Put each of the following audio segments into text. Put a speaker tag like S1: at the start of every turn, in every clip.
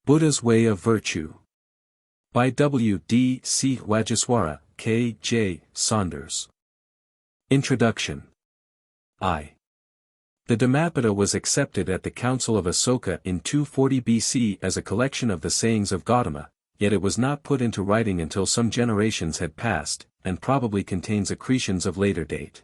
S1: Buddha's Way of Virtue. By W. D. C. Wagiswara, K. J. Saunders. Introduction. I. The Dhammapada was accepted at the Council of Asoka in 240 BC as a collection of the sayings of Gautama, yet it was not put into writing until some generations had passed, and probably contains accretions of later date.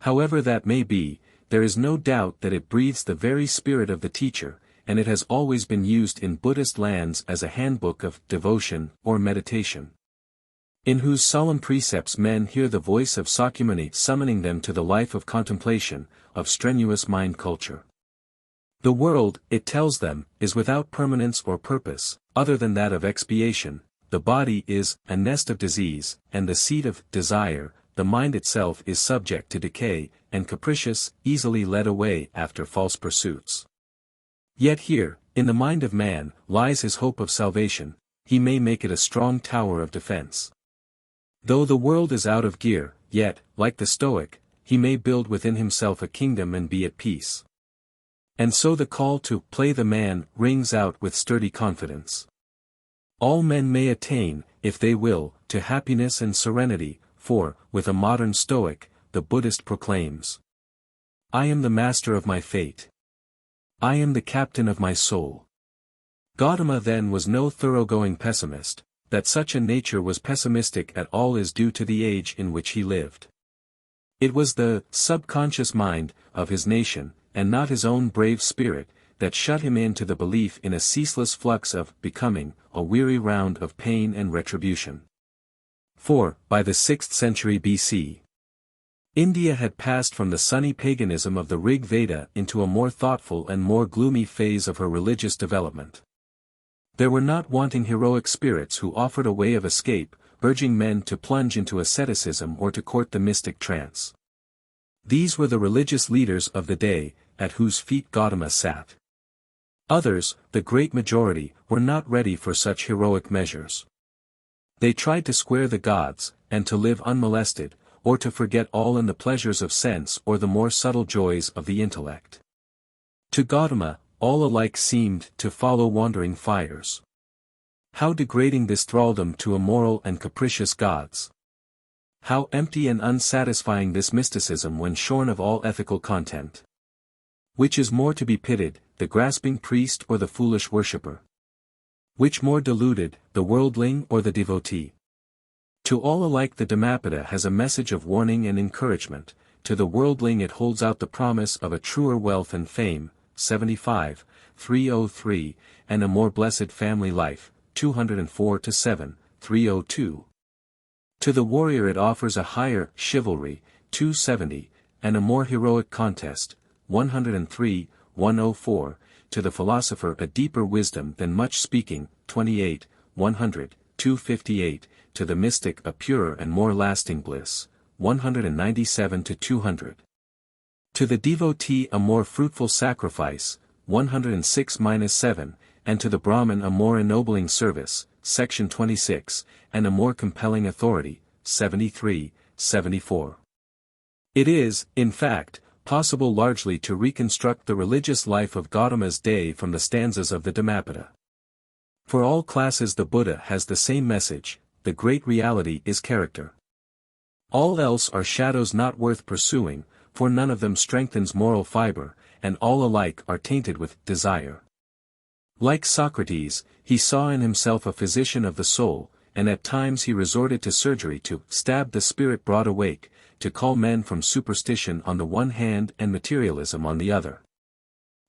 S1: However that may be, there is no doubt that it breathes the very spirit of the teacher, and it has always been used in Buddhist lands as a handbook of devotion or meditation, in whose solemn precepts men hear the voice of Sakyamuni summoning them to the life of contemplation, of strenuous mind culture. The world, it tells them, is without permanence or purpose, other than that of expiation. The body is a nest of disease, and the seat of desire. The mind itself is subject to decay, and capricious, easily led away after false pursuits. Yet here, in the mind of man, lies his hope of salvation. He may make it a strong tower of defense. Though the world is out of gear, yet, like the Stoic, he may build within himself a kingdom and be at peace. And so the call to play the man rings out with sturdy confidence. All men may attain, if they will, to happiness and serenity, for, with a modern Stoic, the Buddhist proclaims, "I am the master of my fate. I am the captain of my soul." Gautama then was no thoroughgoing pessimist. That such a nature was pessimistic at all is due to the age in which he lived. It was the subconscious mind of his nation, and not his own brave spirit, that shut him in to the belief in a ceaseless flux of becoming, a weary round of pain and retribution. For, by the 6th century BC, India had passed from the sunny paganism of the Rig Veda into a more thoughtful and more gloomy phase of her religious development. There were not wanting heroic spirits who offered a way of escape, urging men to plunge into asceticism or to court the mystic trance. These were the religious leaders of the day, at whose feet Gautama sat. Others, the great majority, were not ready for such heroic measures. They tried to square the gods, and to live unmolested, or to forget all in the pleasures of sense or the more subtle joys of the intellect. To Gautama, all alike seemed to follow wandering fires. How degrading this thraldom to immoral and capricious gods! How empty and unsatisfying this mysticism when shorn of all ethical content! Which is more to be pitied, the grasping priest or the foolish worshipper? Which more deluded, the worldling or the devotee? To all alike the Dhammapada has a message of warning and encouragement. To the worldling it holds out the promise of a truer wealth and fame, 75, 303, and a more blessed family life, 204-7, 302. To the warrior it offers a higher chivalry, 270, and a more heroic contest, 103, 104. To the philosopher a deeper wisdom than much speaking, 28, 100, 258. To the mystic a purer and more lasting bliss, 197-200. To the devotee a more fruitful sacrifice, 106-7, and to the Brahmin a more ennobling service, section 26, and a more compelling authority, 73, 74. It is, in fact, possible largely to reconstruct the religious life of Gautama's day from the stanzas of the Dhammapada. For all classes the Buddha has the same message: the great reality is character. All else are shadows not worth pursuing, for none of them strengthens moral fiber, and all alike are tainted with desire. Like Socrates, he saw in himself a physician of the soul, and at times he resorted to surgery to stab the spirit broad awake, to call men from superstition on the one hand and materialism on the other.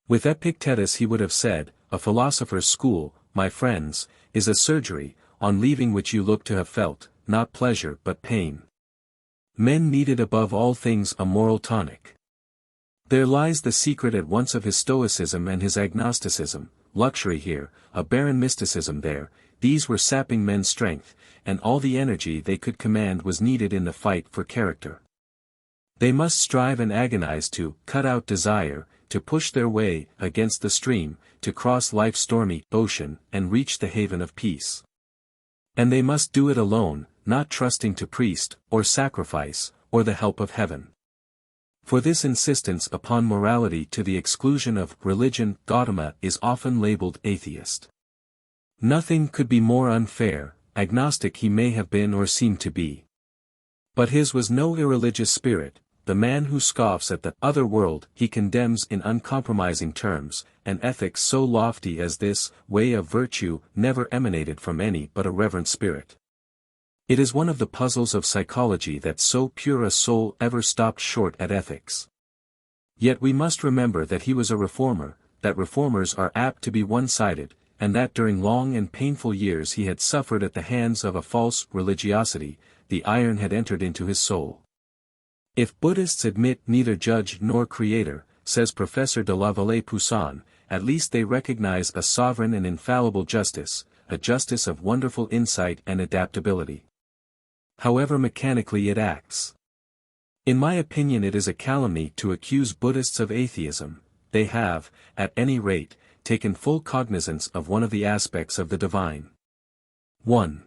S1: With Epictetus he would have said, "A philosopher's school, my friends, is a surgery, on leaving which you look to have felt, not pleasure but pain." Men needed above all things a moral tonic. There lies the secret at once of his stoicism and his agnosticism, luxury here, a barren mysticism there. These were sapping men's strength, and all the energy they could command was needed in the fight for character. They must strive and agonize to cut out desire, to push their way against the stream, to cross life's stormy ocean and reach the haven of peace. And they must do it alone, not trusting to priest, or sacrifice, or the help of heaven. For this insistence upon morality to the exclusion of religion, Gautama is often labeled atheist. Nothing could be more unfair, agnostic he may have been or seemed to be. But his was no irreligious spirit. The man who scoffs at the other world he condemns in uncompromising terms, and ethics so lofty as this way of virtue never emanated from any but a reverent spirit. It is one of the puzzles of psychology that so pure a soul ever stopped short at ethics. Yet we must remember that he was a reformer, that reformers are apt to be one-sided, and that during long and painful years he had suffered at the hands of a false religiosity. The iron had entered into his soul. If Buddhists admit neither judge nor creator, says Professor de la Vallée-Poussin, at least they recognize a sovereign and infallible justice, a justice of wonderful insight and adaptability. However mechanically it acts. In my opinion it is a calumny to accuse Buddhists of atheism. They have, at any rate, taken full cognizance of one of the aspects of the divine. 1.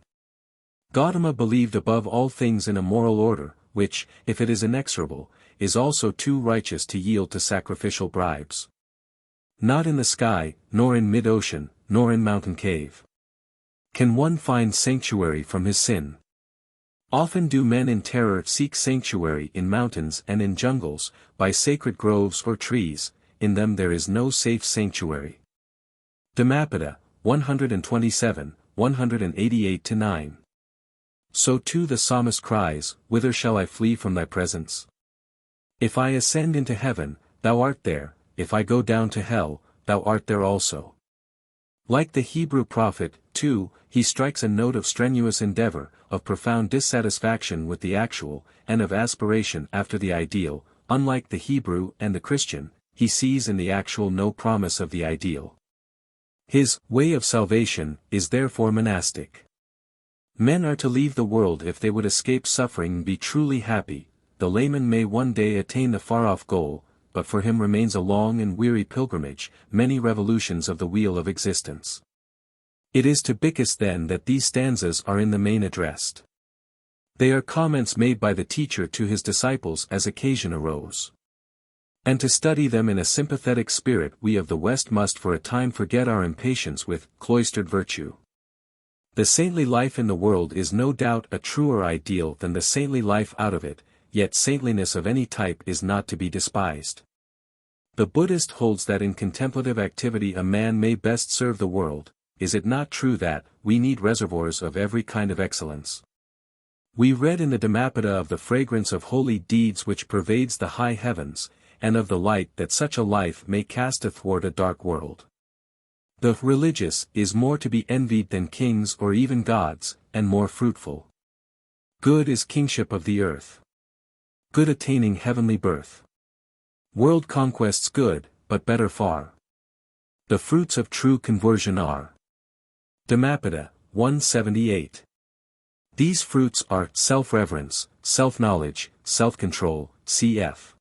S1: Gautama believed above all things in a moral order, which, if it is inexorable, is also too righteous to yield to sacrificial bribes. Not in the sky, nor in mid-ocean, nor in mountain cave. Can one find sanctuary from his sin? Often do men in terror seek sanctuary in mountains and in jungles, by sacred groves or trees, in them there is no safe sanctuary. Dhammapada, 127, 188-9. So too the psalmist cries, "Whither shall I flee from thy presence? If I ascend into heaven, thou art there, if I go down to hell, thou art there also." Like the Hebrew prophet, too, he strikes a note of strenuous endeavor, of profound dissatisfaction with the actual, and of aspiration after the ideal. Unlike the Hebrew and the Christian, he sees in the actual no promise of the ideal. His way of salvation is therefore monastic. Men are to leave the world if they would escape suffering and be truly happy. The layman may one day attain the far-off goal, but for him remains a long and weary pilgrimage, many revolutions of the wheel of existence. It is to Bhikkhii then that these stanzas are in the main addressed. They are comments made by the teacher to his disciples as occasion arose. And to study them in a sympathetic spirit we of the West must for a time forget our impatience with cloistered virtue. The saintly life in the world is no doubt a truer ideal than the saintly life out of it, yet saintliness of any type is not to be despised. The Buddhist holds that in contemplative activity a man may best serve the world. Is it not true that we need reservoirs of every kind of excellence? We read in the Dhammapada of the fragrance of holy deeds which pervades the high heavens, and of the light that such a life may cast athwart a dark world. The religious is more to be envied than kings or even gods, and more fruitful. Good is kingship of the earth. Good attaining heavenly birth. World conquests good, but better far. The fruits of true conversion are. Dhammapada, 178. These fruits are self-reverence, self-knowledge, self-control, cf.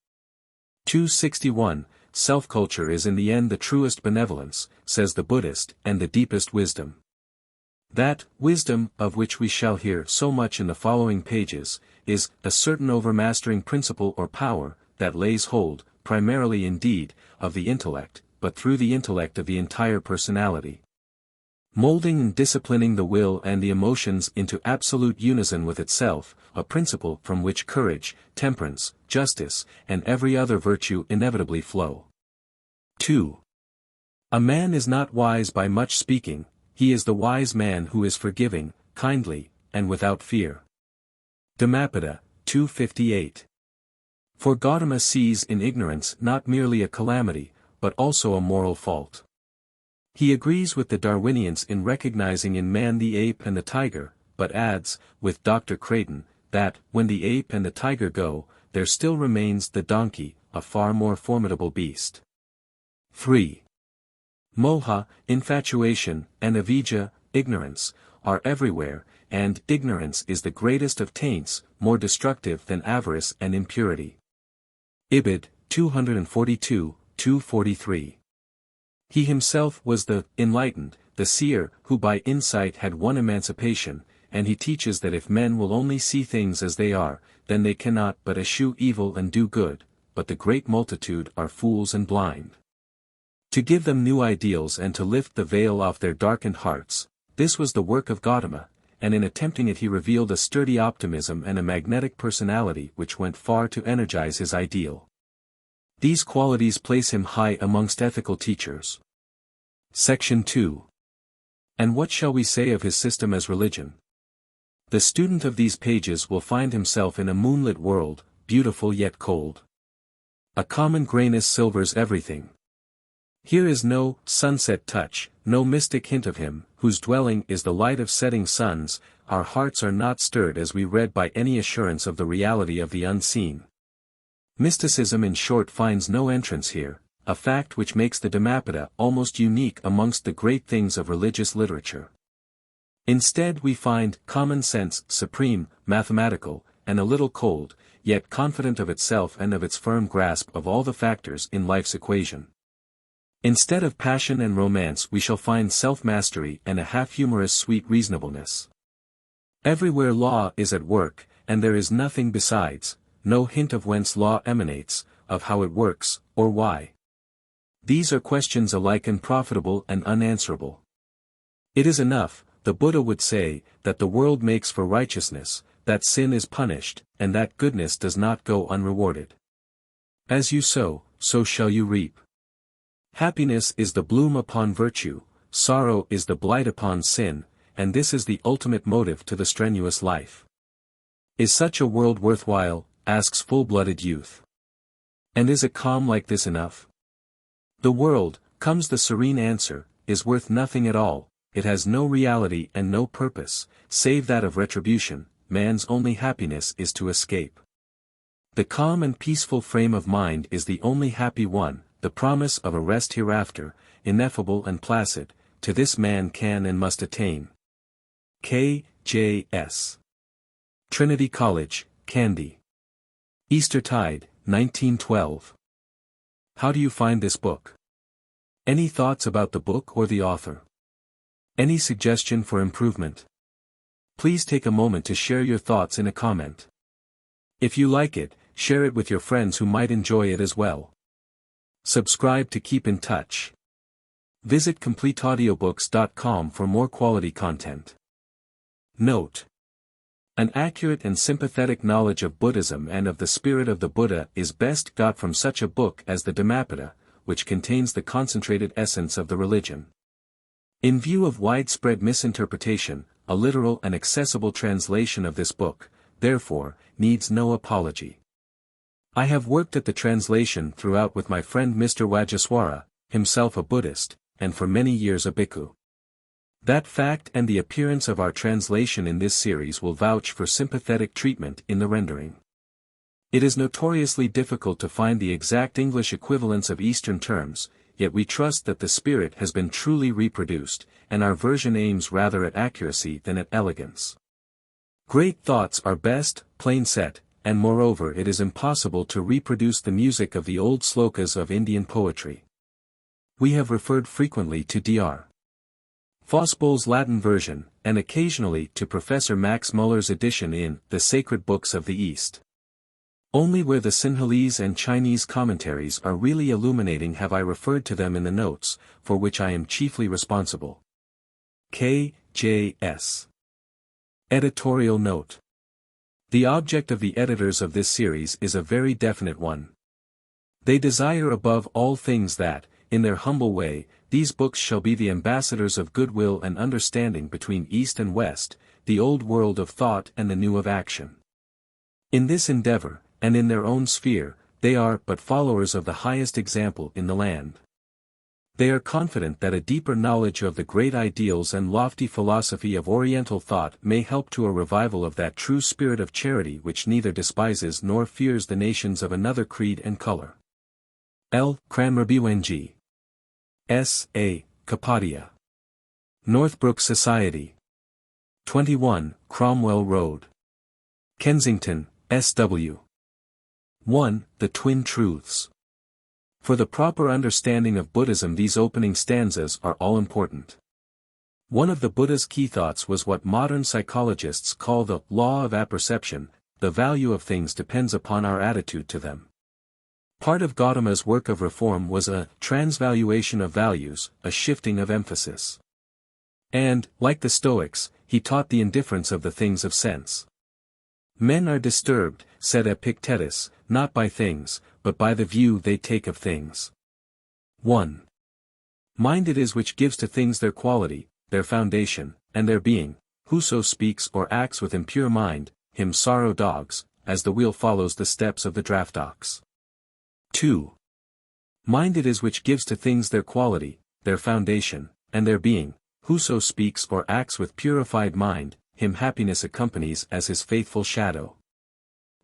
S1: 261. Self-culture is in the end the truest benevolence, says the Buddhist, and the deepest wisdom. That wisdom, of which we shall hear so much in the following pages, is a certain overmastering principle or power, that lays hold, primarily indeed, of the intellect, but through the intellect of the entire personality. Molding and disciplining the will and the emotions into absolute unison with itself, a principle from which courage, temperance, justice, and every other virtue inevitably flow. 2. A man is not wise by much speaking, he is the wise man who is forgiving, kindly, and without fear. Dhammapada, 258. For Gautama sees in ignorance not merely a calamity, but also a moral fault. He agrees with the Darwinians in recognizing in man the ape and the tiger, but adds, with Dr. Creighton, that, when the ape and the tiger go, there still remains the donkey, a far more formidable beast. 3. Moha, infatuation, and avijja, ignorance, are everywhere, and ignorance is the greatest of taints, more destructive than avarice and impurity. Ibid, 242, 243. He himself was the enlightened, the seer, who by insight had won emancipation, and he teaches that if men will only see things as they are, then they cannot but eschew evil and do good, but the great multitude are fools and blind. To give them new ideals and to lift the veil off their darkened hearts, This was the work of Gautama, and in attempting it he revealed a sturdy optimism and a magnetic personality which went far to energize his ideal. These qualities place him high amongst ethical teachers. Section 2. And what shall we say of his system as religion? The student of these pages will find himself in a moonlit world, beautiful yet cold. A common grayness silvers everything. Here is no sunset touch, no mystic hint of him, whose dwelling is the light of setting suns. Our hearts are not stirred as we read by any assurance of the reality of the unseen. Mysticism in short finds no entrance here, a fact which makes the Dhammapada almost unique amongst the great things of religious literature. Instead we find common sense, supreme, mathematical, and a little cold, yet confident of itself and of its firm grasp of all the factors in life's equation. Instead of passion and romance we shall find self-mastery and a half-humorous sweet reasonableness. Everywhere law is at work, and there is nothing besides, no hint of whence law emanates, of how it works, or why. These are questions alike unprofitable and unanswerable. It is enough, the Buddha would say, that the world makes for righteousness, that sin is punished, and that goodness does not go unrewarded. As you sow, so shall you reap. Happiness is the bloom upon virtue, sorrow is the blight upon sin, and this is the ultimate motive to the strenuous life. Is such a world worthwhile? Asks full-blooded youth. And is a calm like this enough? The world, comes the serene answer, is worth nothing at all, it has no reality and no purpose, save that of retribution, man's only happiness is to escape. The calm and peaceful frame of mind is the only happy one, the promise of a rest hereafter, ineffable and placid, to this man can and must attain. K. J. S. Trinity College, Kandy. Eastertide, 1912. How do you find this book? Any thoughts about the book or the author? Any suggestion for improvement? Please take a moment to share your thoughts in a comment. If you like it, share it with your friends who might enjoy it as well. Subscribe to keep in touch. Visit CompleteAudiobooks.com for more quality content. Note: an accurate and sympathetic knowledge of Buddhism and of the spirit of the Buddha is best got from such a book as the Dhammapada, which contains the concentrated essence of the religion. In view of widespread misinterpretation, a literal and accessible translation of this book, therefore, needs no apology. I have worked at the translation throughout with my friend Mr. Wagiswara, himself a Buddhist, and for many years a Bhikkhuu. That fact and the appearance of our translation in this series will vouch for sympathetic treatment in the rendering. It is notoriously difficult to find the exact English equivalents of Eastern terms, yet we trust that the spirit has been truly reproduced, and our version aims rather at accuracy than at elegance. Great thoughts are best, plain set, and moreover it is impossible to reproduce the music of the old slokas of Indian poetry. We have referred frequently to Dr. Fosbull's Latin version, and occasionally to Professor Max Muller's edition in The Sacred Books of the East. Only where the Sinhalese and Chinese commentaries are really illuminating have I referred to them in the notes, for which I am chiefly responsible. K. J. S. Editorial Note. The object of the editors of this series is a very definite one. They desire above all things that, in their humble way, these books shall be the ambassadors of goodwill and understanding between East and West, the old world of thought and the new of action. In this endeavor, and in their own sphere, they are but followers of the highest example in the land. They are confident that a deeper knowledge of the great ideals and lofty philosophy of Oriental thought may help to a revival of that true spirit of charity which neither despises nor fears the nations of another creed and color. L. Cranmerby S. A. Kapadia. Northbrook Society. 21, Cromwell Road. Kensington, S.W. 1. The Twin Truths. For the proper understanding of Buddhism these opening stanzas are all important. One of the Buddha's key thoughts was what modern psychologists call the law of apperception: the value of things depends upon our attitude to them. Part of Gautama's work of reform was a transvaluation of values, a shifting of emphasis. And, like the Stoics, he taught the indifference of the things of sense. Men are disturbed, said Epictetus, not by things, but by the view they take of things. 1. Mind it is which gives to things their quality, their foundation, and their being. Whoso speaks or acts with impure mind, him sorrow dogs, as the wheel follows the steps of the draft ox. 2. Mind it is which gives to things their quality, their foundation, and their being. Whoso speaks or acts with purified mind, him happiness accompanies as his faithful shadow.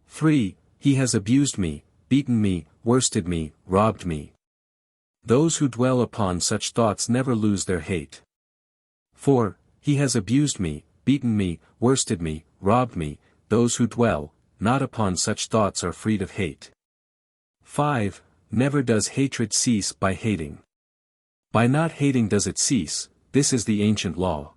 S1: 3. He has abused me, beaten me, worsted me, robbed me. Those who dwell upon such thoughts never lose their hate. 4. He has abused me, beaten me, worsted me, robbed me. Those who dwell, not upon such thoughts are freed of hate. 5. Never does hatred cease by hating. By not hating does it cease, this is the ancient law.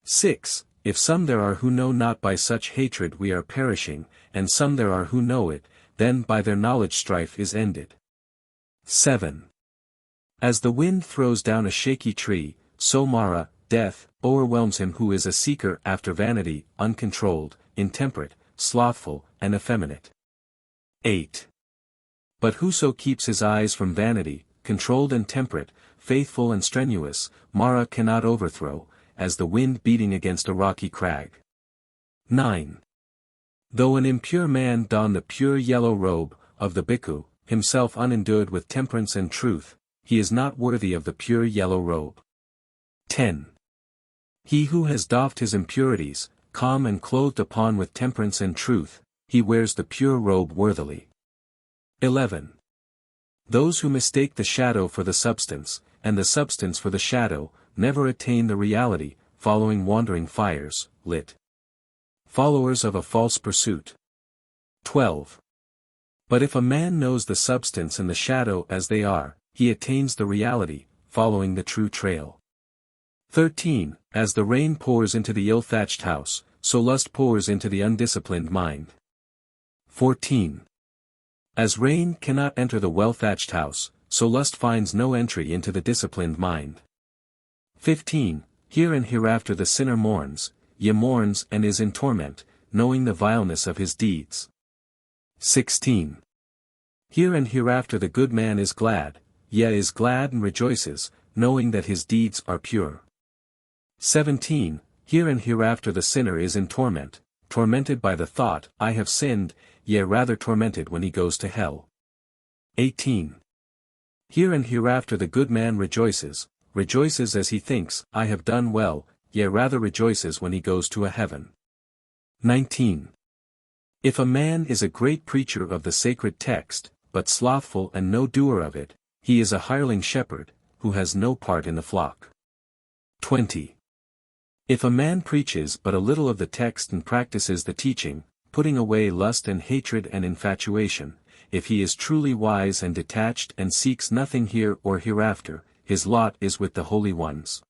S1: 6. If some there are who know not by such hatred we are perishing, and some there are who know it, then by their knowledge strife is ended. 7. As the wind throws down a shaky tree, so Mara, death, overwhelms him who is a seeker after vanity, uncontrolled, intemperate, slothful, and effeminate. 8. But whoso keeps his eyes from vanity, controlled and temperate, faithful and strenuous, Mara cannot overthrow, as the wind beating against a rocky crag. 9. Though an impure man don the pure yellow robe of the Bhikkhuu, himself unendued with temperance and truth, he is not worthy of the pure yellow robe. 10. He who has doffed his impurities, calm and clothed upon with temperance and truth, he wears the pure robe worthily. 11. Those who mistake the shadow for the substance, and the substance for the shadow, never attain the reality, following wandering fires, lit. Followers of a false pursuit. 12. But if a man knows the substance and the shadow as they are, he attains the reality, following the true trail. 13. As the rain pours into the ill-thatched house, so lust pours into the undisciplined mind. 14. As rain cannot enter the well-thatched house, so lust finds no entry into the disciplined mind. 15. Here and hereafter the sinner mourns, yea mourns and is in torment, knowing the vileness of his deeds. 16. Here and hereafter the good man is glad, yea is glad and rejoices, knowing that his deeds are pure. 17. Here and hereafter the sinner is in torment, tormented by the thought, I have sinned, yea rather tormented when he goes to hell. 18. Here and hereafter the good man rejoices as he thinks, I have done well, yea rather rejoices when he goes to a heaven. 19. If a man is a great preacher of the sacred text, but slothful and no doer of it, he is a hireling shepherd, who has no part in the flock. 20. If a man preaches but a little of the text and practices the teaching, putting away lust and hatred and infatuation, if he is truly wise and detached and seeks nothing here or hereafter, his lot is with the holy ones.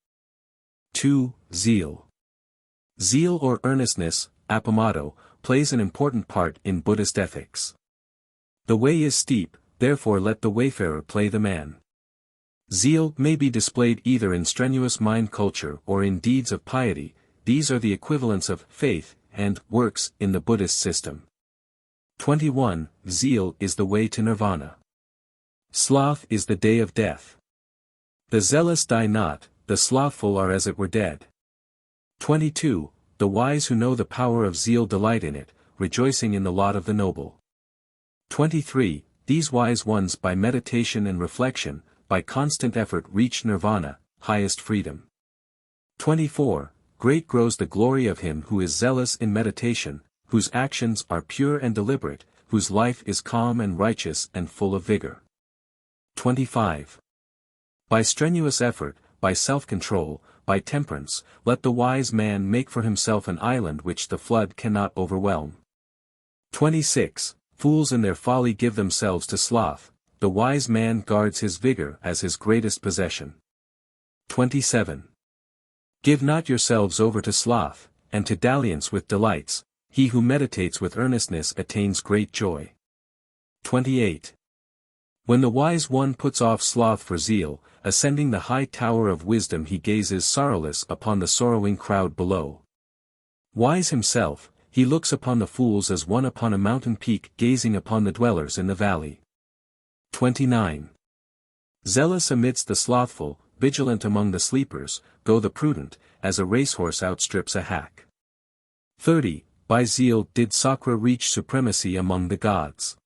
S1: 2. Zeal. Zeal or earnestness, appamato, plays an important part in Buddhist ethics. The way is steep, therefore let the wayfarer play the man. Zeal may be displayed either in strenuous mind culture or in deeds of piety. These are the equivalents of faith and works in the Buddhist system. 21. Zeal is the way to nirvana. Sloth is the day of death. The zealous die not, the slothful are as it were dead. 22. The wise who know the power of zeal delight in it, rejoicing in the lot of the noble. 23. These wise ones by meditation and reflection, by constant effort reach nirvana, highest freedom. 24. Great grows the glory of him who is zealous in meditation, whose actions are pure and deliberate, whose life is calm and righteous and full of vigor. 25. By strenuous effort, by self-control, by temperance, let the wise man make for himself an island which the flood cannot overwhelm. 26. Fools in their folly give themselves to sloth, the wise man guards his vigor as his greatest possession. 27. Give not yourselves over to sloth, and to dalliance with delights, he who meditates with earnestness attains great joy. 28. When the wise one puts off sloth for zeal, ascending the high tower of wisdom he gazes sorrowless upon the sorrowing crowd below. Wise himself, he looks upon the fools as one upon a mountain peak gazing upon the dwellers in the valley. 29. Zealous amidst the slothful, vigilant among the sleepers, go the prudent, as a racehorse outstrips a hack. 30. By zeal did Sakra reach supremacy among the gods.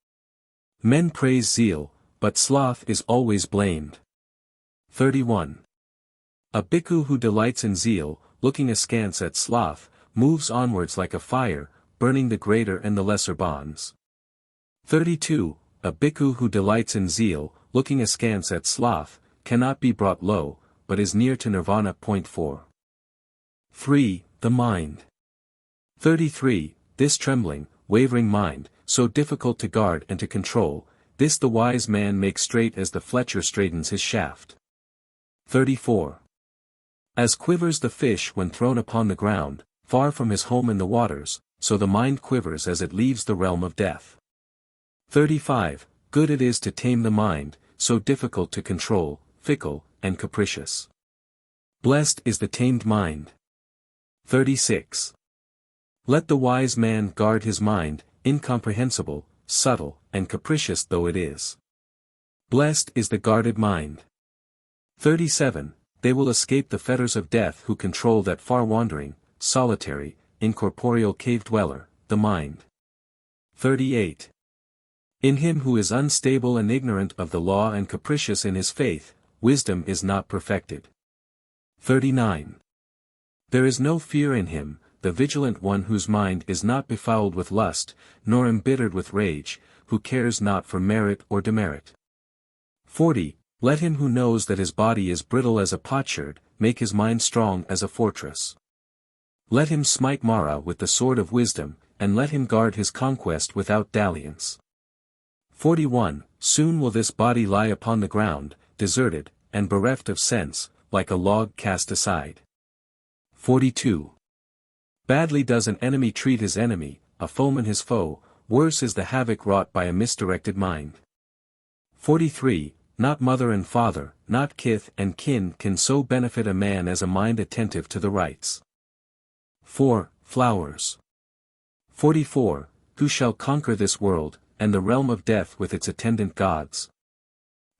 S1: Men praise zeal, but sloth is always blamed. 31. A bhikkhu who delights in zeal, looking askance at sloth, moves onwards like a fire, burning the greater and the lesser bonds. 32. A bhikkhu who delights in zeal, looking askance at sloth, cannot be brought low, but is near to nirvana. 4. 3. The mind. 33. This trembling, wavering mind, so difficult to guard and to control, this the wise man makes straight as the fletcher straightens his shaft. 34. As quivers the fish when thrown upon the ground, far from his home in the waters, so the mind quivers as it leaves the realm of death. 35. Good it is to tame the mind, so difficult to control, fickle, and capricious. Blessed is the tamed mind. 36. Let the wise man guard his mind, incomprehensible, subtle, and capricious though it is. Blessed is the guarded mind. 37. They will escape the fetters of death who control that far-wandering, solitary, incorporeal cave-dweller, the mind. 38. In him who is unstable and ignorant of the law and capricious in his faith, wisdom is not perfected. 39. There is no fear in him, the vigilant one whose mind is not befouled with lust, nor embittered with rage, who cares not for merit or demerit. 40. Let him who knows that his body is brittle as a potsherd, make his mind strong as a fortress. Let him smite Mara with the sword of wisdom, and let him guard his conquest without dalliance. 41. Soon will this body lie upon the ground, deserted, and bereft of sense, like a log cast aside. 42. Badly does an enemy treat his enemy, a foeman his foe, worse is the havoc wrought by a misdirected mind. 43. Not mother and father, not kith and kin can so benefit a man as a mind attentive to the rights. 4. Flowers. 44. Who shall conquer this world, and the realm of death with its attendant gods?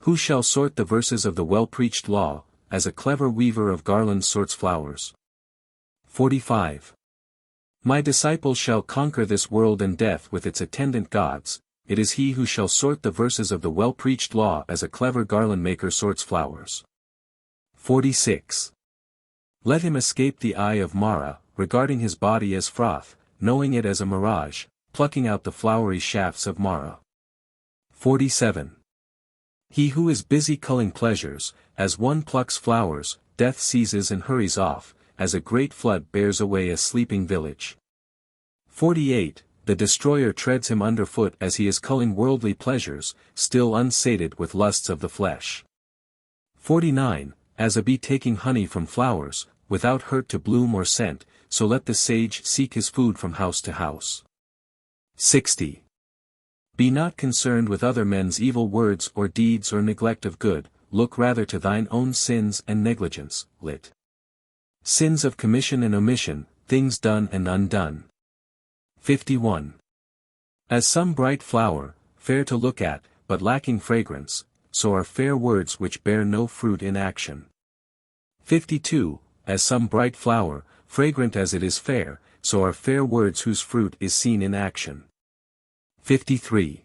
S1: Who shall sort the verses of the well-preached law, as a clever weaver of garlands sorts flowers? 45. My disciple shall conquer this world and death with its attendant gods, it is he who shall sort the verses of the well-preached law as a clever garland maker sorts flowers. 46. Let him escape the eye of Mara, regarding his body as froth, knowing it as a mirage, plucking out the flowery shafts of Mara. 47. He who is busy culling pleasures, as one plucks flowers, death seizes and hurries off, as a great flood bears away a sleeping village. 48. The destroyer treads him underfoot as he is culling worldly pleasures, still unsated with lusts of the flesh. 49. As a bee taking honey from flowers, without hurt to bloom or scent, so let the sage seek his food from house to house. 60. Be not concerned with other men's evil words or deeds or neglect of good, look rather to thine own sins and negligence, lit. Sins of commission and omission, things done and undone. 51. As some bright flower, fair to look at, but lacking fragrance, so are fair words which bear no fruit in action. 52. As some bright flower, fragrant as it is fair, so are fair words whose fruit is seen in action. 53.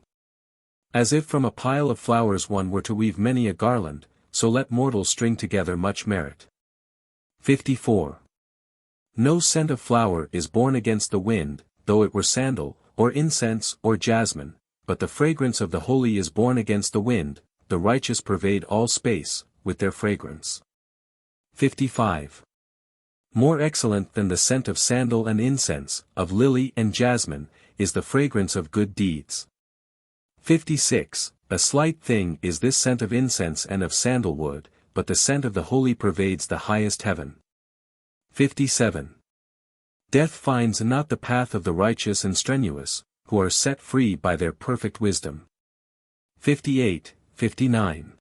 S1: As if from a pile of flowers one were to weave many a garland, so let mortals string together much merit. 54. No scent of flower is borne against the wind, though it were sandal, or incense, or jasmine, but the fragrance of the holy is borne against the wind, the righteous pervade all space, with their fragrance. 55. More excellent than the scent of sandal and incense, of lily and jasmine, is the fragrance of good deeds. 56. A slight thing is this scent of incense and of sandalwood, but the scent of the holy pervades the highest heaven. 57. Death finds not the path of the righteous and strenuous, who are set free by their perfect wisdom. 58, 59.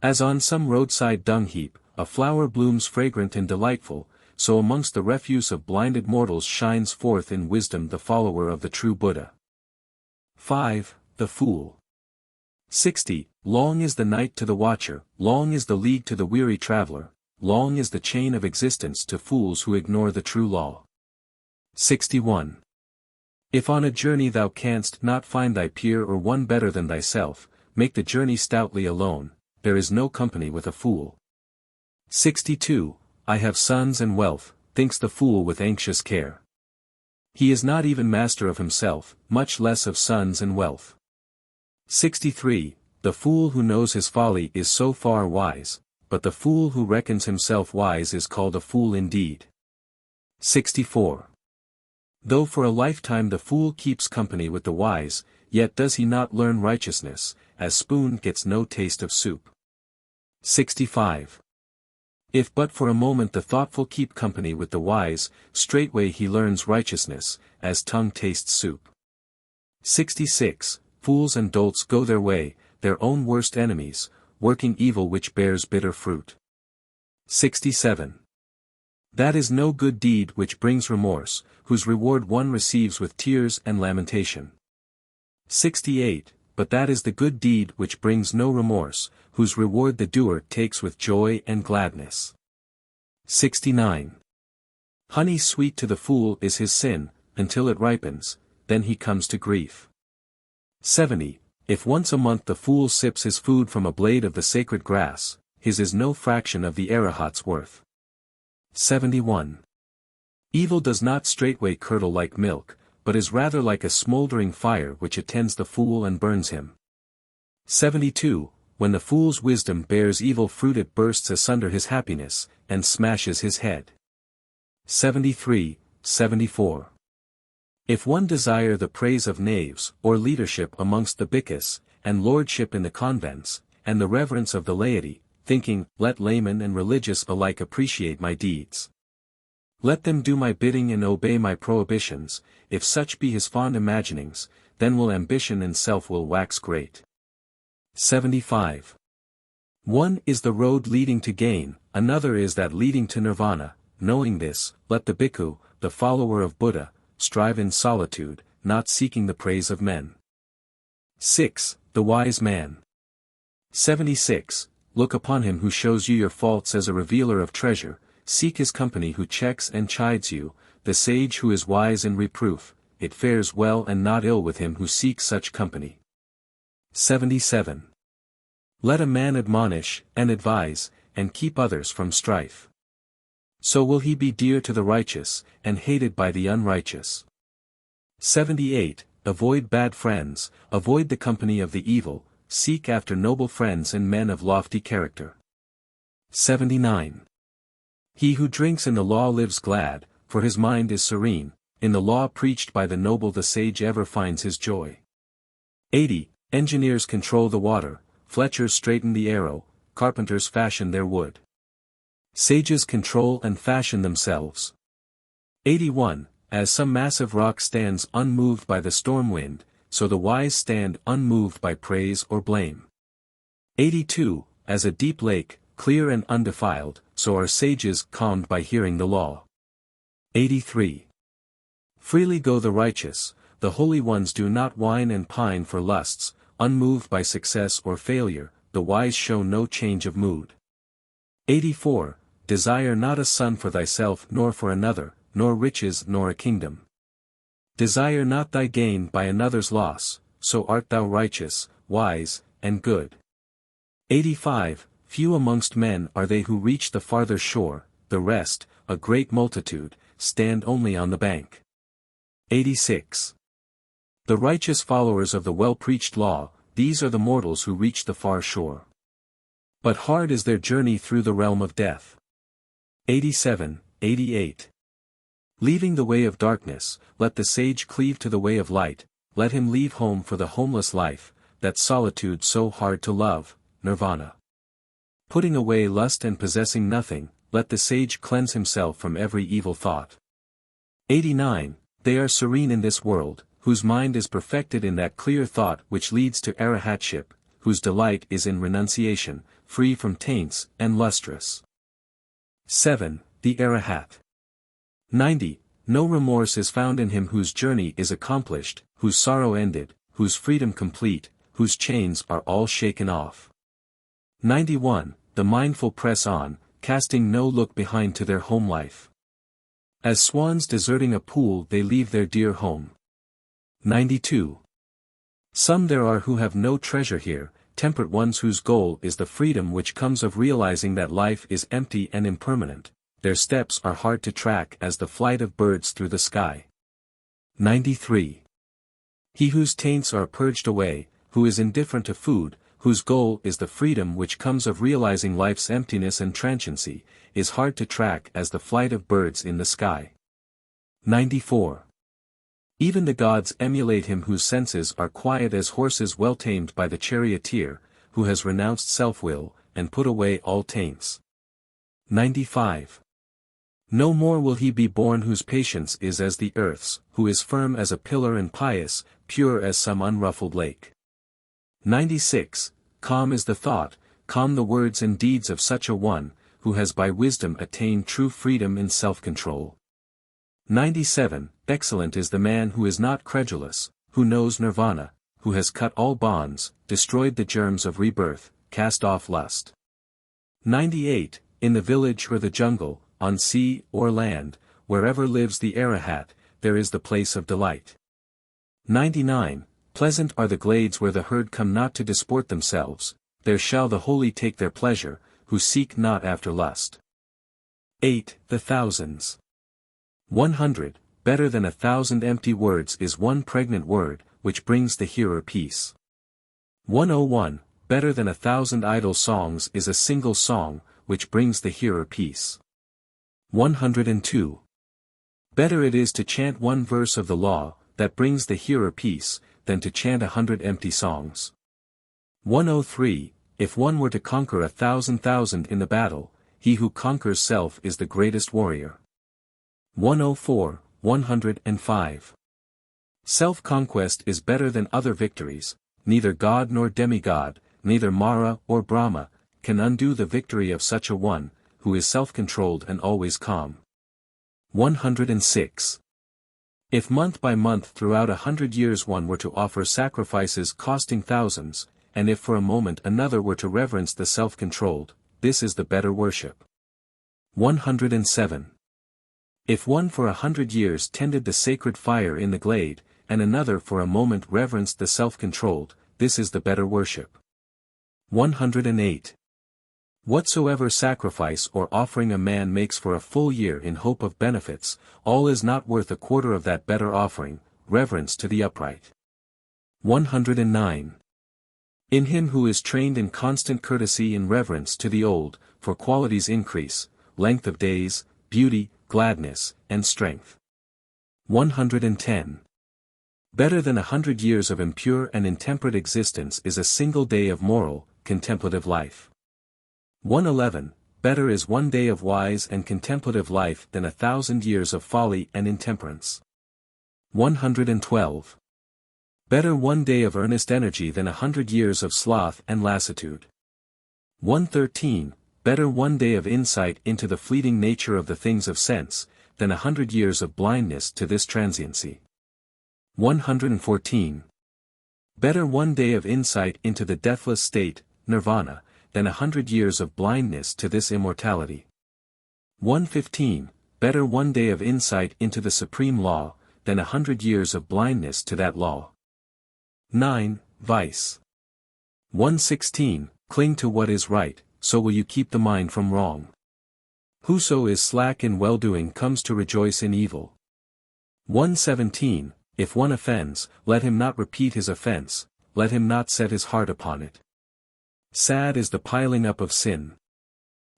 S1: As on some roadside dung heap, a flower blooms fragrant and delightful, so amongst the refuse of blinded mortals shines forth in wisdom the follower of the true Buddha. 5. The Fool. 60. Long is the night to the watcher, long is the league to the weary traveler, long is the chain of existence to fools who ignore the true law. 61. If on a journey thou canst not find thy peer or one better than thyself, make the journey stoutly alone, there is no company with a fool. 62. I have sons and wealth, thinks the fool with anxious care. He is not even master of himself, much less of sons and wealth. 63. The fool who knows his folly is so far wise, but the fool who reckons himself wise is called a fool indeed. 64. Though for a lifetime the fool keeps company with the wise, yet does he not learn righteousness, as spoon gets no taste of soup. 65. If but for a moment the thoughtful keep company with the wise, straightway he learns righteousness, as tongue tastes soup. 66. Fools and dolts go their way, their own worst enemies, working evil which bears bitter fruit. 67. That is no good deed which brings remorse, whose reward one receives with tears and lamentation. 68. But that is the good deed which brings no remorse, whose reward the doer takes with joy and gladness. 69. Honey sweet to the fool is his sin, until it ripens, then he comes to grief. 70. If once a month the fool sips his food from a blade of the sacred grass, his is no fraction of the Arahat's worth. 71. Evil does not straightway curdle like milk, but is rather like a smoldering fire which attends the fool and burns him. 72. When the fool's wisdom bears evil fruit it bursts asunder his happiness, and smashes his head. 73, 74. If one desire the praise of knaves, or leadership amongst the Bhikkhis, and lordship in the convents, and the reverence of the laity, thinking, let laymen and religious alike appreciate my deeds. Let them do my bidding and obey my prohibitions, if such be his fond imaginings, then will ambition and self will wax great. 75. One is the road leading to gain, another is that leading to nirvana. Knowing this, let the bhikkhu, the follower of Buddha, strive in solitude, not seeking the praise of men. 6. The wise man. 76. Look upon him who shows you your faults as a revealer of treasure, seek his company who checks and chides you, the sage who is wise in reproof, it fares well and not ill with him who seeks such company. 77. Let a man admonish, and advise, and keep others from strife. So will he be dear to the righteous, and hated by the unrighteous. 78. Avoid bad friends, avoid the company of the evil, seek after noble friends and men of lofty character. 79. He who drinks in the law lives glad, for his mind is serene, in the law preached by the noble the sage ever finds his joy. 80. Engineers control the water, fletchers straighten the arrow, carpenters fashion their wood. Sages control and fashion themselves. 81. As some massive rock stands unmoved by the storm wind, so the wise stand unmoved by praise or blame. 82. As a deep lake, clear and undefiled, so are sages calmed by hearing the law. 83. Freely go the righteous, the holy ones do not whine and pine for lusts, unmoved by success or failure, the wise show no change of mood. 84. Desire not a son for thyself nor for another, nor riches nor a kingdom. Desire not thy gain by another's loss, so art thou righteous, wise, and good. 85. Few amongst men are they who reach the farther shore, the rest, a great multitude, stand only on the bank. 86. The righteous followers of the well-preached law, these are the mortals who reach the far shore. But hard is their journey through the realm of death. 87, 88. Leaving the way of darkness, let the sage cleave to the way of light, let him leave home for the homeless life, that solitude so hard to love, nirvana. Putting away lust and possessing nothing, let the sage cleanse himself from every evil thought. 89. They are serene in this world, whose mind is perfected in that clear thought which leads to arahatship, whose delight is in renunciation, free from taints, and lustrous. 7. The Arahat. 90. No remorse is found in him whose journey is accomplished, whose sorrow ended, whose freedom complete, whose chains are all shaken off. 91. The mindful press on, casting no look behind to their home life. As swans deserting a pool they leave their dear home. 92. Some there are who have no treasure here, temperate ones whose goal is the freedom which comes of realizing that life is empty and impermanent. Their steps are hard to track as the flight of birds through the sky. 93. He whose taints are purged away, who is indifferent to food, whose goal is the freedom which comes of realizing life's emptiness and transiency, is hard to track as the flight of birds in the sky. 94. Even the gods emulate him whose senses are quiet as horses well tamed by the charioteer, who has renounced self-will, and put away all taints. 95. No more will he be born whose patience is as the earth's, who is firm as a pillar and pious, pure as some unruffled lake. 96. Calm is the thought, calm the words and deeds of such a one, who has by wisdom attained true freedom in self-control. 97. Excellent is the man who is not credulous, who knows nirvana, who has cut all bonds, destroyed the germs of rebirth, cast off lust. 98. In the village or the jungle, on sea or land, wherever lives the Arahat, there is the place of delight. 99. Pleasant are the glades where the herd come not to disport themselves, there shall the holy take their pleasure, who seek not after lust. 8. The thousands. 100. Better than 1,000 empty words is one pregnant word, which brings the hearer peace. 101. Better than 1,000 idle songs is a single song, which brings the hearer peace. 102. Better it is to chant one verse of the law, that brings the hearer peace, than to chant 100 empty songs. 103. If one were to conquer 1,000 in the battle, he who conquers self is the greatest warrior. 104. 105. Self-conquest is better than other victories, neither God nor demigod, neither Mara or Brahma, can undo the victory of such a one, who is self-controlled and always calm. 106. If month by month throughout 100 years one were to offer sacrifices costing thousands, and if for a moment another were to reverence the self-controlled, this is the better worship. 107. If one for 100 years tended the sacred fire in the glade, and another for a moment reverenced the self-controlled, this is the better worship. 108. Whatsoever sacrifice or offering a man makes for a full year in hope of benefits, all is not worth a quarter of that better offering, reverence to the upright. 109. In him who is trained in constant courtesy and reverence to the old, for qualities increase, length of days, beauty, gladness, and strength. 110. Better than 100 years of impure and intemperate existence is a single day of moral, contemplative life. 111. Better is one day of wise and contemplative life than 1,000 years of folly and intemperance. 112. Better one day of earnest energy than 100 years of sloth and lassitude. 113. Better one day of insight into the fleeting nature of the things of sense, than 100 years of blindness to this transiency. 114. Better one day of insight into the deathless state, nirvana, than 100 years of blindness to this immortality. 115. Better one day of insight into the supreme law, than 100 years of blindness to that law. 9. Vice. 116. Cling to what is right, so will you keep the mind from wrong. Whoso is slack in well-doing comes to rejoice in evil. 117. If one offends, let him not repeat his offense, let him not set his heart upon it. Sad is the piling up of sin.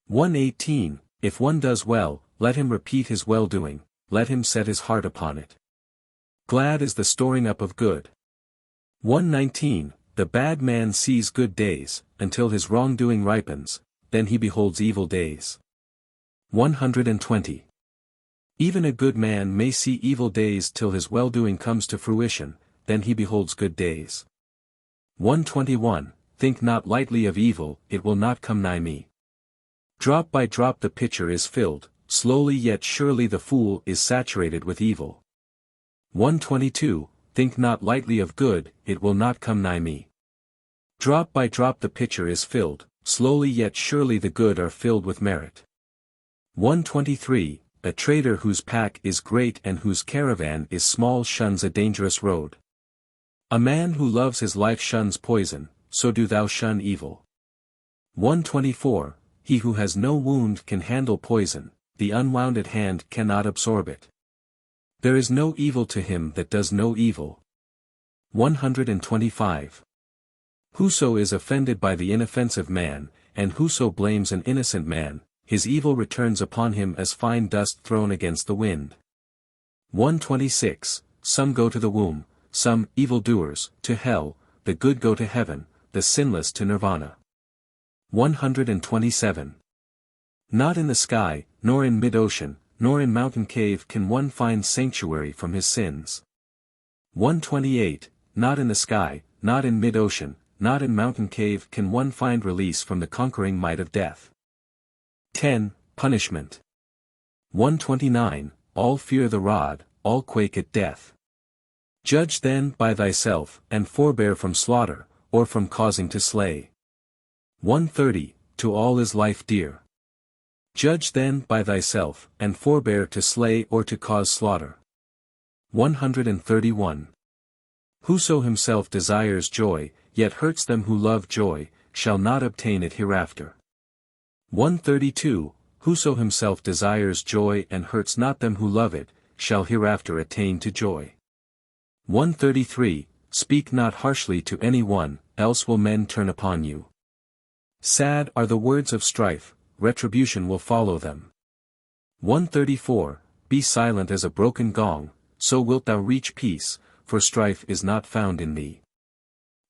S1: 118. If one does well, let him repeat his well-doing, let him set his heart upon it. Glad is the storing up of good. 119. The bad man sees good days, until his wrongdoing ripens, then he beholds evil days. 120. Even a good man may see evil days till his well-doing comes to fruition, then he beholds good days. 121. think not lightly of evil, it will not come nigh me. Drop by drop the pitcher is filled, slowly yet surely the fool is saturated with evil. 122, think not lightly of good, it will not come nigh me. Drop by drop the pitcher is filled, slowly yet surely the good are filled with merit. 123, a trader whose pack is great and whose caravan is small shuns a dangerous road. A man who loves his life shuns poison, so do thou shun evil. 124, he who has no wound can handle poison, the unwounded hand cannot absorb it. There is no evil to him that does no evil. 125. Whoso is offended by the inoffensive man, and whoso blames an innocent man, his evil returns upon him as fine dust thrown against the wind. 126, some go to the womb, some, evildoers, to hell, the good go to heaven, the sinless to nirvana. 127. Not in the sky, nor in mid-ocean, nor in mountain cave can one find sanctuary from his sins. 128, not in the sky, not in mid-ocean, not in mountain cave can one find release from the conquering might of death. 10. Punishment. 129, all fear the rod, all quake at death. Judge then by thyself, and forbear from slaughter, or from causing to slay. 130, to all is life dear. Judge then by thyself, and forbear to slay or to cause slaughter. 131. Whoso himself desires joy, yet hurts them who love joy, shall not obtain it hereafter. 132, whoso himself desires joy and hurts not them who love it, shall hereafter attain to joy. 133, speak not harshly to any one, else will men turn upon you. Sad are the words of strife, retribution will follow them. 134, be silent as a broken gong, so wilt thou reach peace, for strife is not found in thee.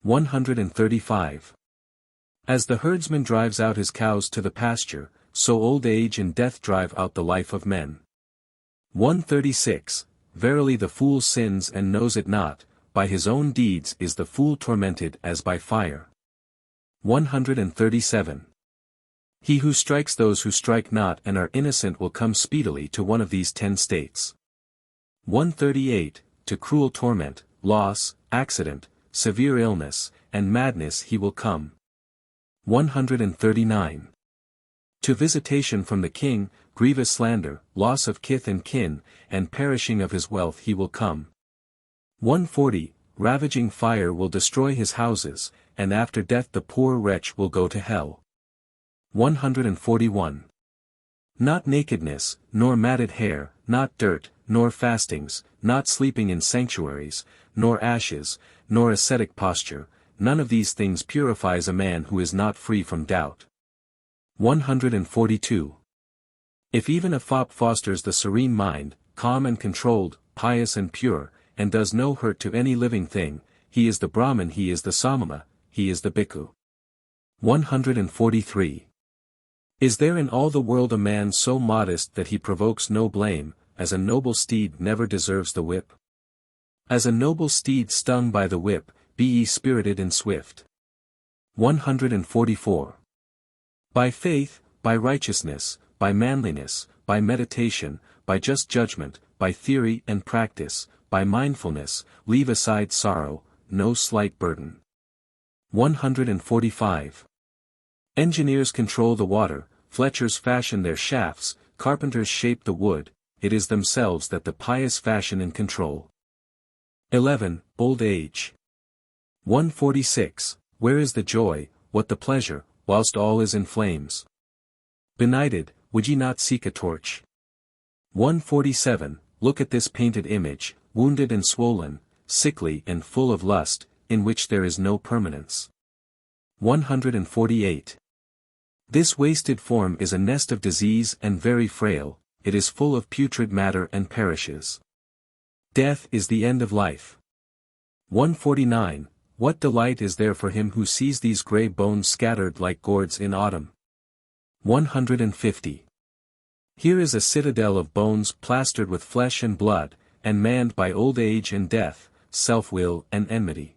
S1: 135. As the herdsman drives out his cows to the pasture, so old age and death drive out the life of men. 136, verily the fool sins and knows it not, by his own deeds is the fool tormented as by fire. 137. He who strikes those who strike not and are innocent will come speedily to one of these 10 states. 138, to cruel torment, loss, accident, severe illness, and madness he will come. 139. To visitation from the king, grievous slander, loss of kith and kin, and perishing of his wealth he will come. 140, ravaging fire will destroy his houses, and after death the poor wretch will go to hell. 141. Not nakedness, nor matted hair, not dirt, nor fastings, not sleeping in sanctuaries, nor ashes, nor ascetic posture, none of these things purifies a man who is not free from doubt. 142. If even a fop fosters the serene mind, calm and controlled, pious and pure, and does no hurt to any living thing, he is the Brahmin, he is the Samama, he is the Bhikkhuu. 143. Is there in all the world a man so modest that he provokes no blame, as a noble steed never deserves the whip? As a noble steed stung by the whip, be ye spirited and swift. 144. By faith, by righteousness, by manliness, by meditation, by just judgment, by theory and practice, by mindfulness, leave aside sorrow, no slight burden. 145. Engineers control the water, fletchers fashion their shafts, carpenters shape the wood, it is themselves that the pious fashion and control. 11. Old age. 146. Where is the joy, what the pleasure, whilst all is in flames? Benighted, would ye not seek a torch? 147. Look at this painted image, wounded and swollen, sickly and full of lust, in which there is no permanence. 148. This wasted form is a nest of disease and very frail, it is full of putrid matter and perishes. Death is the end of life. 149. What delight is there for him who sees these grey bones scattered like gourds in autumn? 150. Here is a citadel of bones plastered with flesh and blood, and manned by old age and death, self-will and enmity.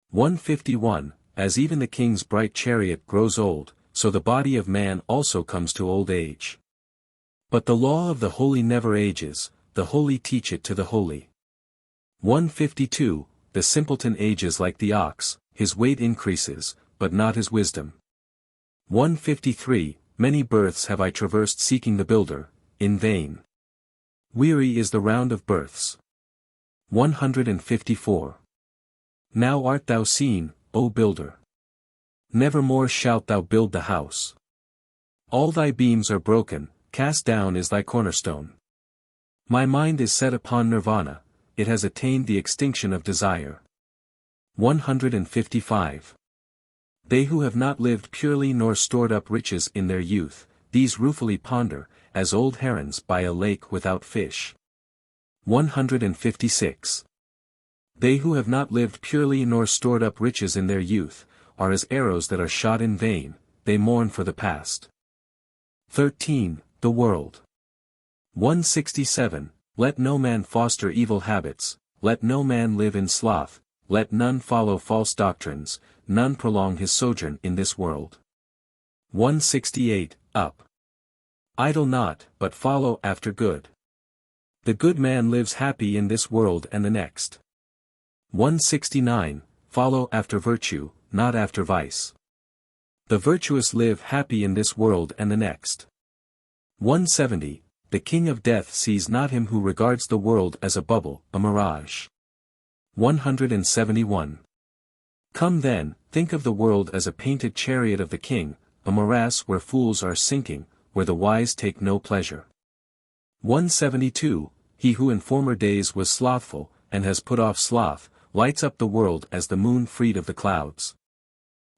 S1: 151. as even the king's bright chariot grows old, so the body of man also comes to old age. But the law of the holy never ages, the holy teach it to the holy. 152, the simpleton ages like the ox, his weight increases, but not his wisdom. 153, many births have I traversed seeking the builder, in vain. Weary is the round of births. 154. Now art thou seen, O builder. Never more shalt thou build the house. All thy beams are broken, cast down is thy cornerstone. My mind is set upon nirvana, it has attained the extinction of desire. 155. They who have not lived purely nor stored up riches in their youth, these ruefully ponder, as old herons by a lake without fish. 156. They who have not lived purely nor stored up riches in their youth, are as arrows that are shot in vain, they mourn for the past. 13. The world. 167. Let no man foster evil habits, let no man live in sloth, let none follow false doctrines, none prolong his sojourn in this world. 168. Up. Idle not, but follow after good. The good man lives happy in this world and the next. 169. Follow after virtue, not after vice. The virtuous live happy in this world and the next. 170. The king of death sees not him who regards the world as a bubble, a mirage. 171. Come then, think of the world as a painted chariot of the king, a morass where fools are sinking, where the wise take no pleasure. 172. He who in former days was slothful, and has put off sloth, lights up the world as the moon freed of the clouds.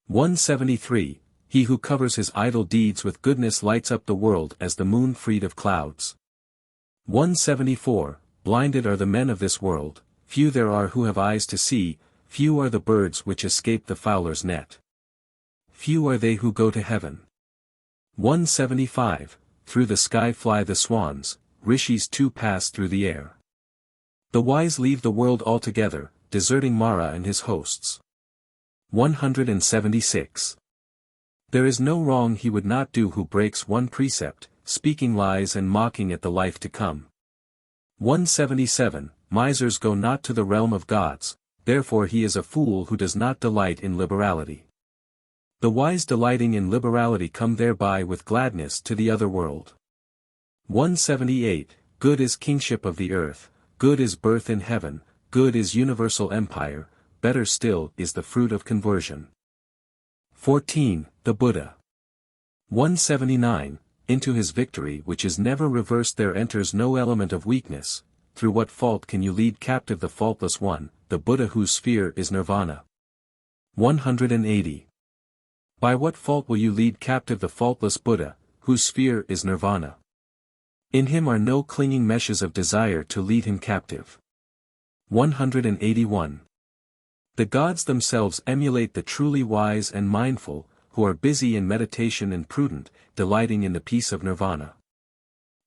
S1: 173. He who covers his idle deeds with goodness lights up the world as the moon freed of clouds. 174. Blinded are the men of this world, few there are who have eyes to see, few are the birds which escape the fowler's net. Few are they who go to heaven. 175. Through the sky fly the swans, rishis too pass through the air. The wise leave the world altogether, deserting Mara and his hosts. 176. There is no wrong he would not do who breaks one precept, speaking lies and mocking at the life to come. 177. Misers go not to the realm of gods, therefore he is a fool who does not delight in liberality. The wise delighting in liberality come thereby with gladness to the other world. 178. Good is kingship of the earth, good is birth in heaven, good is universal empire, better still is the fruit of conversion. 14. The Buddha. 179. Into his victory which is never reversed there enters no element of weakness. Through what fault can you lead captive the faultless one, the Buddha whose sphere is nirvana? 180. By what fault will you lead captive the faultless Buddha, whose sphere is nirvana? In him are no clinging meshes of desire to lead him captive. 181. The gods themselves emulate the truly wise and mindful, who are busy in meditation and prudent, delighting in the peace of nirvana.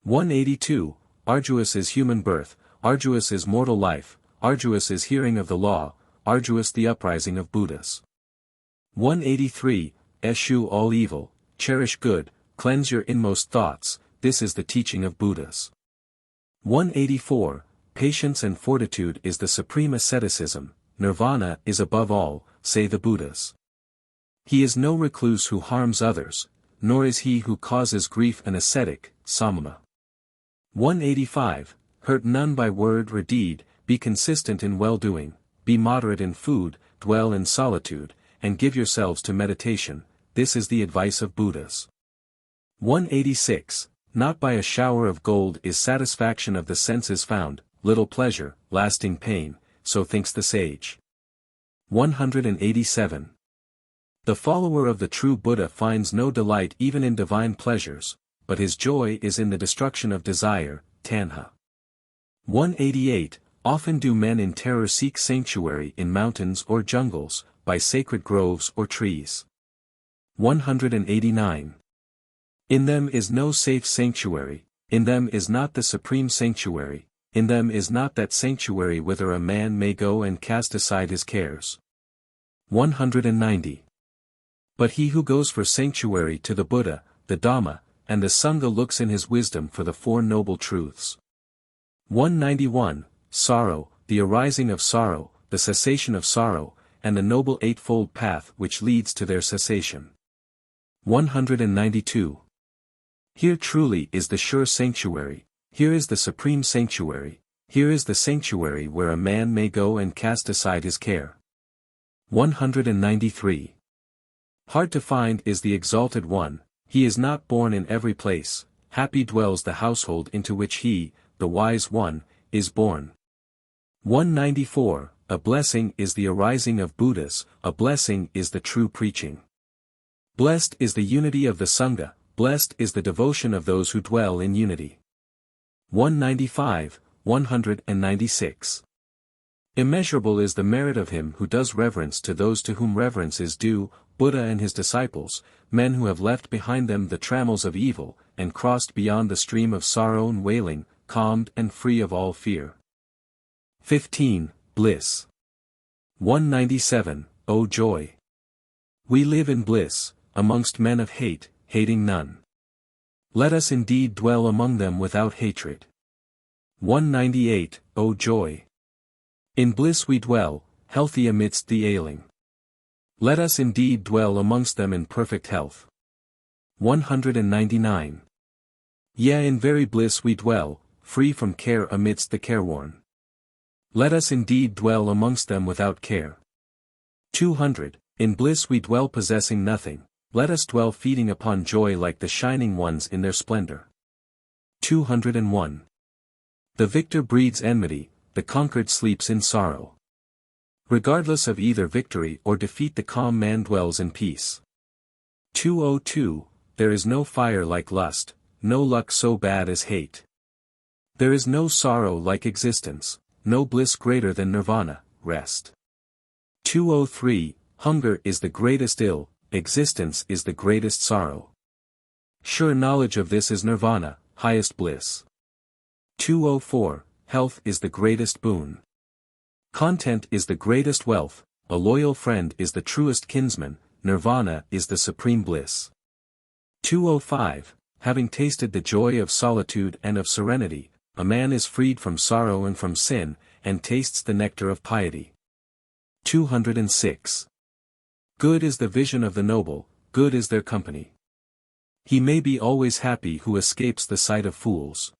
S1: 182. Arduous is human birth, arduous is mortal life, arduous is hearing of the law, arduous the uprising of Buddhas. 183. Eschew all evil, cherish good, cleanse your inmost thoughts, this is the teaching of Buddhas. 184. Patience and fortitude is the supreme asceticism, nirvana is above all, say the Buddhas. He is no recluse who harms others, nor is he who causes grief an ascetic, samma. 185. Hurt none by word or deed, be consistent in well-doing, be moderate in food, dwell in solitude, and give yourselves to meditation, this is the advice of Buddhas. 186. Not by a shower of gold is satisfaction of the senses found, little pleasure, lasting pain, so thinks the sage. 187. The follower of the true Buddha finds no delight even in divine pleasures, but his joy is in the destruction of desire, tanha. 188. Often do men in terror seek sanctuary in mountains or jungles, by sacred groves or trees. 189. In them is no safe sanctuary, in them is not the supreme sanctuary, in them is not that sanctuary whither a man may go and cast aside his cares. 190. But he who goes for sanctuary to the Buddha, the Dhamma, and the Sangha looks in his wisdom for the Four Noble Truths. 191. Sorrow, the arising of sorrow, the cessation of sorrow, and the Noble Eightfold Path which leads to their cessation. 192. Here truly is the sure sanctuary, here is the supreme sanctuary, here is the sanctuary where a man may go and cast aside his care. 193. Hard to find is the Exalted One, he is not born in every place, happy dwells the household into which he, the Wise One, is born. 194. A blessing is the arising of Buddhas, a blessing is the true preaching. Blessed is the unity of the Sangha, blessed is the devotion of those who dwell in unity. 195, 196. Immeasurable is the merit of him who does reverence to those to whom reverence is due, Buddha and his disciples, men who have left behind them the trammels of evil, and crossed beyond the stream of sorrow and wailing, calmed and free of all fear. 15. Bliss. 197, O joy! We live in bliss, amongst men of hate, hating none. Let us indeed dwell among them without hatred. 198, O joy! In bliss we dwell, healthy amidst the ailing. Let us indeed dwell amongst them in perfect health. 199. Yea, in very bliss we dwell, free from care amidst the careworn. Let us indeed dwell amongst them without care. 200. In bliss we dwell possessing nothing, let us dwell feeding upon joy like the shining ones in their splendor. 201. The victor breeds enmity, the conquered sleeps in sorrow. Regardless of either victory or defeat, the calm man dwells in peace. 202. There is no fire like lust, no luck so bad as hate. There is no sorrow like existence, no bliss greater than nirvana, rest. 203. Hunger is the greatest ill, existence is the greatest sorrow. Sure knowledge of this is nirvana, highest bliss. 204. Health is the greatest boon. Content is the greatest wealth, a loyal friend is the truest kinsman, nirvana is the supreme bliss. 205. Having tasted the joy of solitude and of serenity, a man is freed from sorrow and from sin, and tastes the nectar of piety. 206. Good is the vision of the noble, good is their company. He may be always happy who escapes the sight of fools.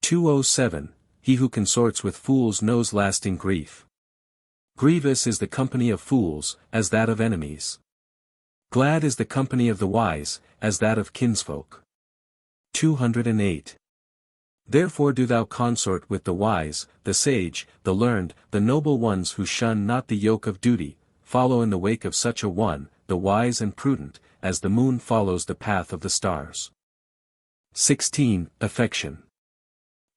S1: 207. He who consorts with fools knows lasting grief. Grievous is the company of fools, as that of enemies. Glad is the company of the wise, as that of kinsfolk. 208. Therefore do thou consort with the wise, the sage, the learned, the noble ones who shun not the yoke of duty, follow in the wake of such a one, the wise and prudent, as the moon follows the path of the stars. 16. Affection.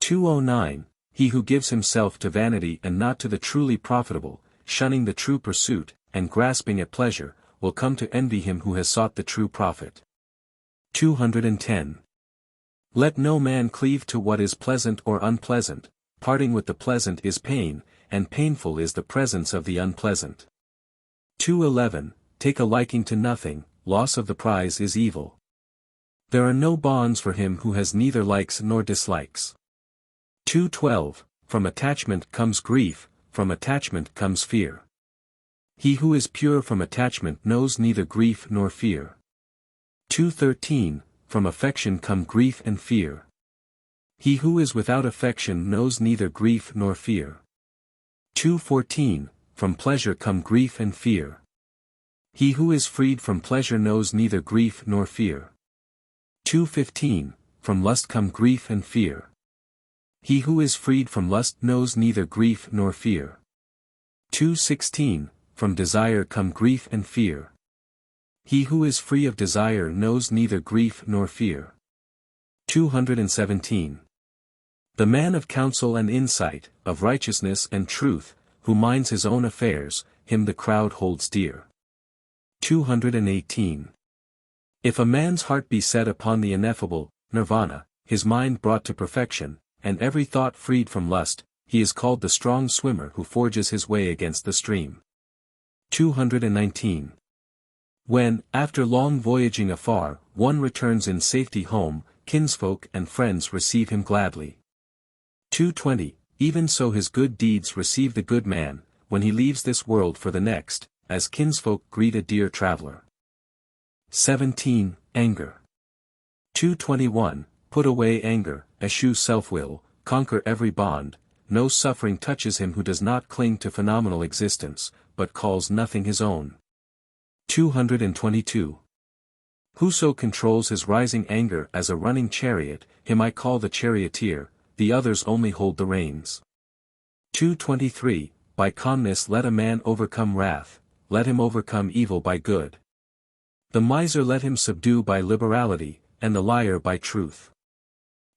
S1: 209. He who gives himself to vanity and not to the truly profitable, shunning the true pursuit, and grasping at pleasure, will come to envy him who has sought the true profit. 210. Let no man cleave to what is pleasant or unpleasant, parting with the pleasant is pain, and painful is the presence of the unpleasant. 211. Take a liking to nothing, loss of the prize is evil. There are no bonds for him who has neither likes nor dislikes. 212. From attachment comes grief, from attachment comes fear. He who is pure from attachment knows neither grief nor fear. 213. From affection come grief and fear. He who is without affection knows neither grief nor fear. 214. From pleasure come grief and fear. He who is freed from pleasure knows neither grief nor fear. 215. From lust come grief and fear. He who is freed from lust knows neither grief nor fear. 216. From desire come grief and fear. He who is free of desire knows neither grief nor fear. 217. The man of counsel and insight, of righteousness and truth, who minds his own affairs, him the crowd holds dear. 218. If a man's heart be set upon the ineffable, nirvana, his mind brought to perfection, and every thought freed from lust, he is called the strong swimmer who forges his way against the stream. 219. When, after long voyaging afar, one returns in safety home, kinsfolk and friends receive him gladly. 220. Even so his good deeds receive the good man, when he leaves this world for the next, as kinsfolk greet a dear traveler. 17. Anger. 221. Put away anger, eschew self-will, conquer every bond, no suffering touches him who does not cling to phenomenal existence, but calls nothing his own. 222. Whoso controls his rising anger as a running chariot, him I call the charioteer, the others only hold the reins. 223. By calmness let a man overcome wrath, let him overcome evil by good. The miser let him subdue by liberality, and the liar by truth.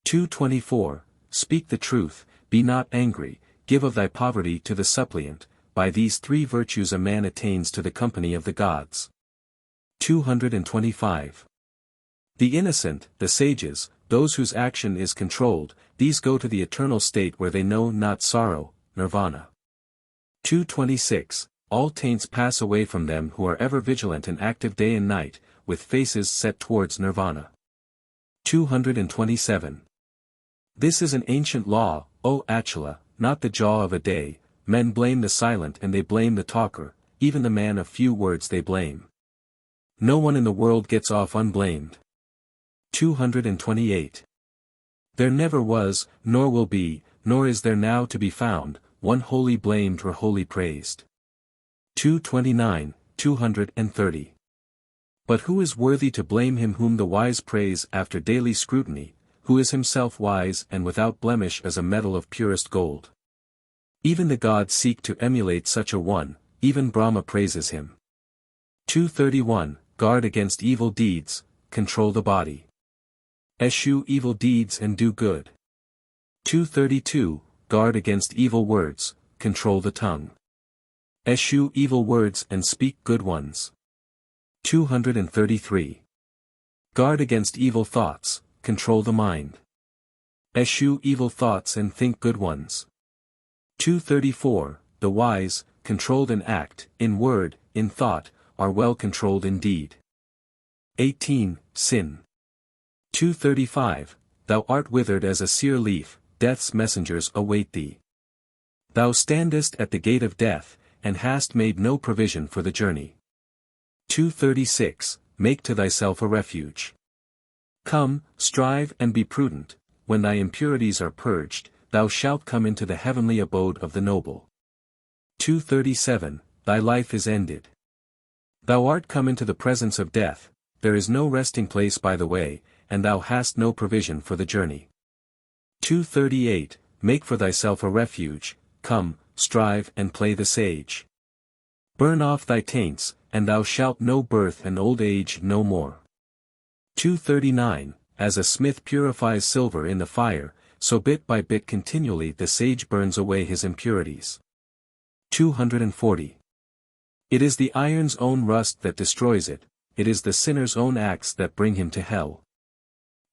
S1: 224. Speak the truth, be not angry, give of thy poverty to the suppliant, by these three virtues a man attains to the company of the gods. 225. The innocent, the sages, those whose action is controlled, these go to the eternal state where they know not sorrow, nirvana. 226. All taints pass away from them who are ever vigilant and active day and night, with faces set towards nirvana. 227. This is an ancient law, O Achala, not the jaw of a day, men blame the silent and they blame the talker, even the man of few words they blame. No one in the world gets off unblamed. 228. There never was, nor will be, nor is there now to be found, one wholly blamed or wholly praised. 229, 230. But who is worthy to blame him whom the wise praise after daily scrutiny, who is himself wise and without blemish as a metal of purest gold? Even the gods seek to emulate such a one, even Brahma praises him. 231. Guard against evil deeds, control the body. Eschew evil deeds and do good. 232. Guard against evil words, control the tongue. Eschew evil words and speak good ones. 233. Guard against evil thoughts, control the mind. Eschew evil thoughts and think good ones. 234. The wise, controlled in act, in word, in thought, are well controlled indeed. 18. Sin. 235. Thou art withered as a sere leaf, death's messengers await thee. Thou standest at the gate of death, and hast made no provision for the journey. 236. Make to thyself a refuge. Come, strive and be prudent, when thy impurities are purged, thou shalt come into the heavenly abode of the noble. 237. Thy life is ended. Thou art come into the presence of death, there is no resting place by the way, and thou hast no provision for the journey. 238. Make for thyself a refuge, come, strive and play the sage. Burn off thy taints, and thou shalt know birth and old age no more. 239. As a smith purifies silver in the fire, so bit by bit continually the sage burns away his impurities. 240. It is the iron's own rust that destroys it, it is the sinner's own acts that bring him to hell.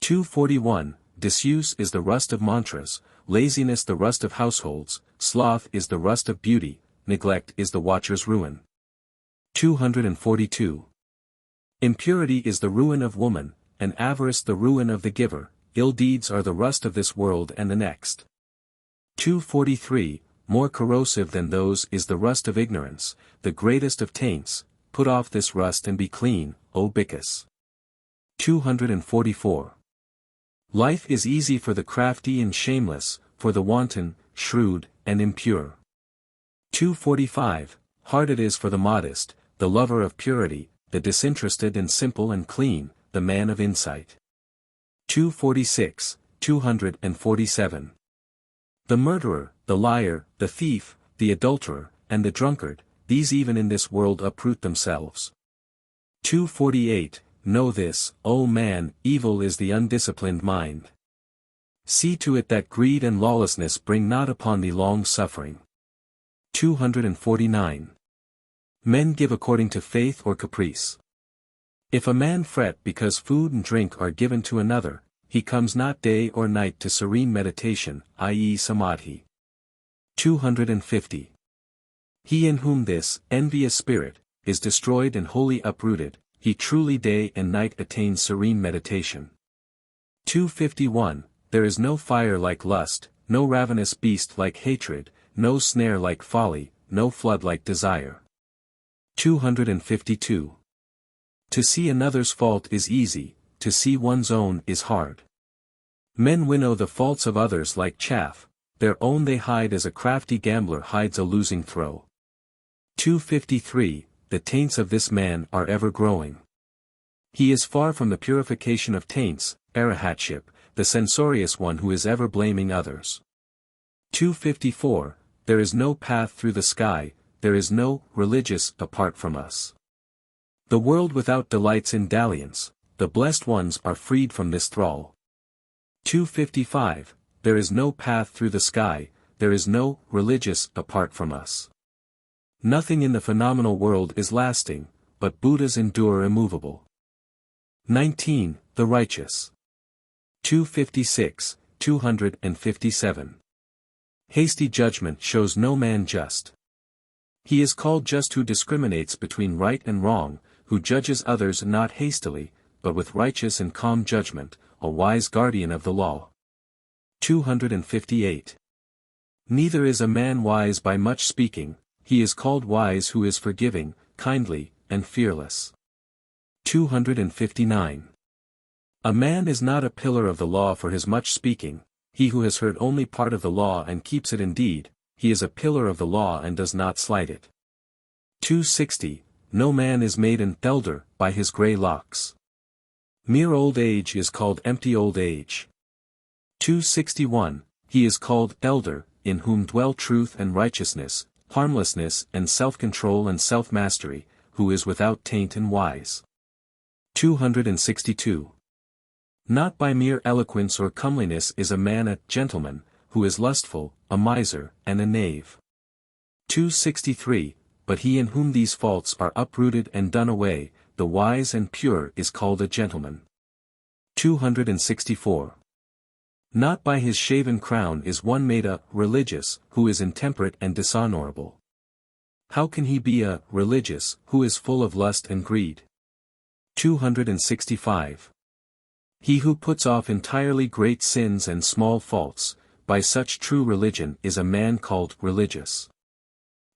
S1: 241. Disuse is the rust of mantras, laziness the rust of households, sloth is the rust of beauty, neglect is the watcher's ruin. 242. Impurity is the ruin of woman, and avarice the ruin of the giver, ill deeds are the rust of this world and the next. 243. More corrosive than those is the rust of ignorance, the greatest of taints, put off this rust and be clean, O Bhikkhus. 244. Life is easy for the crafty and shameless, for the wanton, shrewd, and impure. 245. Hard it is for the modest, the lover of purity, the disinterested and simple and clean, the man of insight. 246, 247. The murderer, the liar, the thief, the adulterer, and the drunkard, these even in this world uproot themselves. 248. Know this, O man, evil is the undisciplined mind. See to it that greed and lawlessness bring not upon thee long suffering. 249. Men give according to faith or caprice. If a man fret because food and drink are given to another, he comes not day or night to serene meditation, i.e. samadhi. 250. He in whom this envious spirit is destroyed and wholly uprooted, he truly day and night attains serene meditation. 251. There is no fire like lust, no ravenous beast like hatred, no snare like folly, no flood like desire. 252. To see another's fault is easy, to see one's own is hard. Men winnow the faults of others like chaff, their own they hide as a crafty gambler hides a losing throw. 253. The taints of this man are ever growing. He is far from the purification of taints, arahatship, the censorious one who is ever blaming others. 254. There is no path through the sky, there is no religious apart from us. The world without delights in dalliance, the blessed ones are freed from this thrall. 255. There is no path through the sky, there is no religious apart from us. Nothing in the phenomenal world is lasting, but Buddhas endure immovable. 19. The righteous. 256, 257. Hasty judgment shows no man just. He is called just who discriminates between right and wrong, who judges others not hastily, but with righteous and calm judgment, a wise guardian of the law. 258. Neither is a man wise by much speaking, he is called wise who is forgiving, kindly, and fearless. 259. A man is not a pillar of the law for his much speaking, he who has heard only part of the law and keeps it indeed, he is a pillar of the law and does not slight it. 260. No man is made an elder by his grey locks. Mere old age is called empty old age. 261. He is called elder, in whom dwell truth and righteousness, harmlessness and self-control and self-mastery, who is without taint and wise. 262. Not by mere eloquence or comeliness is a man a gentleman, who is lustful, a miser, and a knave. 263. But he in whom these faults are uprooted and done away, the wise and pure is called a gentleman. 264. Not by his shaven crown is one made a religious, who is intemperate and dishonorable. How can he be a religious, who is full of lust and greed? 265. He who puts off entirely great sins and small faults, by such true religion is a man called religious.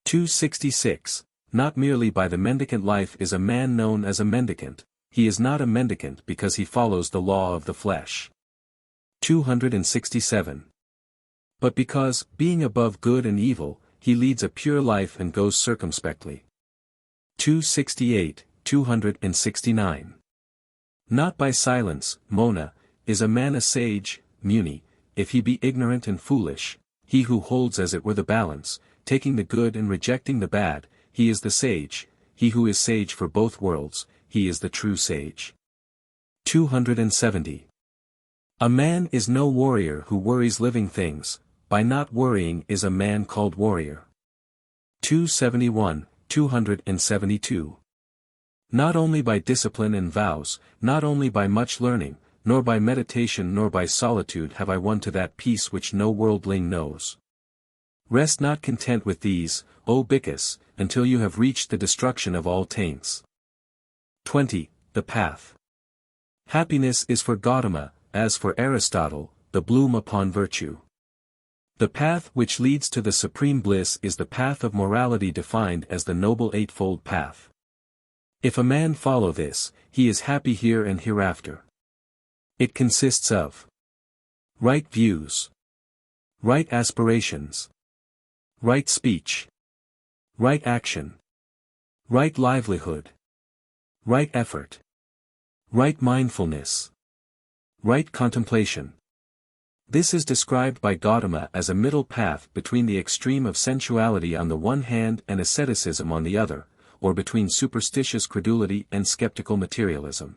S1: 266. Not merely by the mendicant life is a man known as a mendicant, he is not a mendicant because he follows the law of the flesh. 267. But because, being above good and evil, he leads a pure life and goes circumspectly. 268, 269. Not by silence, Mona, is a man a sage, Muni, if he be ignorant and foolish, he who holds as it were the balance, taking the good and rejecting the bad, he is the sage, he who is sage for both worlds, he is the true sage. 270. A man is no warrior who worries living things, by not worrying is a man called warrior. 271, 272. Not only by discipline and vows, not only by much learning, nor by meditation nor by solitude have I won to that peace which no worldling knows. Rest not content with these, O Bhikkhus, until you have reached the destruction of all taints. 20. The path. Happiness is for Gautama, as for Aristotle, the bloom upon virtue. The path which leads to the supreme bliss is the path of morality defined as the Noble Eightfold Path. If a man follow this, he is happy here and hereafter. It consists of right views, right aspirations, right speech, right action, right livelihood, right effort, right mindfulness, right contemplation. This is described by Gautama as a middle path between the extreme of sensuality on the one hand and asceticism on the other, or between superstitious credulity and skeptical materialism.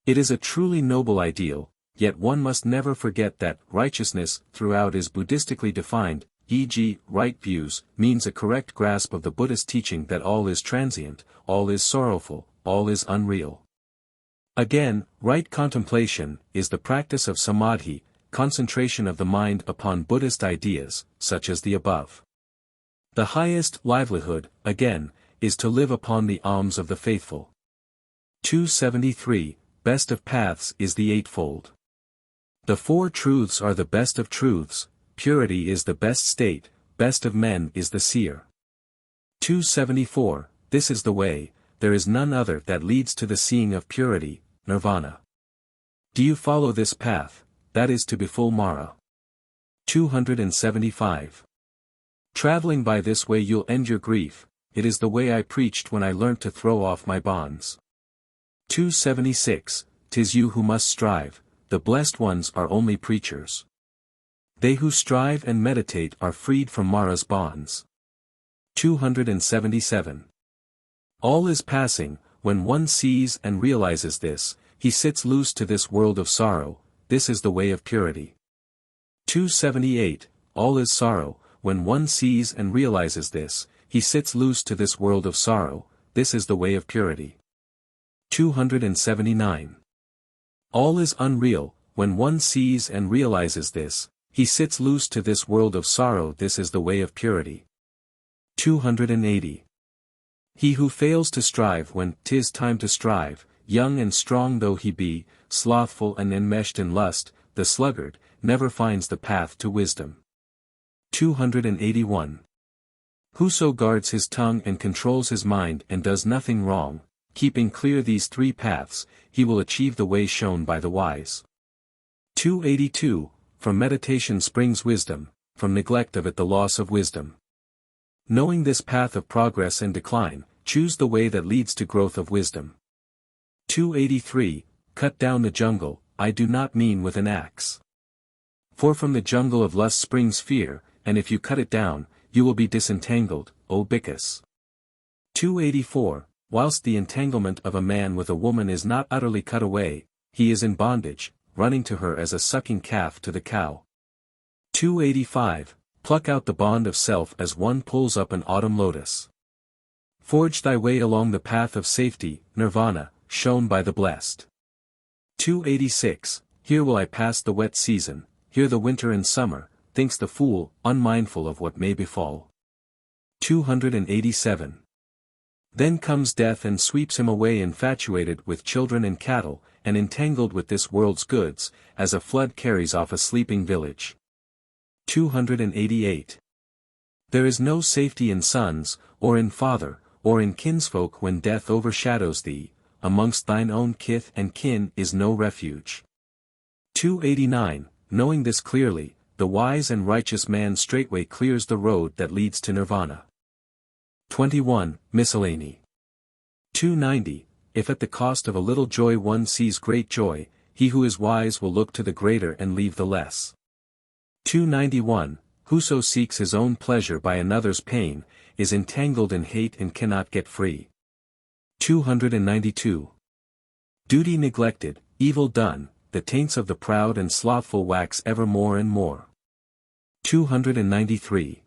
S1: It is a truly noble ideal, yet one must never forget that righteousness throughout is Buddhistically defined, e.g., right views, means a correct grasp of the Buddhist teaching that all is transient, all is sorrowful, all is unreal. Again, right contemplation is the practice of samadhi, concentration of the mind upon Buddhist ideas, such as the above. The highest livelihood, again, is to live upon the alms of the faithful. 273, Best of paths is the Eightfold. The Four Truths are the best of truths, purity is the best state, best of men is the seer. 274, This is the way, there is none other that leads to the seeing of purity, nirvana. Do you follow this path, that is to be full Mara? 275. Traveling by this way you'll end your grief, it is the way I preached when I learnt to throw off my bonds. 276, 'Tis you who must strive, the blessed ones are only preachers. They who strive and meditate are freed from Mara's bonds. 277. All is passing, when one sees and realizes this, he sits loose to this world of sorrow, this is the way of purity. 278, All is sorrow, when one sees and realizes this, he sits loose to this world of sorrow, this is the way of purity. 279. All is unreal, when one sees and realizes this, he sits loose to this world of sorrow, this is the way of purity. 280. He who fails to strive when 'tis time to strive, young and strong though he be, slothful and enmeshed in lust, the sluggard, never finds the path to wisdom. 281. Whoso guards his tongue and controls his mind and does nothing wrong, keeping clear these three paths, he will achieve the way shown by the wise. 282, From meditation springs wisdom, from neglect of it the loss of wisdom. Knowing this path of progress and decline, choose the way that leads to growth of wisdom. 283, Cut down the jungle, I do not mean with an axe. For from the jungle of lust springs fear, and if you cut it down, you will be disentangled, O Bhikkhus. 284, Whilst the entanglement of a man with a woman is not utterly cut away, he is in bondage, running to her as a sucking calf to the cow. 285, Pluck out the bond of self as one pulls up an autumn lotus. Forge thy way along the path of safety, nirvana, shown by the blessed. 286, Here will I pass the wet season, here the winter and summer, thinks the fool, unmindful of what may befall. 287. Then comes death and sweeps him away infatuated with children and cattle, and entangled with this world's goods, as a flood carries off a sleeping village. 288. There is no safety in sons, or in father, or in kinsfolk when death overshadows thee, amongst thine own kith and kin is no refuge. 289, Knowing this clearly, the wise and righteous man straightway clears the road that leads to nirvana. 21, Miscellany. 290, If at the cost of a little joy one sees great joy, he who is wise will look to the greater and leave the less. 291, Whoso seeks his own pleasure by another's pain, is entangled in hate and cannot get free. 292. Duty neglected, evil done, the taints of the proud and slothful wax ever more and more. 293.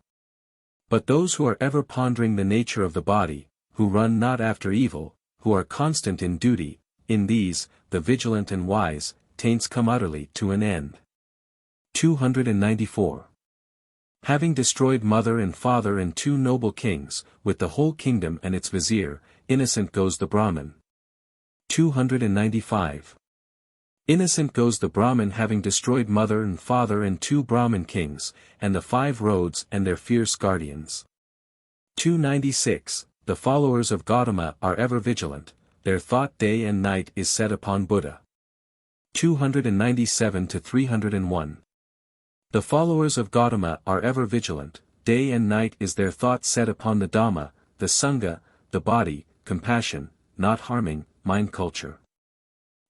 S1: But those who are ever pondering the nature of the body, who run not after evil, who are constant in duty, in these, the vigilant and wise, taints come utterly to an end. 294. Having destroyed mother and father and two noble kings, with the whole kingdom and its vizier, innocent goes the Brahmin. 295. Innocent goes the Brahmin having destroyed mother and father and two Brahmin kings, and the 5 roads and their fierce guardians. 296. The followers of Gautama are ever vigilant, their thought day and night is set upon Buddha. 297-301. The followers of Gautama are ever vigilant, day and night is their thought set upon the Dhamma, the Sangha, the body, compassion, not harming, mind culture.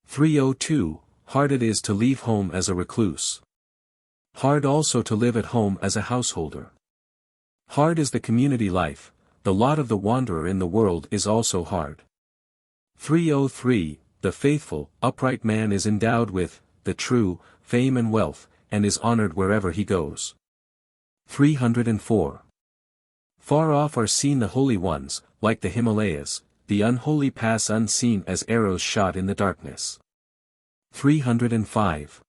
S1: 302, Hard it is to leave home as a recluse. Hard also to live at home as a householder. Hard is the community life, the lot of the wanderer in the world is also hard. 303, The faithful, upright man is endowed with, the true, fame and wealth, and is honored wherever he goes. 304. Far off are seen the holy ones, like the Himalayas, the unholy pass unseen as arrows shot in the darkness. 305.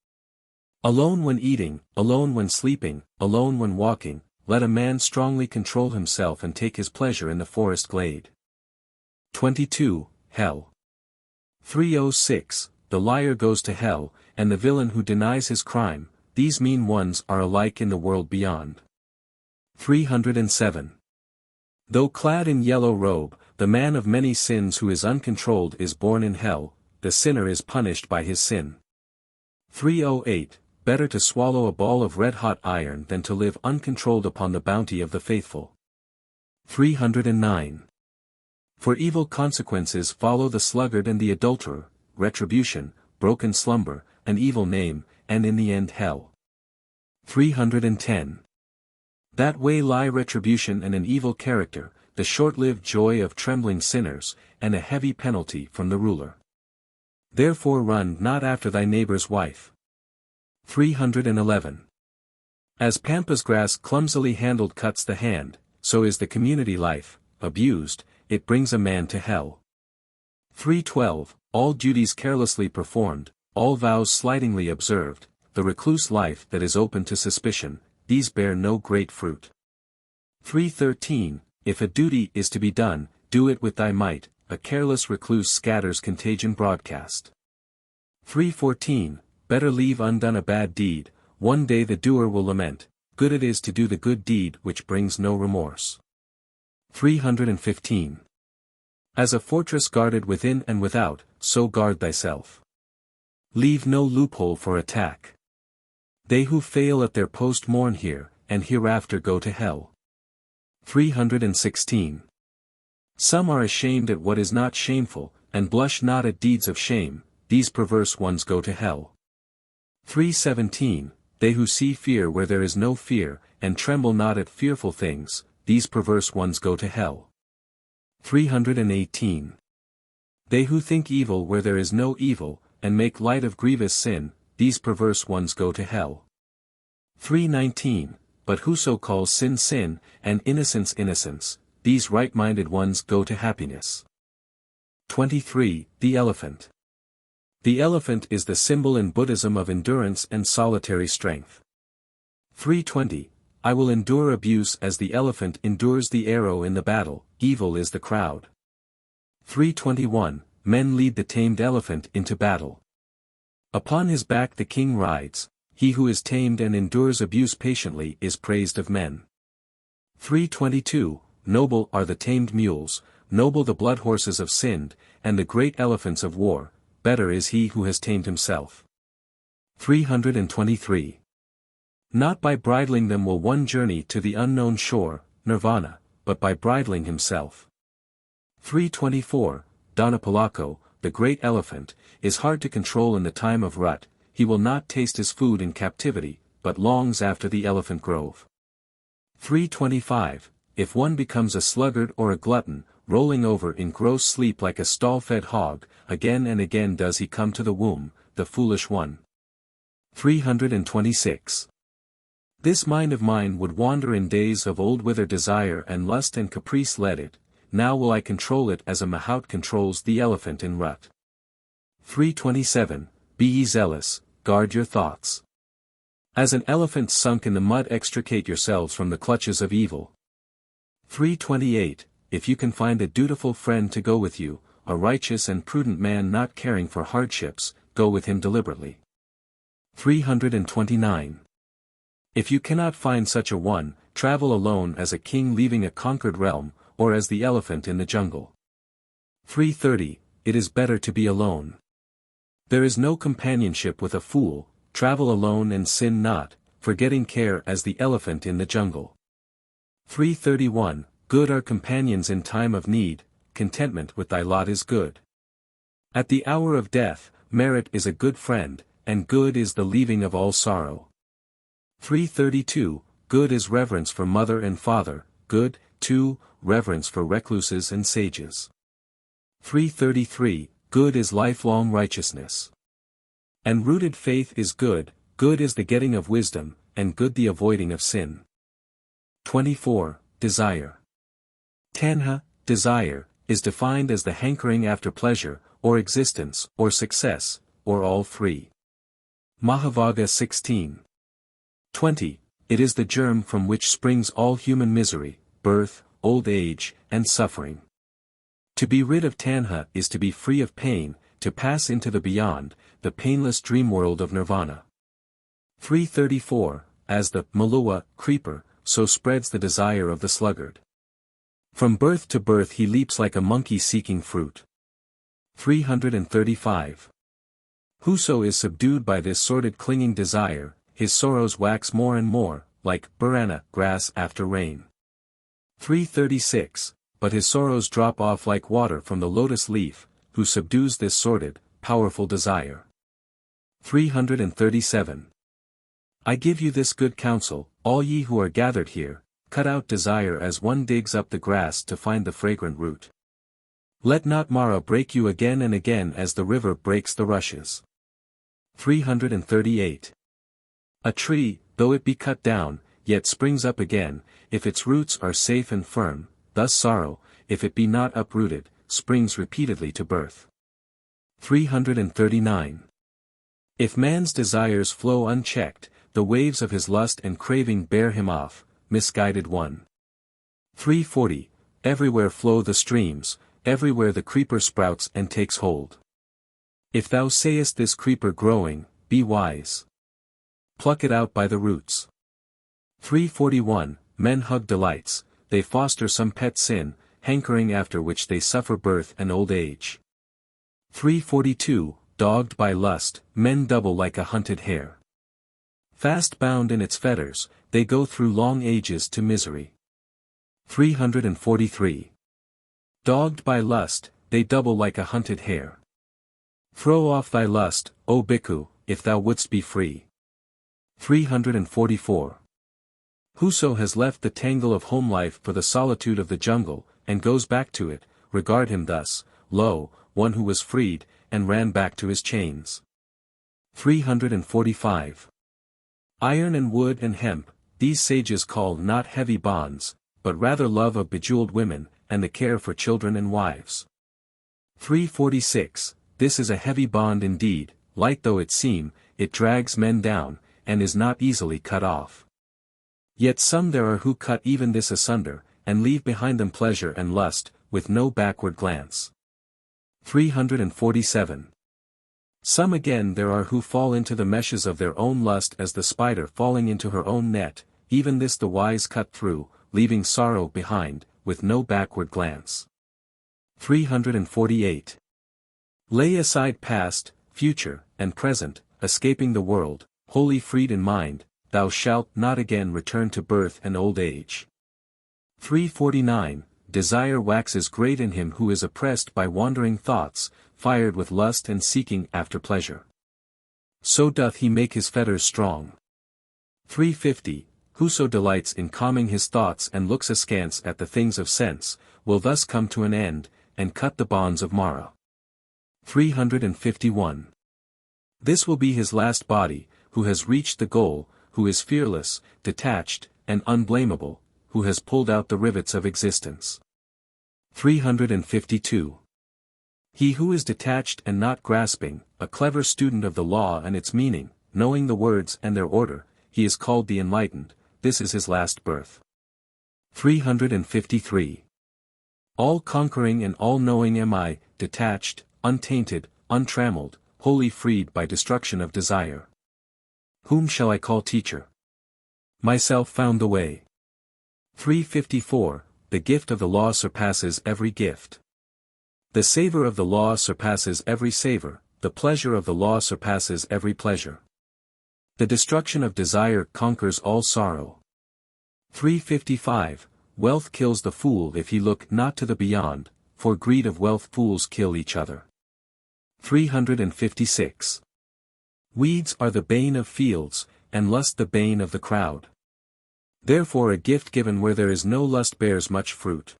S1: Alone when eating, alone when sleeping, alone when walking, let a man strongly control himself and take his pleasure in the forest glade. 22. Hell. 306. The liar goes to hell, and the villain who denies his crime, these mean ones are alike in the world beyond. 307. Though clad in yellow robe, the man of many sins who is uncontrolled is born in hell, the sinner is punished by his sin. 308. Better to swallow a ball of red-hot iron than to live uncontrolled upon the bounty of the faithful. 309. For evil consequences follow the sluggard and the adulterer, retribution, broken slumber, an evil name, and in the end hell. 310. That way lie retribution and an evil character, the short-lived joy of trembling sinners, and a heavy penalty from the ruler. Therefore run not after thy neighbor's wife. 311. As pampas grass clumsily handled cuts the hand, so is the community life, abused, it brings a man to hell. 312. All duties carelessly performed, all vows slightingly observed, the recluse life that is open to suspicion, these bear no great fruit. 313. If a duty is to be done, do it with thy might, a careless recluse scatters contagion broadcast. 314. Better leave undone a bad deed, one day the doer will lament, good it is to do the good deed which brings no remorse. 315. As a fortress guarded within and without, so guard thyself. Leave no loophole for attack. They who fail at their post mourn here, and hereafter go to hell. 316. Some are ashamed at what is not shameful, and blush not at deeds of shame, these perverse ones go to hell. 317. They who see fear where there is no fear, and tremble not at fearful things, these perverse ones go to hell. 318. They who think evil where there is no evil, and make light of grievous sin, these perverse ones go to hell. 319. But whoso calls sin sin, and innocence innocence, these right-minded ones go to happiness. 23. The elephant. The elephant is the symbol in Buddhism of endurance and solitary strength. 320. I will endure abuse as the elephant endures the arrow in the battle, evil is the crowd. 321. Men lead the tamed elephant into battle. Upon his back the king rides, he who is tamed and endures abuse patiently is praised of men. 322. Noble are the tamed mules, noble the blood horses of Sind, and the great elephants of war, better is he who has tamed himself. 323. Not by bridling them will one journey to the unknown shore, nirvana, but by bridling himself. 324. Dhanapalako, the great elephant, is hard to control in the time of rut, he will not taste his food in captivity, but longs after the elephant grove. 325. If one becomes a sluggard or a glutton, rolling over in gross sleep like a stall-fed hog, again and again does he come to the womb, the foolish one. 326. This mind of mine would wander in days of old whither desire and lust and caprice led it, now will I control it as a mahout controls the elephant in rut. 327. Be ye zealous, guard your thoughts. As an elephant sunk in the mud extricate yourselves from the clutches of evil. 328. If you can find a dutiful friend to go with you, a righteous and prudent man not caring for hardships, go with him deliberately. 329. If you cannot find such a one, travel alone as a king leaving a conquered realm, or as the elephant in the jungle. 330. It is better to be alone. There is no companionship with a fool, travel alone and sin not, forgetting care as the elephant in the jungle. 331. Good are companions in time of need, contentment with thy lot is good. At the hour of death, merit is a good friend, and good is the leaving of all sorrow. 332. Good is reverence for mother and father, good, too, reverence for recluses and sages. 333. Good is lifelong righteousness. And rooted faith is good, good is the getting of wisdom, and good the avoiding of sin. 24. Desire. Tanha, desire, is defined as the hankering after pleasure, or existence, or success, or all three. Mahavaga 16. 20. It is the germ from which springs all human misery, birth, old age, and suffering. To be rid of tanha is to be free of pain, to pass into the beyond, the painless dream world of nirvana. 334, as the malua creeper, so spreads the desire of the sluggard. From birth to birth he leaps like a monkey seeking fruit. 335. Whoso is subdued by this sordid clinging desire, his sorrows wax more and more, like burana grass after rain. 336, but his sorrows drop off like water from the lotus leaf, who subdues this sordid, powerful desire. 337. I give you this good counsel, all ye who are gathered here, cut out desire as one digs up the grass to find the fragrant root. Let not Mara break you again and again as the river breaks the rushes. 338. A tree, though it be cut down, yet springs up again, if its roots are safe and firm, thus sorrow, if it be not uprooted, springs repeatedly to birth. 339. If man's desires flow unchecked, the waves of his lust and craving bear him off, misguided one. 340. Everywhere flow the streams, everywhere the creeper sprouts and takes hold. If thou sayest this creeper growing, be wise. Pluck it out by the roots. 341. Men hug delights, they foster some pet sin, hankering after which they suffer birth and old age. 342. Dogged by lust, men double like a hunted hare. Fast bound in its fetters, they go through long ages to misery. 343. Dogged by lust, they double like a hunted hare. Throw off thy lust, O Bhikkhuu, if thou wouldst be free. 344. Whoso has left the tangle of home life for the solitude of the jungle, and goes back to it, regard him thus, lo, one who was freed, and ran back to his chains. 345. Iron and wood and hemp, these sages call not heavy bonds, but rather love of bejeweled women, and the care for children and wives. 346. This is a heavy bond indeed, light though it seem, it drags men down, and is not easily cut off. Yet some there are who cut even this asunder, and leave behind them pleasure and lust, with no backward glance. 347. Some again there are who fall into the meshes of their own lust as the spider falling into her own net, even this the wise cut through, leaving sorrow behind, with no backward glance. 348. Lay aside past, future, and present, escaping the world, wholly freed in mind, thou shalt not again return to birth and old age. 349. Desire waxes great in him who is oppressed by wandering thoughts, fired with lust and seeking after pleasure. So doth he make his fetters strong. 350. Whoso delights in calming his thoughts and looks askance at the things of sense, will thus come to an end, and cut the bonds of Mara. 351. This will be his last body, who has reached the goal, who is fearless, detached, and unblameable, who has pulled out the rivets of existence. 352. He who is detached and not grasping, a clever student of the law and its meaning, knowing the words and their order, he is called the enlightened, this is his last birth. 353. All-conquering and all-knowing am I, detached, untainted, untrammeled, wholly freed by destruction of desire. Whom shall I call teacher? Myself found the way. 354. The gift of the law surpasses every gift. The savor of the law surpasses every savor, the pleasure of the law surpasses every pleasure. The destruction of desire conquers all sorrow. 355. Wealth kills the fool if he look not to the beyond, for greed of wealth fools kill each other. 356. Weeds are the bane of fields, and lust the bane of the crowd. Therefore a gift given where there is no lust bears much fruit.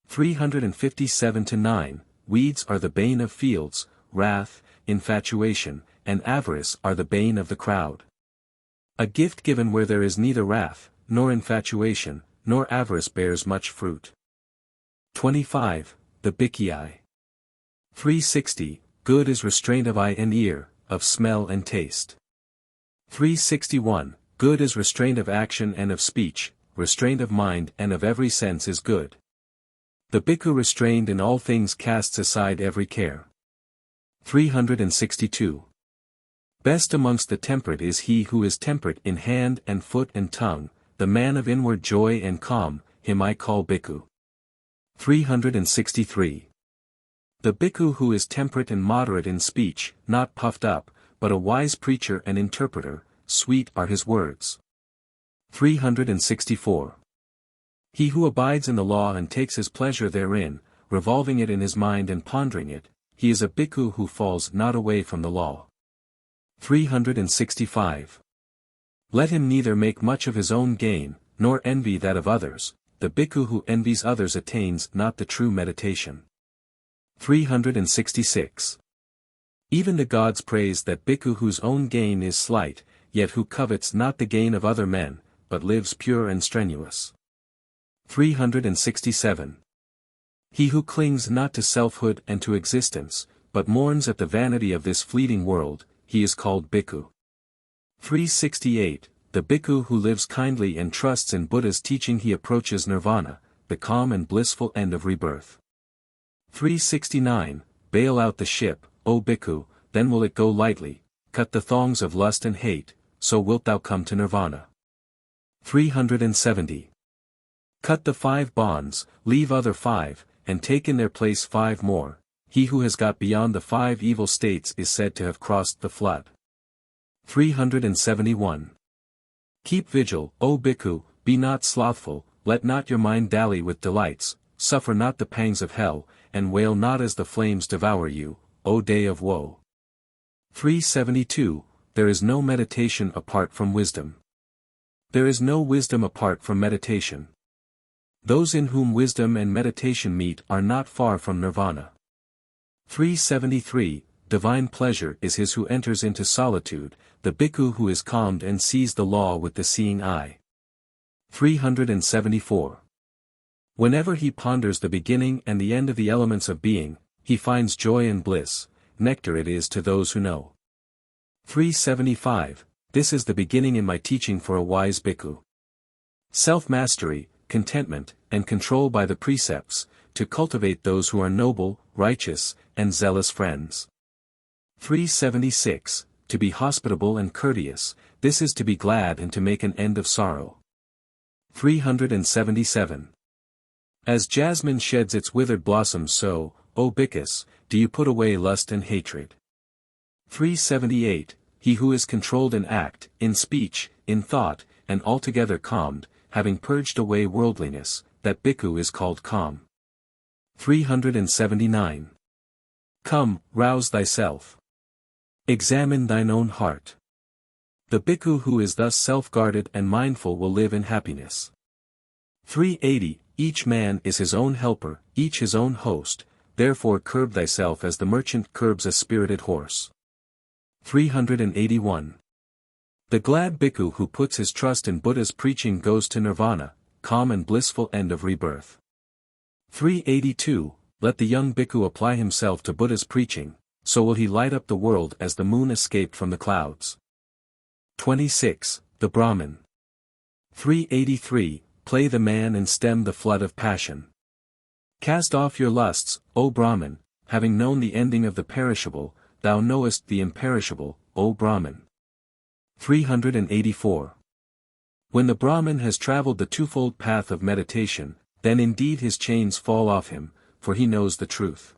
S1: 357-9. Weeds are the bane of fields, wrath, infatuation, and avarice are the bane of the crowd. A gift given where there is neither wrath, nor infatuation, nor avarice bears much fruit. 25. The Bhikkhii. 360. Good is restraint of eye and ear, of smell and taste. 361. Good is restraint of action and of speech, restraint of mind and of every sense is good. The bhikkhu restrained in all things casts aside every care. 362. Best amongst the temperate is he who is temperate in hand and foot and tongue, the man of inward joy and calm, him I call bhikkhu. 363. The bhikkhu who is temperate and moderate in speech, not puffed up, but a wise preacher and interpreter, sweet are his words. 364. He who abides in the law and takes his pleasure therein, revolving it in his mind and pondering it, he is a bhikkhu who falls not away from the law. 365. Let him neither make much of his own gain, nor envy that of others, the bhikkhu who envies others attains not the true meditation. 366. Even the gods praise that bhikkhu whose own gain is slight, yet who covets not the gain of other men, but lives pure and strenuous. 367. He who clings not to selfhood and to existence, but mourns at the vanity of this fleeting world, he is called bhikkhu. 368. The bhikkhu who lives kindly and trusts in Buddha's teaching he approaches nirvana, the calm and blissful end of rebirth. 369. Bail out the ship, O bhikkhu, then will it go lightly, cut the thongs of lust and hate, so wilt thou come to nirvana. 370. Cut the 5 bonds, leave other 5, and take in their place 5 more, he who has got beyond the 5 evil states is said to have crossed the flood. 371. Keep vigil, O bhikkhu, be not slothful, let not your mind dally with delights, suffer not the pangs of hell, and wail not as the flames devour you, O day of woe. 372. There is no meditation apart from wisdom. There is no wisdom apart from meditation. Those in whom wisdom and meditation meet are not far from nirvana. 373. Divine pleasure is his who enters into solitude, the bhikkhu who is calmed and sees the law with the seeing eye. 374. Whenever he ponders the beginning and the end of the elements of being, he finds joy and bliss, nectar it is to those who know. 375. This is the beginning in my teaching for a wise bhikkhu. Self-mastery, contentment, and control by the precepts, to cultivate those who are noble, righteous, and zealous friends. 376. To be hospitable and courteous, this is to be glad and to make an end of sorrow. 377. As jasmine sheds its withered blossoms so, O bhikkhus, do you put away lust and hatred. 378. He who is controlled in act, in speech, in thought, and altogether calmed, having purged away worldliness, that bhikkhu is called calm. 379. Come, rouse thyself. Examine thine own heart. The bhikkhu who is thus self-guarded and mindful will live in happiness. 380. Each man is his own helper, each his own host, therefore curb thyself as the merchant curbs a spirited horse. 381. The glad bhikkhu who puts his trust in Buddha's preaching goes to nirvana, calm and blissful end of rebirth. 382. Let the young bhikkhu apply himself to Buddha's preaching, so will he light up the world as the moon escaped from the clouds. 26. The Brahmin. 383. Play the man and stem the flood of passion. Cast off your lusts, O Brahmin, having known the ending of the perishable, thou knowest the imperishable, O Brahmin. 384. When the Brahmin has travelled the twofold path of meditation, then indeed his chains fall off him, for he knows the truth.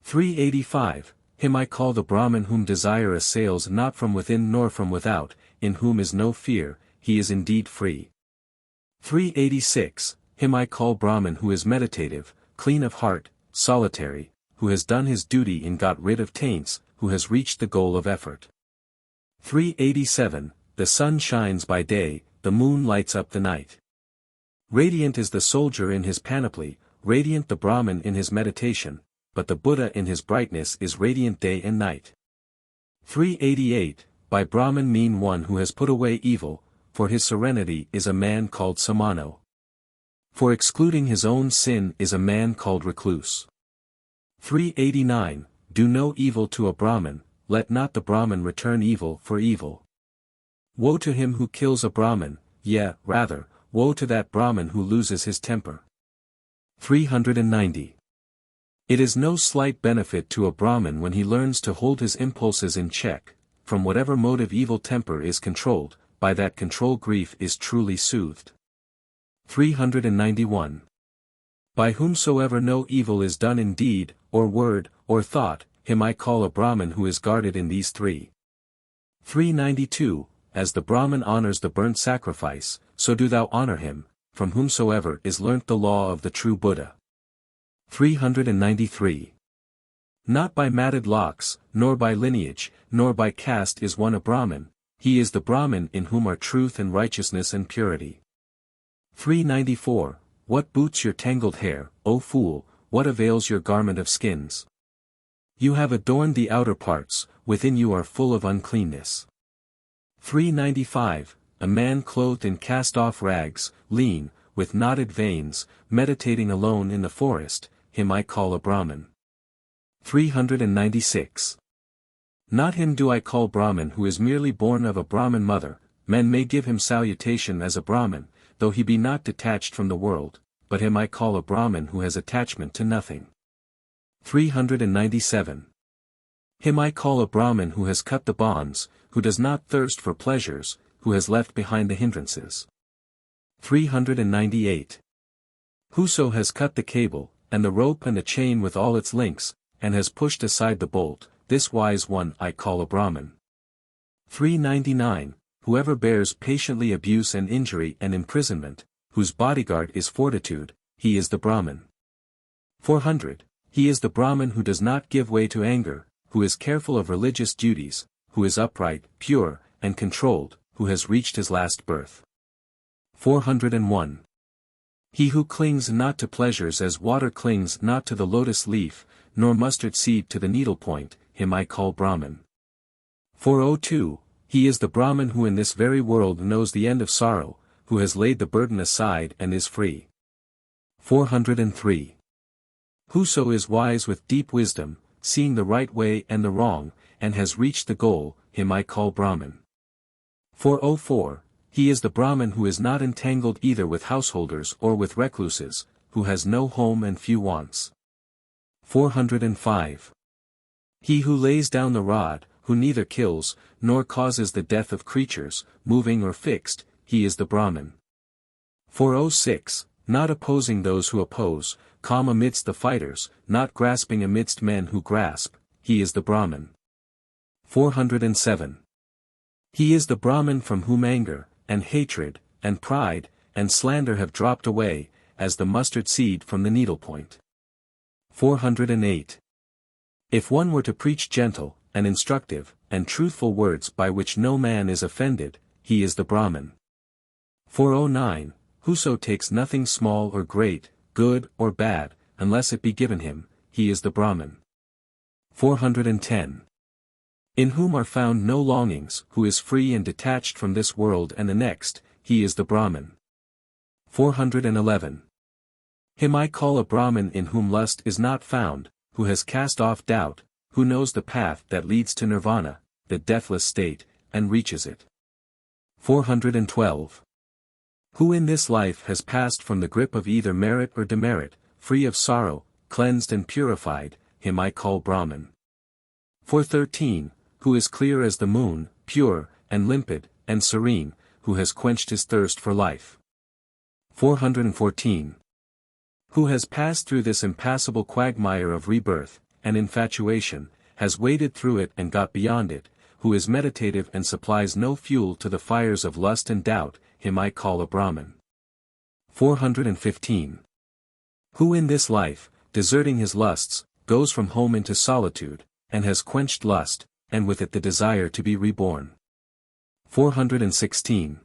S1: 385. Him I call the Brahmin whom desire assails not from within nor from without, in whom is no fear, he is indeed free. 386. Him I call Brahmin who is meditative, clean of heart, solitary, who has done his duty and got rid of taints, who has reached the goal of effort. 387. The sun shines by day, the moon lights up the night. Radiant is the soldier in his panoply, radiant the Brahmin in his meditation, but the Buddha in his brightness is radiant day and night. 388. By Brahmin mean one who has put away evil, for his serenity is a man called samano. For excluding his own sin is a man called recluse. 389. Do no evil to a Brahmin, let not the Brahmin return evil for evil. Woe to him who kills a Brahmin, rather, woe to that Brahmin who loses his temper. 390. It is no slight benefit to a Brahmin when he learns to hold his impulses in check, from whatever motive evil temper is controlled, by that control grief is truly soothed. 391. By whomsoever no evil is done in deed, or word, or thought, him I call a Brahmin who is guarded in these three. 392. As the Brahmin honors the burnt sacrifice, so do thou honor him, from whomsoever is learnt the law of the true Buddha. 393. Not by matted locks, nor by lineage, nor by caste is one a Brahmin, he is the Brahmin in whom are truth and righteousness and purity. 394. What boots your tangled hair, O fool, what avails your garment of skins? You have adorned the outer parts, within you are full of uncleanness. 395. A man clothed in cast-off rags, lean, with knotted veins, meditating alone in the forest, him I call a Brahmin. 396. Not him do I call Brahmin who is merely born of a Brahmin mother, men may give him salutation as a Brahmin, though he be not detached from the world, but him I call a Brahmin who has attachment to nothing. 397. Him I call a Brahmin who has cut the bonds, who does not thirst for pleasures, who has left behind the hindrances. 398. Whoso has cut the cable, and the rope and the chain with all its links, and has pushed aside the bolt, this wise one I call a Brahmin. 399. Whoever bears patiently abuse and injury and imprisonment, whose bodyguard is fortitude, he is the Brahmin. 400. He is the Brahmin who does not give way to anger, who is careful of religious duties, who is upright, pure, and controlled, who has reached his last birth. 401. He who clings not to pleasures as water clings not to the lotus leaf, nor mustard seed to the needlepoint, him I call Brahmin. 402. He is the Brahmin who in this very world knows the end of sorrow, who has laid the burden aside and is free. 403. Whoso is wise with deep wisdom, seeing the right way and the wrong, and has reached the goal, him I call Brahmin. 404. He is the Brahmin who is not entangled either with householders or with recluses, who has no home and few wants. 405. He who lays down the rod, who neither kills, nor causes the death of creatures, moving or fixed, he is the Brahmin. 406. Not opposing those who oppose, calm amidst the fighters, not grasping amidst men who grasp, he is the Brahmin. 407. He is the Brahmin from whom anger, and hatred, and pride, and slander have dropped away, as the mustard seed from the needlepoint. 408. If one were to preach gentle, and instructive, and truthful words by which no man is offended, he is the Brahmin. 409. Whoso takes nothing small or great, good or bad, unless it be given him, he is the Brahmin. 410. In whom are found no longings, who is free and detached from this world and the next, he is the Brahmin. 411. Him I call a Brahmin in whom lust is not found, who has cast off doubt, who knows the path that leads to nirvana, the deathless state, and reaches it. 412. Who in this life has passed from the grip of either merit or demerit, free of sorrow, cleansed and purified, him I call Brahmin. 413. Who is clear as the moon, pure, and limpid, and serene, who has quenched his thirst for life. 414. Who has passed through this impassable quagmire of rebirth, and infatuation, has waded through it and got beyond it, who is meditative and supplies no fuel to the fires of lust and doubt, him I call a Brahmin. 415. Who in this life, deserting his lusts, goes from home into solitude, and has quenched lust, and with it the desire to be reborn. 416.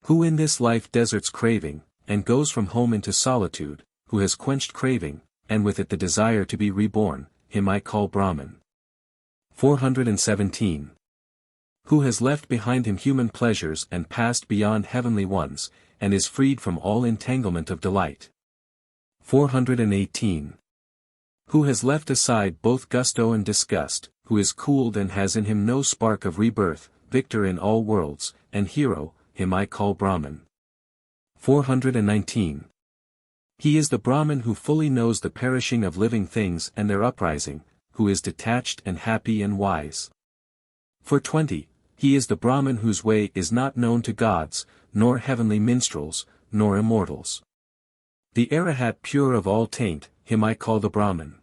S1: Who in this life deserts craving, and goes from home into solitude, who has quenched craving, and with it the desire to be reborn, him I call Brahmin. 417. Who has left behind him human pleasures and passed beyond heavenly ones, and is freed from all entanglement of delight. 418. Who has left aside both gusto and disgust, who is cooled and has in him no spark of rebirth, victor in all worlds, and hero, him I call Brahmin. 419. He is the Brahmin who fully knows the perishing of living things and their uprising, who is detached and happy and wise. 420. He is the Brahmin whose way is not known to gods, nor heavenly minstrels, nor immortals. The Arahat pure of all taint, him I call the Brahmin.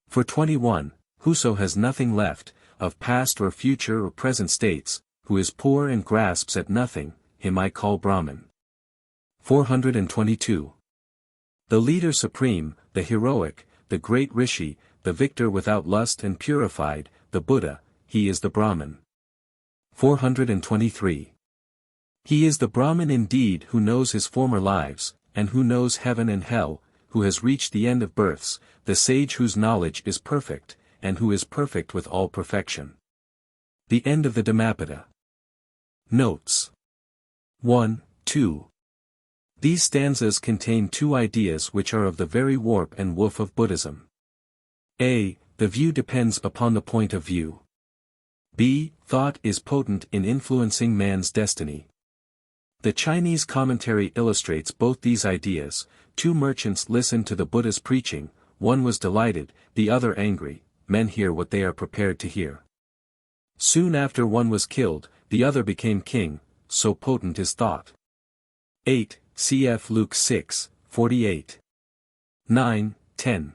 S1: 421. Whoso has nothing left, of past or future or present states, who is poor and grasps at nothing, him I call Brahmin. 422. The leader supreme, the heroic, the great rishi, the victor without lust and purified, the Buddha, he is the Brahmin. 423. He is the Brahmin indeed who knows his former lives, and who knows heaven and hell, who has reached the end of births, the sage whose knowledge is perfect, and who is perfect with all perfection. The end of the Dhammapada. Notes 1, 2. These stanzas contain two ideas which are of the very warp and woof of Buddhism. A. The view depends upon the point of view. B. Thought is potent in influencing man's destiny. The Chinese commentary illustrates both these ideas. Two merchants listened to the Buddha's preaching, one was delighted, the other angry. Men hear what they are prepared to hear. Soon after one was killed, the other became king, so potent is thought. 8. Cf. Luke 6, 48. 9, 10.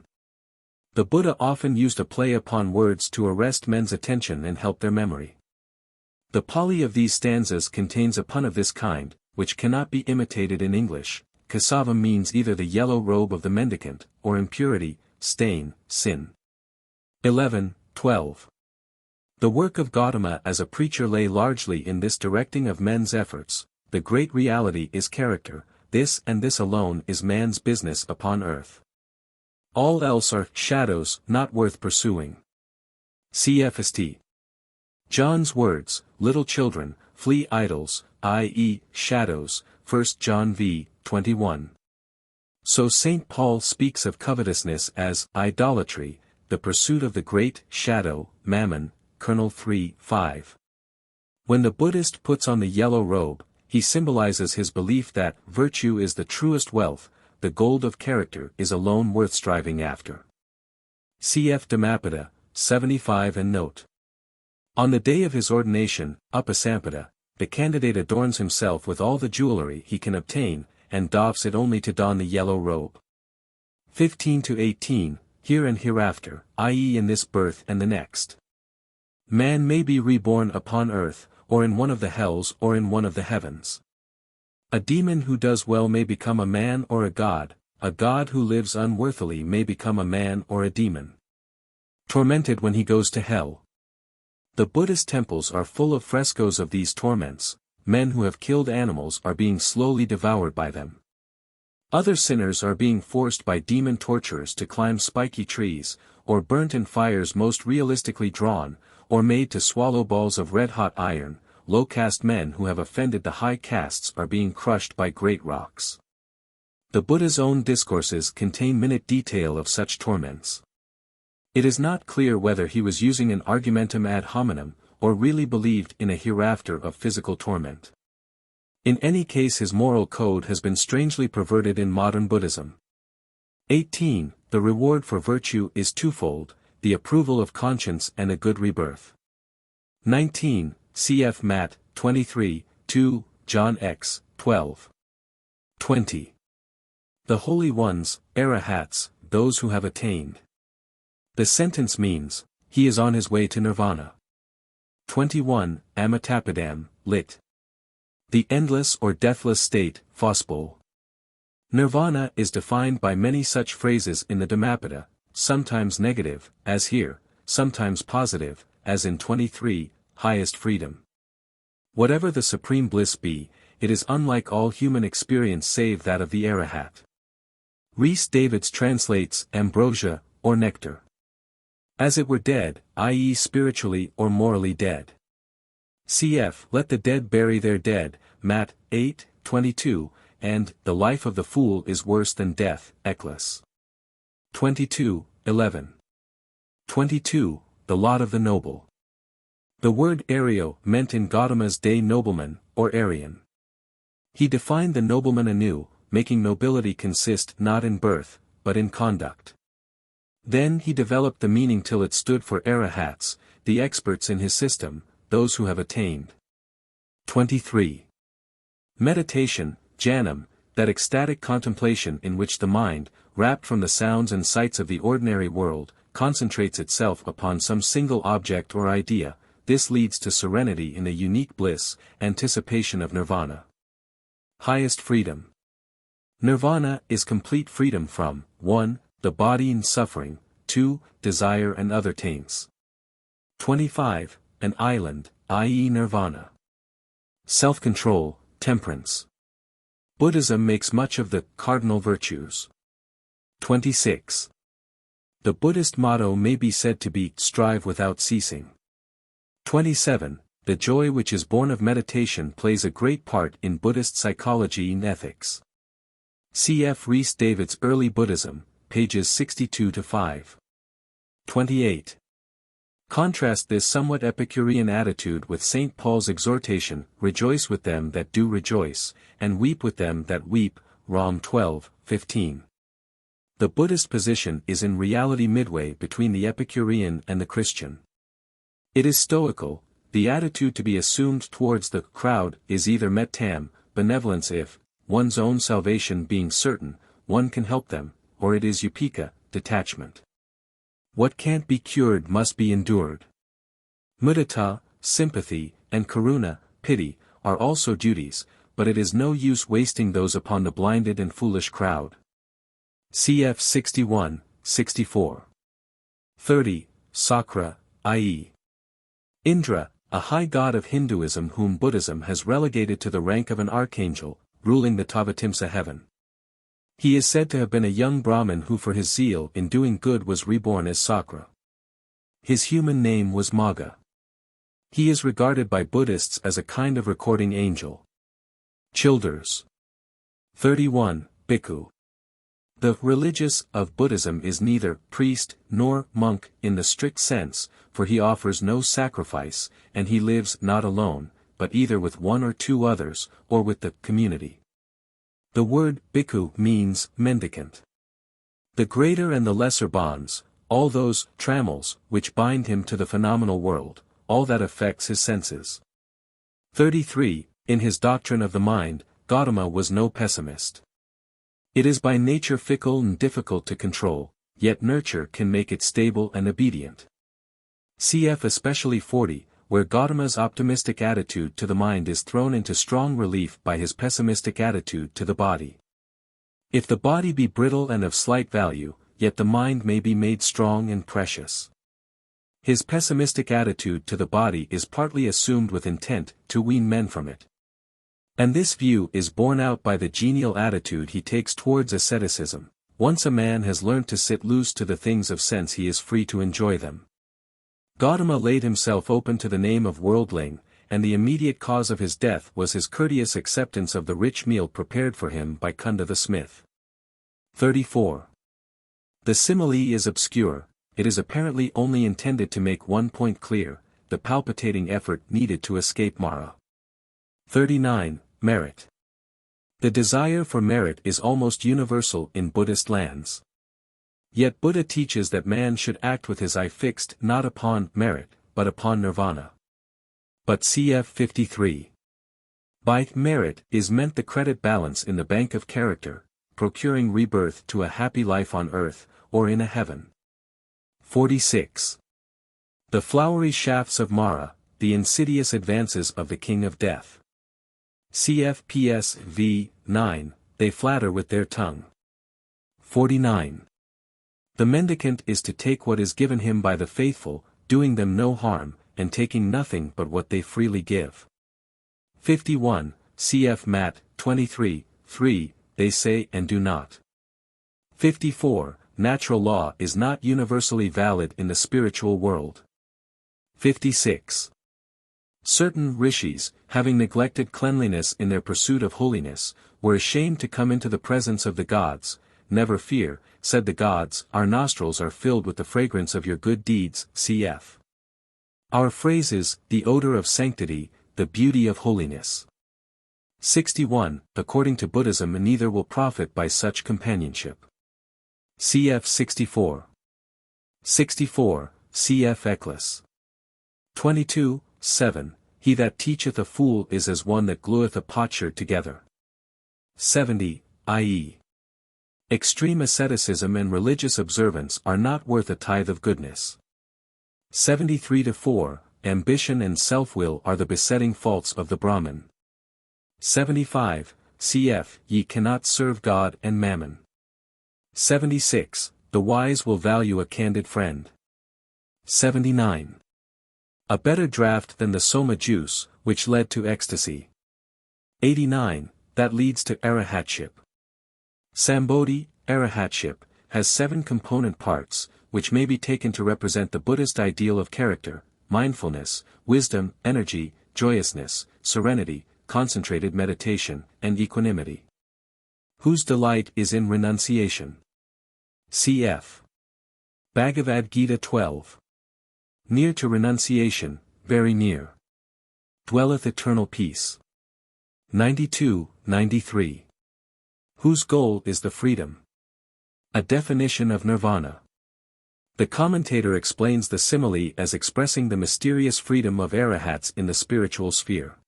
S1: The Buddha often used a play upon words to arrest men's attention and help their memory. The Pali of these stanzas contains a pun of this kind, which cannot be imitated in English. Kasava means either the yellow robe of the mendicant, or impurity, stain, sin. 11, 12. The work of Gautama as a preacher lay largely in this directing of men's efforts. The great reality is character, this and this alone is man's business upon earth. All else are shadows not worth pursuing. Cf. John's words, little children, flee idols, i.e., shadows, 1 John v. 21. So St. Paul speaks of covetousness as idolatry, the pursuit of the great shadow, mammon, Kernel 3, 5. When the Buddhist puts on the yellow robe, he symbolizes his belief that virtue is the truest wealth, the gold of character is alone worth striving after. Cf. Dhammapada, 75 and note. On the day of his ordination, Upasampada, the candidate adorns himself with all the jewelry he can obtain, and doffs it only to don the yellow robe. 15-18, here and hereafter, i.e. in this birth and the next. Man may be reborn upon earth, or in one of the hells or in one of the heavens. A demon who does well may become a man or a god who lives unworthily may become a man or a demon. Tormented when he goes to hell. The Buddhist temples are full of frescoes of these torments. Men who have killed animals are being slowly devoured by them. Other sinners are being forced by demon torturers to climb spiky trees, or burnt in fires most realistically drawn, or made to swallow balls of red-hot iron. Low-caste men who have offended the high castes are being crushed by great rocks. The Buddha's own discourses contain minute detail of such torments. It is not clear whether he was using an argumentum ad hominem, or really believed in a hereafter of physical torment. In any case his moral code has been strangely perverted in modern Buddhism. 18. The reward for virtue is twofold, the approval of conscience and a good rebirth. 19. Cf. Matt, 23, 2, John x, 12. 20. The holy ones, Arahats, those who have attained. The sentence means, he is on his way to nirvana. 21. Amitapadam, lit. The endless or deathless state, Fossbol. Nirvana is defined by many such phrases in the Dhammapada, sometimes negative, as here, sometimes positive, as in 23, highest freedom. Whatever the supreme bliss be, it is unlike all human experience save that of the Arahat. Rhys Davids translates ambrosia, or nectar. As it were dead, i.e. spiritually or morally dead. Cf. Let the dead bury their dead, Matt. 8, 22, and the life of the fool is worse than death, Eccles. 22, 11. 22. The lot of the noble. The word Aryo meant in Gautama's day nobleman, or Aryan. He defined the nobleman anew, making nobility consist not in birth, but in conduct. Then he developed the meaning till it stood for Arahats, the experts in his system, those who have attained. 23. Meditation, jnanam, that ecstatic contemplation in which the mind, wrapped from the sounds and sights of the ordinary world, concentrates itself upon some single object or idea. This leads to serenity in a unique bliss, anticipation of nirvana. Highest freedom. Nirvana is complete freedom from 1. The body and suffering, 2. Desire and other taints. 25. An island, i.e. nirvana. Self-control, temperance. Buddhism makes much of the cardinal virtues. 26. The Buddhist motto may be said to be, strive without ceasing. 27. The joy which is born of meditation plays a great part in Buddhist psychology and ethics. C.F. Rhys Davids' Early Buddhism, pages 62-5. 28. Contrast this somewhat Epicurean attitude with St. Paul's exhortation, rejoice with them that do rejoice, and weep with them that weep, Rom 12:15. The Buddhist position is in reality midway between the Epicurean and the Christian. It is stoical. The attitude to be assumed towards the crowd is either mettam, benevolence if, one's own salvation being certain, one can help them, or it is upeka, detachment. What can't be cured must be endured. Mudita, sympathy, and karuna, pity, are also duties, but it is no use wasting those upon the blinded and foolish crowd. Cf 61-64. 30. Sakra, i.e. Indra, a high god of Hinduism whom Buddhism has relegated to the rank of an archangel, ruling the Tavatimsa heaven. He is said to have been a young Brahmin who for his zeal in doing good was reborn as Sakra. His human name was Magga. He is regarded by Buddhists as a kind of recording angel. Childers. 31. Bhikkhuu. The religious of Buddhism is neither priest nor monk in the strict sense, for he offers no sacrifice, and he lives not alone, but either with one or two others, or with the community. The word bhikkhu means mendicant. The greater and the lesser bonds, all those trammels which bind him to the phenomenal world, all that affects his senses. 33. In his doctrine of the mind, Gautama was no pessimist. It is by nature fickle and difficult to control, yet nurture can make it stable and obedient. Cf especially 40, where Gautama's optimistic attitude to the mind is thrown into strong relief by his pessimistic attitude to the body. If the body be brittle and of slight value, yet the mind may be made strong and precious. His pessimistic attitude to the body is partly assumed with intent to wean men from it. And this view is borne out by the genial attitude he takes towards asceticism. Once a man has learnt to sit loose to the things of sense, he is free to enjoy them. Gautama laid himself open to the name of worldling, and the immediate cause of his death was his courteous acceptance of the rich meal prepared for him by Kunda the smith. 34. The simile is obscure. It is apparently only intended to make one point clear, the palpitating effort needed to escape Mara. 39. Merit. The desire for merit is almost universal in Buddhist lands. Yet Buddha teaches that man should act with his eye fixed not upon merit, but upon nirvana. But cf 53. By merit is meant the credit balance in the bank of character, procuring rebirth to a happy life on earth, or in a heaven. 46. The flowery shafts of Mara, the insidious advances of the king of death. Cf PS v. 9, they flatter with their tongue. 49. The mendicant is to take what is given him by the faithful, doing them no harm, and taking nothing but what they freely give. 51. Cf Matt. 23, 3, they say and do not. 54. Natural law is not universally valid in the spiritual world. 56. Certain rishis, having neglected cleanliness in their pursuit of holiness, were ashamed to come into the presence of the gods. Never fear, said the gods, our nostrils are filled with the fragrance of your good deeds, cf. Our phrase is, the odor of sanctity, the beauty of holiness. 61. According to Buddhism, neither will profit by such companionship. Cf. 64. 64. Cf. Eklis. 22. 7. He that teacheth a fool is as one that glueth a potsherd together. 70. I.e. extreme asceticism and religious observance are not worth a tithe of goodness. 73-4. Ambition and self-will are the besetting faults of the Brahmin. 75. Cf. Ye cannot serve God and mammon. 76. The wise will value a candid friend. 79. A better draught than the soma juice, which led to ecstasy. 89. That leads to arahatship. Sambodhi, arahatship, has 7 component parts, which may be taken to represent the Buddhist ideal of character: mindfulness, wisdom, energy, joyousness, serenity, concentrated meditation, and equanimity. Whose delight is in renunciation. Cf. Bhagavad Gita 12. Near to renunciation, very near, dwelleth eternal peace. 92-93. Whose goal is the freedom. A definition of nirvana. The commentator explains the simile as expressing the mysterious freedom of arahats in the spiritual sphere.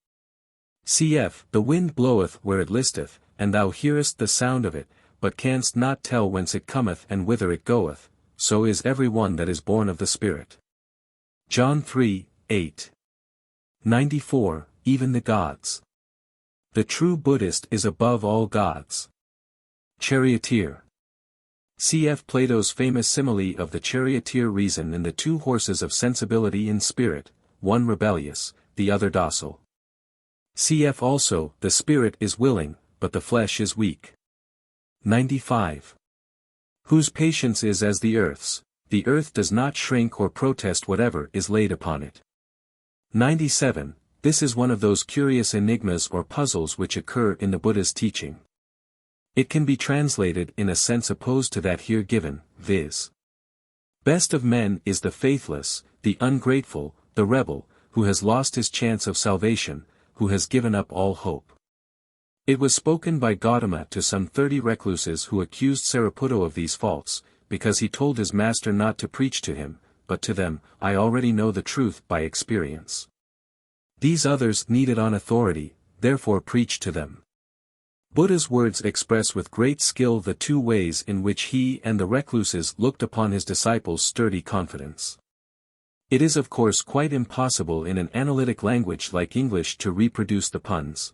S1: Cf. The wind bloweth where it listeth, and thou hearest the sound of it, but canst not tell whence it cometh and whither it goeth, so is every one that is born of the Spirit. John 3:8. 94. Even the gods. The true Buddhist is above all gods. Charioteer. Cf. Plato's famous simile of the charioteer reason and the 2 horses of sensibility in spirit, one rebellious, the other docile. Cf. also, the spirit is willing, but the flesh is weak. 95. Whose patience is as the earth's does not shrink or protest whatever is laid upon it. 97. This is one of those curious enigmas or puzzles which occur in the Buddha's teaching. It can be translated in a sense opposed to that here given, viz. Best of men is the faithless, the ungrateful, the rebel, who has lost his chance of salvation, who has given up all hope. It was spoken by Gautama to some 30 recluses who accused Sariputta of these faults, because he told his master not to preach to him, but to them, I already know the truth by experience. These others need it on authority, therefore preach to them. Buddha's words express with great skill the 2 ways in which he and the recluses looked upon his disciples' sturdy confidence. It is of course quite impossible in an analytic language like English to reproduce the puns.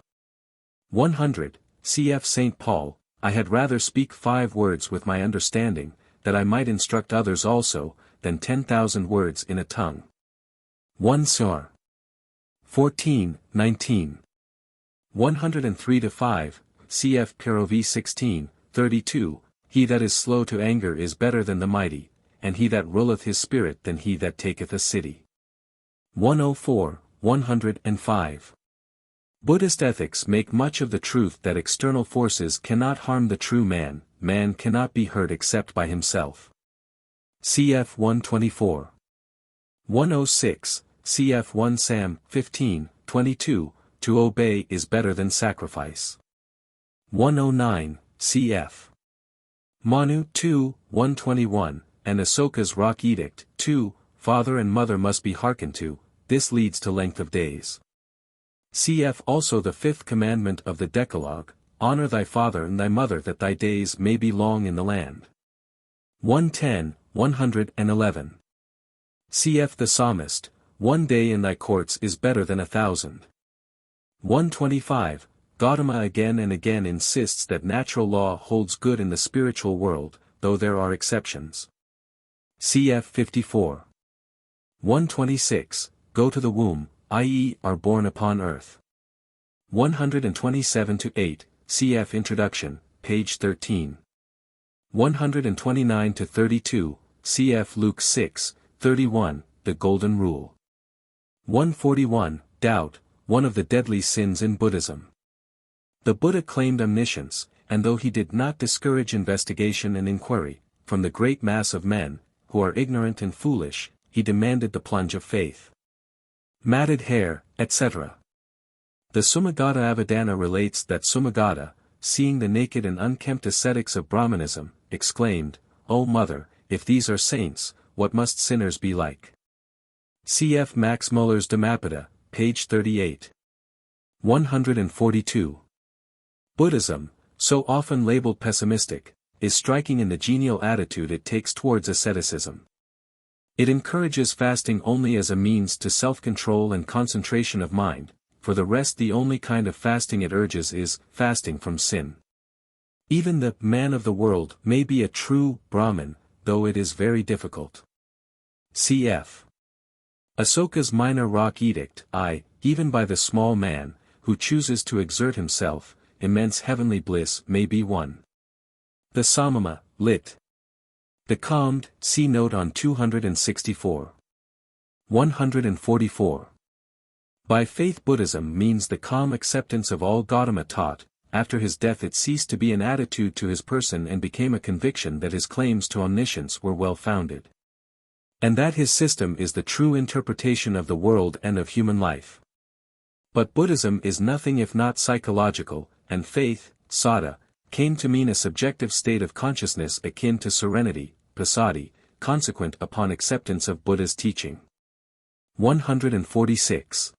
S1: 100. Cf. St. Paul, I had rather speak 5 words with my understanding, that I might instruct others also, than 10,000 words in a tongue. 1 Sar. 14-19. 103-5, cf. Parovi 16:32, He that is slow to anger is better than the mighty, and he that ruleth his spirit than he that taketh a city. 104, 105. Buddhist ethics make much of the truth that external forces cannot harm the true man, man cannot be hurt except by himself. Cf. 124. 106, cf. 1 Sam 15:22, To obey is better than sacrifice. 109, cf. Manu 2, 121, and Asoka's Rock Edict 2, Father and mother must be hearkened to, this leads to length of days. Cf. also the 5th commandment of the Decalogue, Honor thy father and thy mother that thy days may be long in the land. 110, 111. Cf. the Psalmist, One day in thy courts is better than 1,000. 125, Gautama again and again insists that natural law holds good in the spiritual world, though there are exceptions. Cf. 54. 126, Go to the womb, i.e. are born upon earth. 127-8, cf. Introduction, page 13. 129-32, cf. Luke 6:31, The Golden Rule. 141, Doubt, one of the deadly sins in Buddhism. The Buddha claimed omniscience, and though he did not discourage investigation and inquiry, from the great mass of men, who are ignorant and foolish, he demanded the plunge of faith. matted hair, etc. The Sumagata Avadana relates that Sumagata, seeing the naked and unkempt ascetics of Brahmanism, exclaimed, "O mother, if these are saints, what must sinners be like?" Cf. Max Muller's Dhammapada, page 38. 142. Buddhism, so often labeled pessimistic, is striking in the genial attitude it takes towards asceticism. It encourages fasting only as a means to self-control and concentration of mind. For the rest, the only kind of fasting it urges is fasting from sin. Even the man of the world may be a true Brahmin, though it is very difficult. Cf. Asoka's Minor Rock Edict. Even by the small man, who chooses to exert himself, immense heavenly bliss may be won. The Samama, lit. The Calmed, see note on 264. 144. By faith, Buddhism means the calm acceptance of all Gautama taught. After his death it ceased to be an attitude to his person and became a conviction that his claims to omniscience were well founded. And that his system is the true interpretation of the world and of human life. But Buddhism is nothing if not psychological, and faith, sada, came to mean a subjective state of consciousness akin to serenity, passaddhi, consequent upon acceptance of Buddha's teaching. 146.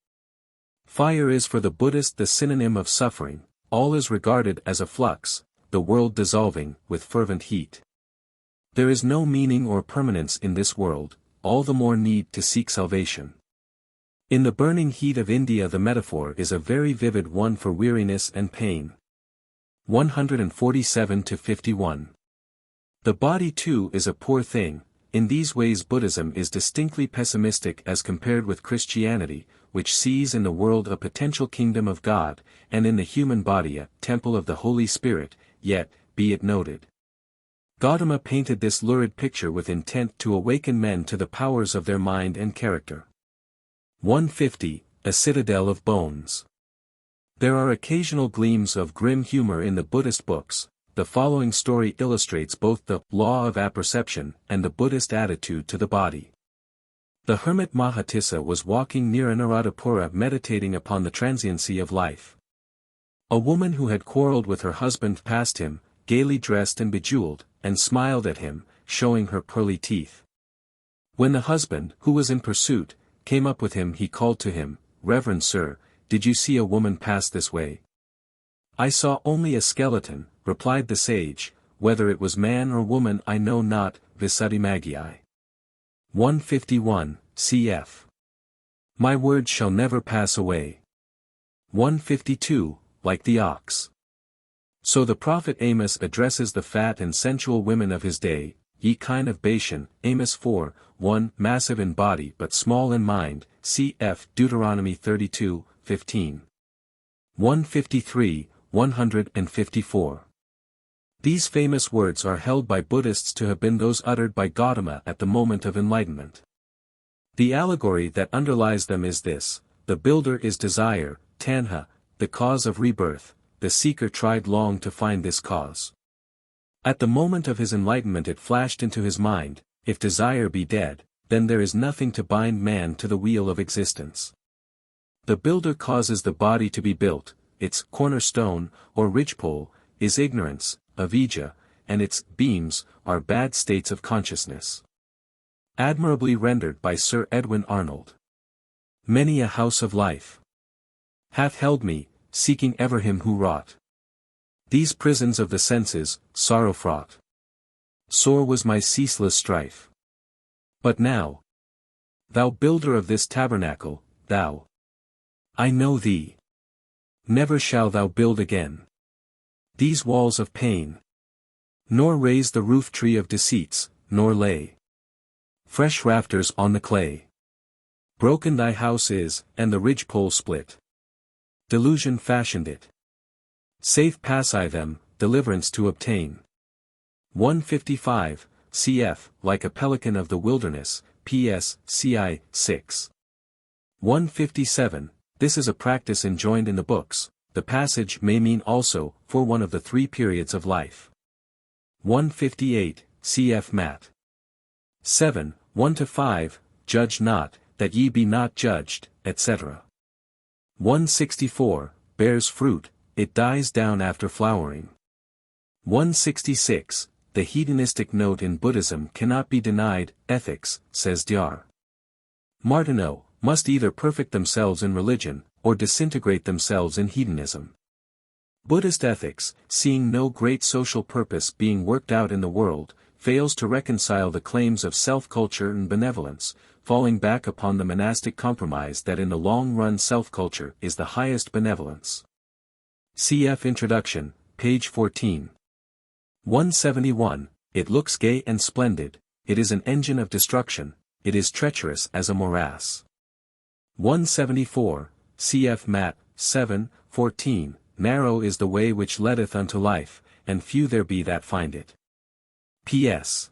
S1: Fire is for the Buddhist the synonym of suffering, all is regarded as a flux, the world dissolving with fervent heat. There is no meaning or permanence in this world, all the more need to seek salvation. In the burning heat of India the metaphor is a very vivid one for weariness and pain. 147-51. The body too is a poor thing. In these ways Buddhism is distinctly pessimistic as compared with Christianity, which sees in the world a potential kingdom of God, and in the human body a temple of the Holy Spirit, yet, be it noted, Gautama painted this lurid picture with intent to awaken men to the powers of their mind and character. 150. A Citadel of Bones. There are occasional gleams of grim humor in the Buddhist books. The following story illustrates both the law of apperception and the Buddhist attitude to the body. The hermit Mahatissa was walking near Anuradhapura meditating upon the transiency of life. A woman who had quarreled with her husband passed him, gaily dressed and bejeweled, and smiled at him, showing her pearly teeth. When the husband, who was in pursuit, came up with him he called to him, "Reverend sir, did you see a woman pass this way?" "I saw only a skeleton," replied the sage, "whether it was man or woman I know not." Visuddhimaggi. 151, cf. My words shall never pass away. 152, like the ox. So the prophet Amos addresses the fat and sensual women of his day, "Ye kine of Bashan," Amos 4, 1, massive in body but small in mind, cf. Deuteronomy 32, 15. 153, 154. These famous words are held by Buddhists to have been those uttered by Gautama at the moment of enlightenment. The allegory that underlies them is this: the builder is desire, tanha, the cause of rebirth. The seeker tried long to find this cause. At the moment of his enlightenment it flashed into his mind, if desire be dead, then there is nothing to bind man to the wheel of existence. The builder causes the body to be built, its cornerstone, or ridgepole, is ignorance, avijja, and its beams are bad states of consciousness. Admirably rendered by Sir Edwin Arnold. Many a house of life hath held me, seeking ever him who wrought these prisons of the senses, sorrow-fraught. Sore was my ceaseless strife. But now, thou builder of this tabernacle, thou, I know thee. Never shall thou build again these walls of pain, nor raise the roof tree of deceits, nor lay fresh rafters on the clay. Broken thy house is, and the ridge-pole split. Delusion fashioned it. Safe pass I them, deliverance to obtain. 155, cf. Like a pelican of the wilderness, ps. ci. 6. 157, this is a practice enjoined in the books. The passage may mean also, for one of the three periods of life. 158, cf. Matt. 7, 1-5, judge not, that ye be not judged, etc. 164, bears fruit, it dies down after flowering. 166, the hedonistic note in Buddhism cannot be denied, ethics, says Dr. Martineau, must either perfect themselves in religion, or disintegrate themselves in hedonism. Buddhist ethics, seeing no great social purpose being worked out in the world, fails to reconcile the claims of self-culture and benevolence, falling back upon the monastic compromise that in the long run self-culture is the highest benevolence. Cf. Introduction, page 14. 171, it looks gay and splendid, it is an engine of destruction, it is treacherous as a morass. 174, cf. Matt. 7, 14, narrow is the way which leadeth unto life, and few there be that find it. P.S.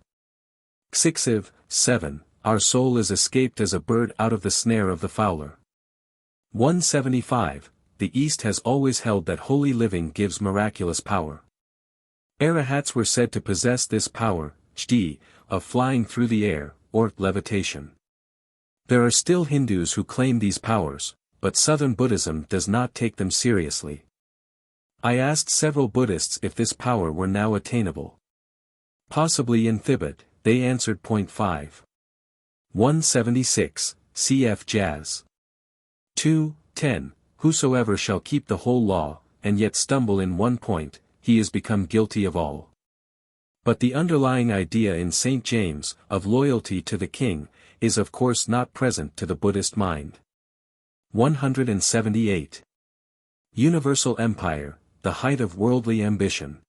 S1: Xiv. 7, our soul is escaped as a bird out of the snare of the fowler. 175, the East has always held that holy living gives miraculous power. Arahats were said to possess this power, of flying through the air, or levitation. There are still Hindus who claim these powers, but Southern Buddhism does not take them seriously. I asked several Buddhists if this power were now attainable. Possibly in Tibet, they answered. 5. 176, cf. Jazz. 2, 10, whosoever shall keep the whole law, and yet stumble in one point, he is become guilty of all. But the underlying idea in St. James, of loyalty to the king, is of course not present to the Buddhist mind. 178. Universal empire, the height of worldly ambition.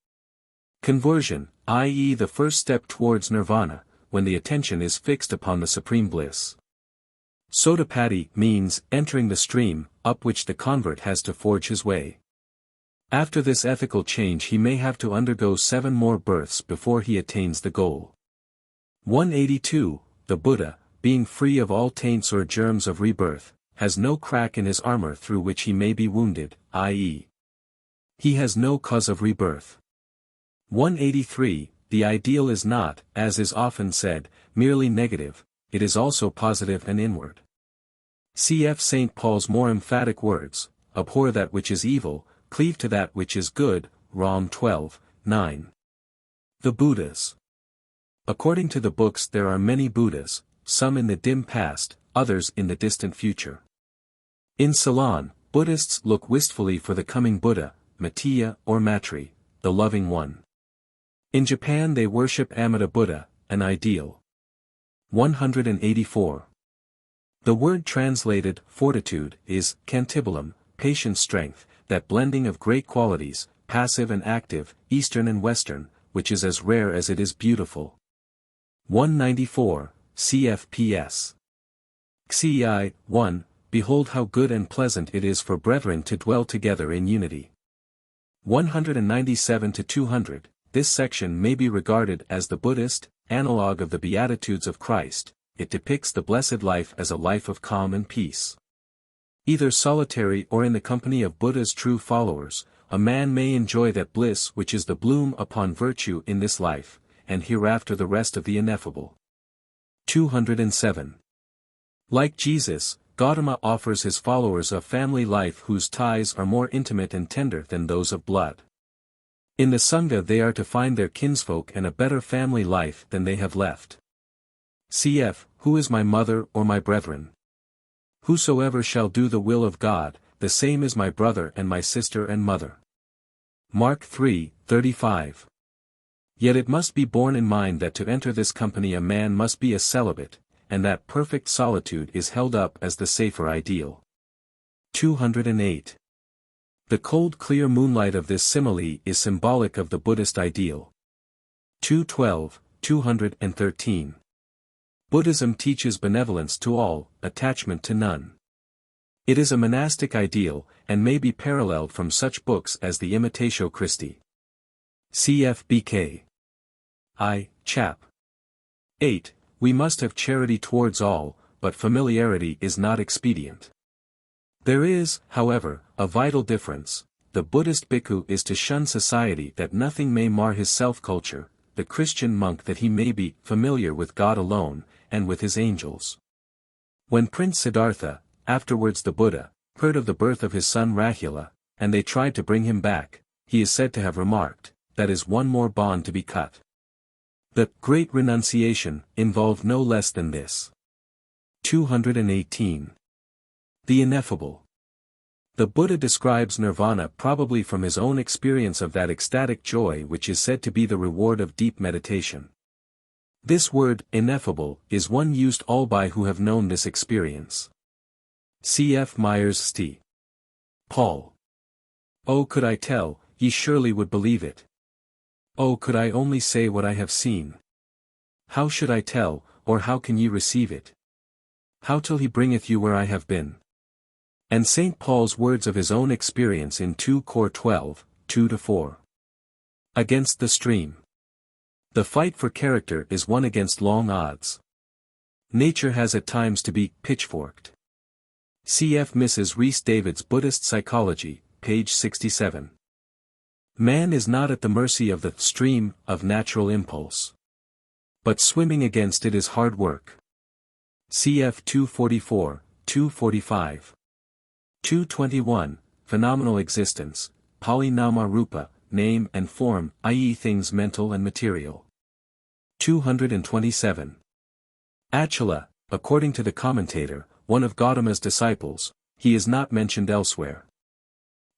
S1: Conversion, i.e. the first step towards nirvana, when the attention is fixed upon the supreme bliss. Sotapatti means entering the stream, up which the convert has to forge his way. After this ethical change he may have to undergo 7 more births before he attains the goal. 182, the Buddha, being free of all taints or germs of rebirth, has no crack in his armor through which he may be wounded, i.e. he has no cause of rebirth. 183, the ideal is not, as is often said, merely negative, it is also positive and inward. Cf. St. Paul's more emphatic words, abhor that which is evil, cleave to that which is good, Rom 12, 9. The Buddhas. According to the books there are many Buddhas, some in the dim past, others in the distant future. In Ceylon, Buddhists look wistfully for the coming Buddha, Maitreya or Matri, the loving one. In Japan they worship Amida Buddha, an ideal. 184. The word translated, fortitude, is, cantibulum, patient strength, that blending of great qualities, passive and active, Eastern and Western, which is as rare as it is beautiful. 194, CFPS. Xi 1, behold how good and pleasant it is for brethren to dwell together in unity. 197-200, this section may be regarded as the Buddhist analogue of the Beatitudes of Christ. It depicts the blessed life as a life of calm and peace. Either solitary or in the company of Buddha's true followers, a man may enjoy that bliss which is the bloom upon virtue in this life, and hereafter the rest of the ineffable. 207. Like Jesus, Gautama offers his followers a family life whose ties are more intimate and tender than those of blood. In the Sangha they are to find their kinsfolk and a better family life than they have left. Cf. Who is my mother or my brethren? Whosoever shall do the will of God, the same is my brother and my sister and mother. Mark 3:35. Yet it must be borne in mind that to enter this company a man must be a celibate, and that perfect solitude is held up as the safer ideal. 208. The cold clear moonlight of this simile is symbolic of the Buddhist ideal. 212, 213. Buddhism teaches benevolence to all, attachment to none. It is a monastic ideal, and may be paralleled from such books as the Imitatio Christi. Cf. Bhikkhii. Chap. 8. We must have charity towards all, but familiarity is not expedient. There is, however, a vital difference. The Buddhist bhikkhu is to shun society that nothing may mar his self-culture, the Christian monk that he may be familiar with God alone, and with his angels. When Prince Siddhartha, afterwards the Buddha, heard of the birth of his son Rahula, and they tried to bring him back, he is said to have remarked, "That is one more bond to be cut." The Great Renunciation involved no less than this. 218. The Ineffable. The Buddha describes nirvana probably from his own experience of that ecstatic joy which is said to be the reward of deep meditation. This word, ineffable, is one used all by who have known this experience. C.F. Myers St. Paul. Oh, could I tell, ye surely would believe it. Oh, could I only say what I have seen. How should I tell, or how can ye receive it? How till he bringeth you where I have been? And St. Paul's words of his own experience in 2 Cor 12, 2-4. Against the stream. The fight for character is won against long odds. Nature has at times to be pitchforked. Cf. Mrs. Rhys David's Buddhist Psychology, page 67. Man is not at the mercy of the stream of natural impulse. But swimming against it is hard work. Cf. 244, 245. 221, Phenomenal Existence, Palinama Rupa, Name and Form, i.e. things mental and material. 227. Achala, according to the commentator, one of Gautama's disciples, he is not mentioned elsewhere.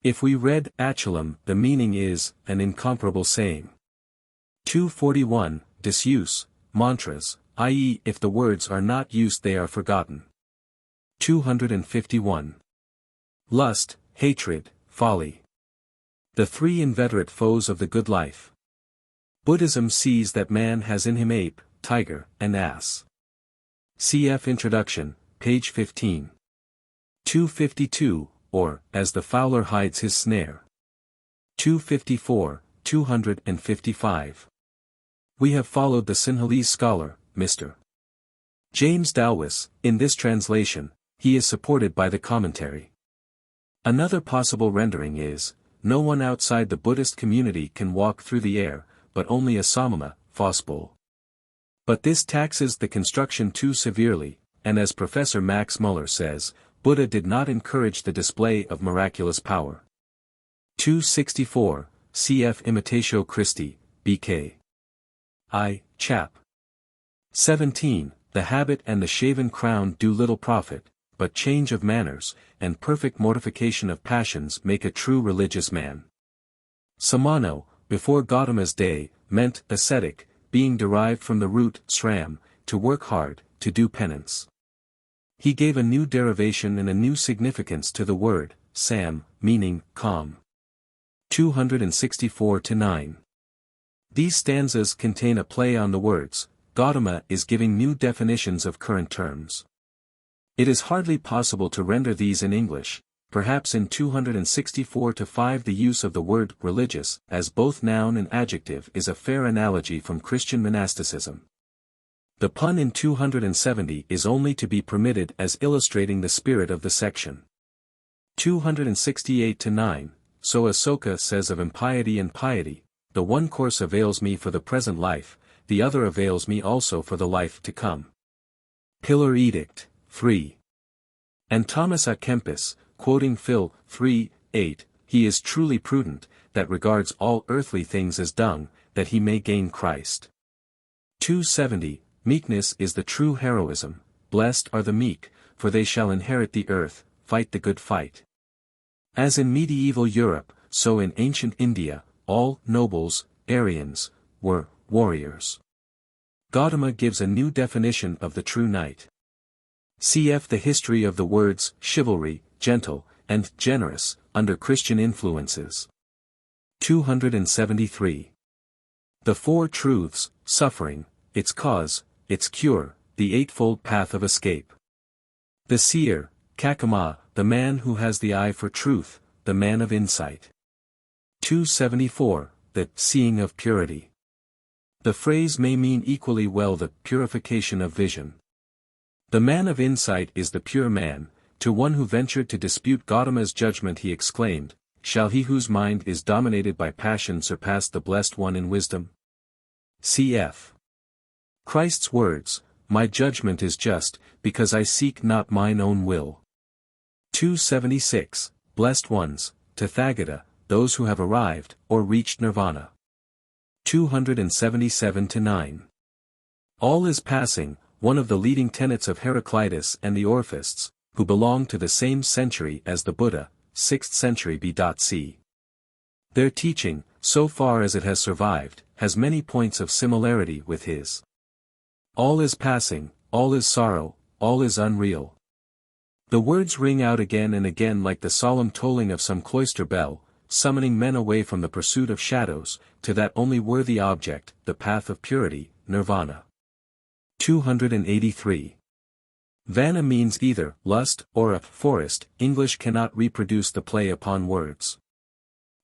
S1: If we read Achalam, the meaning is, an incomparable saying. 241, Disuse, mantras, i.e. if the words are not used they are forgotten. 251. Lust, hatred, folly. The three inveterate foes of the good life. Buddhism sees that man has in him ape, tiger, and ass. Cf. Introduction, page 15. 252, or, as the fowler hides his snare. 254, 255. We have followed the Sinhalese scholar, Mr. James Dowis, in this translation. He is supported by the commentary. Another possible rendering is, no one outside the Buddhist community can walk through the air, but only a samama, fossbull. But this taxes the construction too severely, and as Professor Max Muller says, Buddha did not encourage the display of miraculous power. 264, cf. Imitatio Christi, Bhikkhii. I, chap. 17, the habit and the shaven crown do little profit, but change of manners, and perfect mortification of passions make a true religious man. Samano, before Gautama's day, meant ascetic, being derived from the root sram, to work hard, to do penance. He gave a new derivation and a new significance to the word, sam, meaning calm. 264-9. These stanzas contain a play on the words. Gautama is giving new definitions of current terms. It is hardly possible to render these in English. Perhaps in 264-5 the use of the word religious as both noun and adjective is a fair analogy from Christian monasticism. The pun in 270 is only to be permitted as illustrating the spirit of the section. 268-9, so Asoka says of impiety and piety, the one course avails me for the present life, the other avails me also for the life to come. Pillar Edict, 3. And Thomas A. Kempis, quoting Phil. 3:8, he is truly prudent, that regards all earthly things as dung, that he may gain Christ. 270, meekness is the true heroism, blessed are the meek, for they shall inherit the earth, fight the good fight. As in medieval Europe, so in ancient India, all nobles, Aryans, were warriors. Gautama gives a new definition of the true knight. Cf. the history of the words chivalry, gentle, and generous, under Christian influences. 273. The Four Truths, suffering, its cause, its cure, the Eightfold Path of Escape. The seer, Kakama, the man who has the eye for truth, the man of insight. 274, the seeing of purity. The phrase may mean equally well the purification of vision. The man of insight is the pure man. To one who ventured to dispute Gautama's judgment he exclaimed, shall he whose mind is dominated by passion surpass the blessed one in wisdom? Cf. Christ's words, my judgment is just, because I seek not mine own will. 276, Blessed ones, Tathagata, those who have arrived, or reached nirvana. 277-9. All is passing, one of the leading tenets of Heraclitus and the Orphists, who belong to the same century as the Buddha, 6th century B.C. Their teaching, so far as it has survived, has many points of similarity with his. All is passing, all is sorrow, all is unreal. The words ring out again and again like the solemn tolling of some cloister bell, summoning men away from the pursuit of shadows, to that only worthy object, the path of purity, nirvana. 283. Vana means either lust or a forest. English cannot reproduce the play upon words.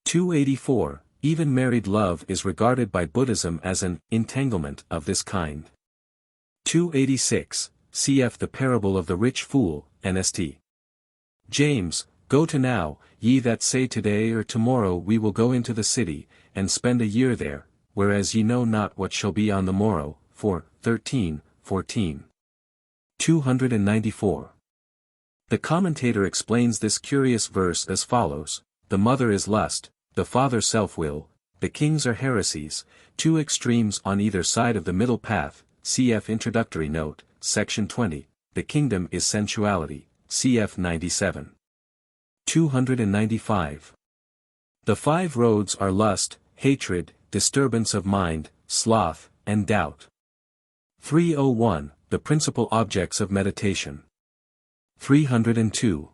S1: 284. Even married love is regarded by Buddhism as an entanglement of this kind. 286. Cf. The parable of the rich fool, N.St. James, go to now, ye that say today or tomorrow we will go into the city, and spend a year there, whereas ye know not what shall be on the morrow. 4:13-14. 294. The commentator explains this curious verse as follows: the mother is lust, the father self-will, the kings are heresies, two extremes on either side of the middle path. Cf. Introductory Note, Section 20, the kingdom is sensuality. Cf. 97. 295. The five roads are lust, hatred, disturbance of mind, sloth, and doubt. 301. The principal objects of meditation. 302.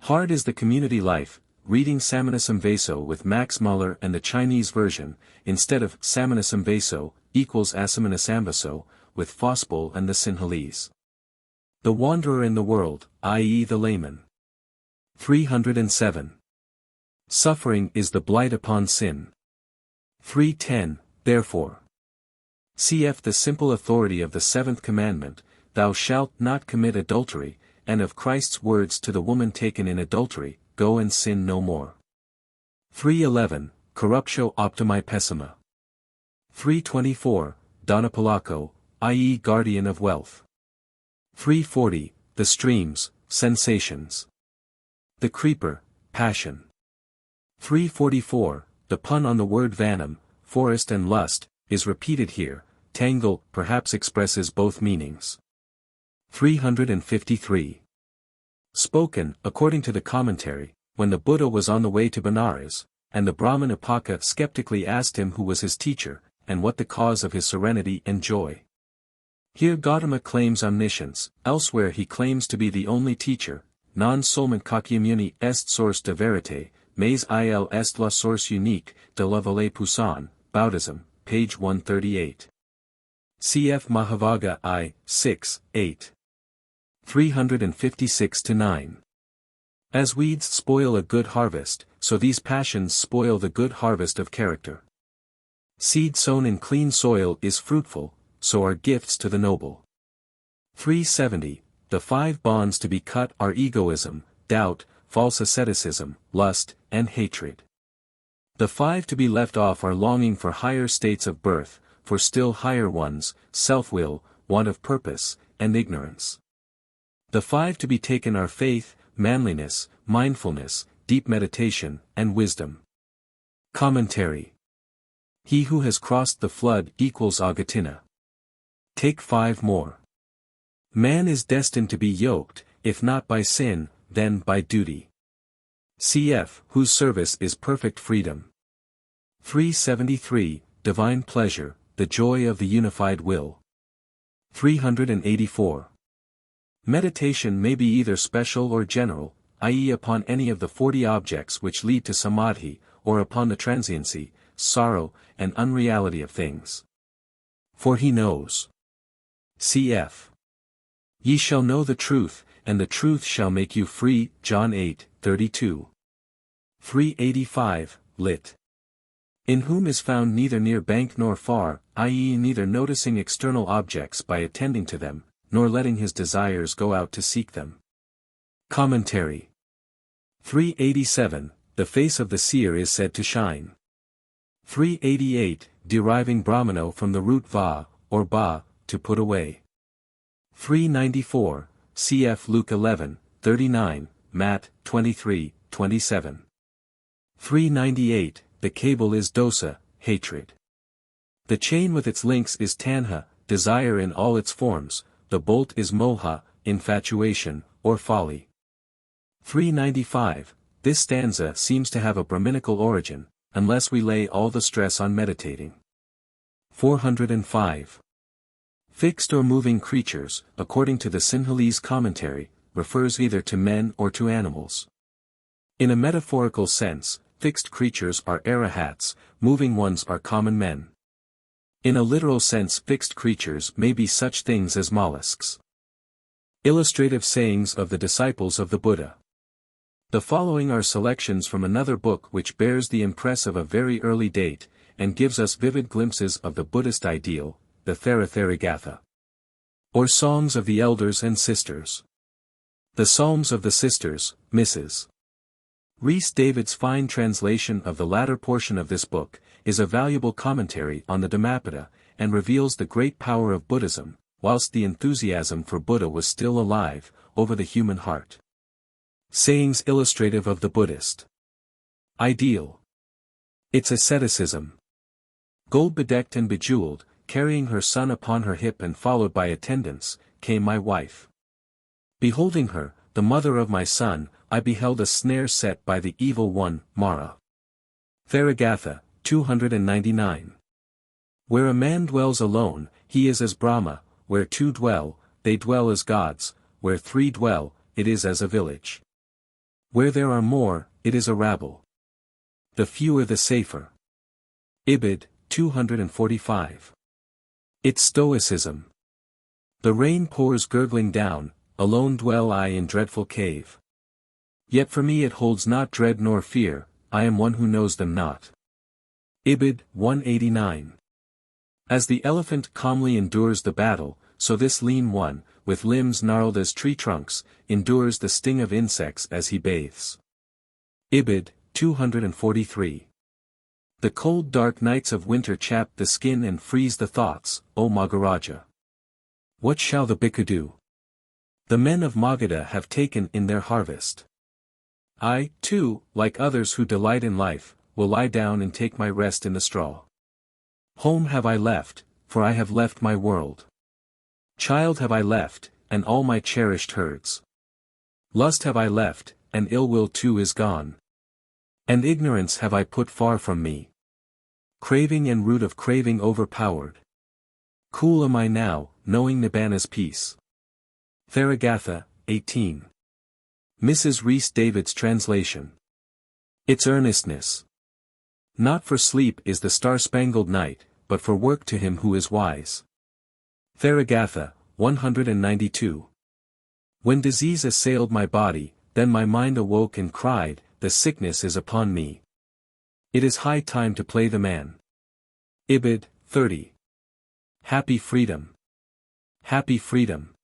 S1: Hard is the community life. Reading Samanasamveso with Max Muller and the Chinese version, instead of Samanasamveso, equals Asamanasamveso, with Fossbull and the Sinhalese. The wanderer in the world, i.e. the layman. 307. Suffering is the blight upon sin. 310, therefore. Cf. the simple authority of the seventh commandment, thou shalt not commit adultery, and of Christ's words to the woman taken in adultery, go and sin no more. 311, corruptio optimi pessima. 324, Donapalaco, i.e. guardian of wealth. 340, the streams, sensations. The creeper, passion. 344, the pun on the word vanam, forest and lust, is repeated here. Tangle perhaps expresses both meanings. 353. Spoken, according to the commentary, when the Buddha was on the way to Benares, and the Brahmin Upaka skeptically asked him who was his teacher, and what the cause of his serenity and joy. Here Gautama claims omniscience, elsewhere he claims to be the only teacher. Non solment Kakyamuni est source de vérité, mais il est la source unique de la vallée Pusan, Buddhism, page 138. Cf. Mahavagga I, 6, 8. 356-9. As weeds spoil a good harvest, so these passions spoil the good harvest of character. Seed sown in clean soil is fruitful, so are gifts to the noble. 370. The five bonds to be cut are egoism, doubt, false asceticism, lust, and hatred. The five to be left off are longing for higher states of birth, for still higher ones, self-will, want of purpose, and ignorance. The five to be taken are faith, manliness, mindfulness, deep meditation, and wisdom. Commentary. He who has crossed the flood equals Agatina. Take 5 more. Man is destined to be yoked, if not by sin, then by duty. Cf. Whose service is perfect freedom. 373, Divine pleasure, the joy of the unified will. 384. Meditation may be either special or general, i.e. upon any of the 40 objects which lead to samadhi, or upon the transiency, sorrow, and unreality of things. For he knows. Cf. Ye shall know the truth, and the truth shall make you free. John 8:32. 385, lit. In whom is found neither near bank nor far, i.e. neither noticing external objects by attending to them, nor letting his desires go out to seek them. Commentary. 387, the face of the seer is said to shine. 388, deriving Brahmano from the root va, or ba, to put away. 394, cf. Luke 11, 39, Matt, 23, 27. 398, the cable is dosa, hatred. The chain with its links is tanha, desire in all its forms, the bolt is moha, infatuation, or folly. 395, this stanza seems to have a Brahminical origin, unless we lay all the stress on meditating. 405. Fixed or moving creatures, according to the Sinhalese commentary, refers either to men or to animals. In a metaphorical sense, fixed creatures are arahats, moving ones are common men. In a literal sense, fixed creatures may be such things as mollusks. Illustrative sayings of the disciples of the Buddha. The following are selections from another book which bears the impress of a very early date, and gives us vivid glimpses of the Buddhist ideal, the Theragatha. Or Songs of the Elders and Sisters. The Psalms of the Sisters, Mrs. Rhys David's fine translation of the latter portion of this book, is a valuable commentary on the Dhammapada, and reveals the great power of Buddhism, whilst the enthusiasm for Buddha was still alive, over the human heart. Sayings illustrative of the Buddhist ideal. Its asceticism. Gold-bedecked and bejeweled, carrying her son upon her hip and followed by attendants, came my wife. Beholding her, the mother of my son, I beheld a snare set by the evil one, Mara. Theragatha, 299. Where a man dwells alone, he is as Brahma, where two dwell, they dwell as gods, where three dwell, it is as a village. Where there are more, it is a rabble. The fewer the safer. Ibid, 245. Its stoicism. The rain pours gurgling down, alone dwell I in dreadful cave. Yet for me it holds not dread nor fear, I am one who knows them not. Ibid, 189. As the elephant calmly endures the battle, so this lean one, with limbs gnarled as tree trunks, endures the sting of insects as he bathes. Ibid, 243. The cold dark nights of winter chap the skin and freeze the thoughts, O Magaraja. What shall the Bhikkhuu do? The men of Magadha have taken in their harvest. I, too, like others who delight in life, will lie down and take my rest in the straw. Home have I left, for I have left my world. Child have I left, and all my cherished herds. Lust have I left, and ill will too is gone. And ignorance have I put far from me. Craving and root of craving overpowered. Cool am I now, knowing Nibbana's peace. Theragatha, 18. Mrs. Rhys David's translation. Its earnestness. Not for sleep is the star-spangled night, but for work to him who is wise. Theragatha, 192. When disease assailed my body, then my mind awoke and cried, the sickness is upon me. It is high time to play the man. Ibid, 30. Happy freedom. Happy freedom.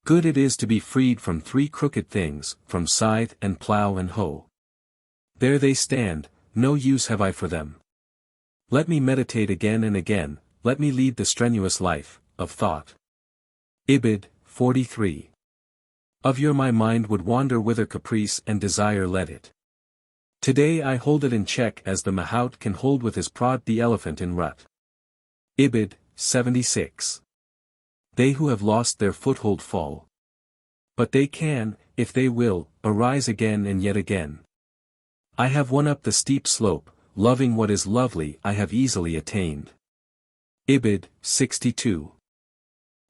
S1: Good it is to be freed from three crooked things, from scythe and plough and hoe. There they stand, no use have I for them. Let me meditate again and again, let me lead the strenuous life, of thought. Ibid, 43. Of your my mind would wander whither caprice and desire led it. Today I hold it in check as the mahout can hold with his prod the elephant in rut. Ibid, 76. They who have lost their foothold fall. But they can, if they will, arise again and yet again. I have won up the steep slope, loving what is lovely I have easily attained. Ibid, 62.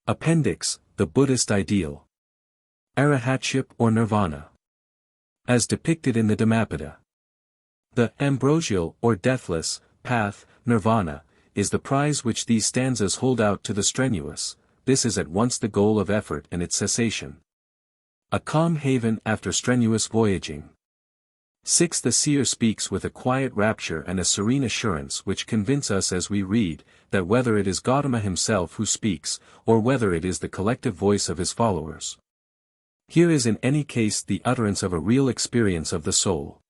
S1: Appendix, the Buddhist ideal. Arahatship or Nirvana. As depicted in the Dhammapada. The ambrosial or deathless path, Nirvana, is the prize which these stanzas hold out to the strenuous. This is at once the goal of effort and its cessation. A calm haven after strenuous voyaging. 6. The seer speaks with a quiet rapture and a serene assurance which convince us as we read, that whether it is Gautama himself who speaks, or whether it is the collective voice of his followers. Here is in any case the utterance of a real experience of the soul.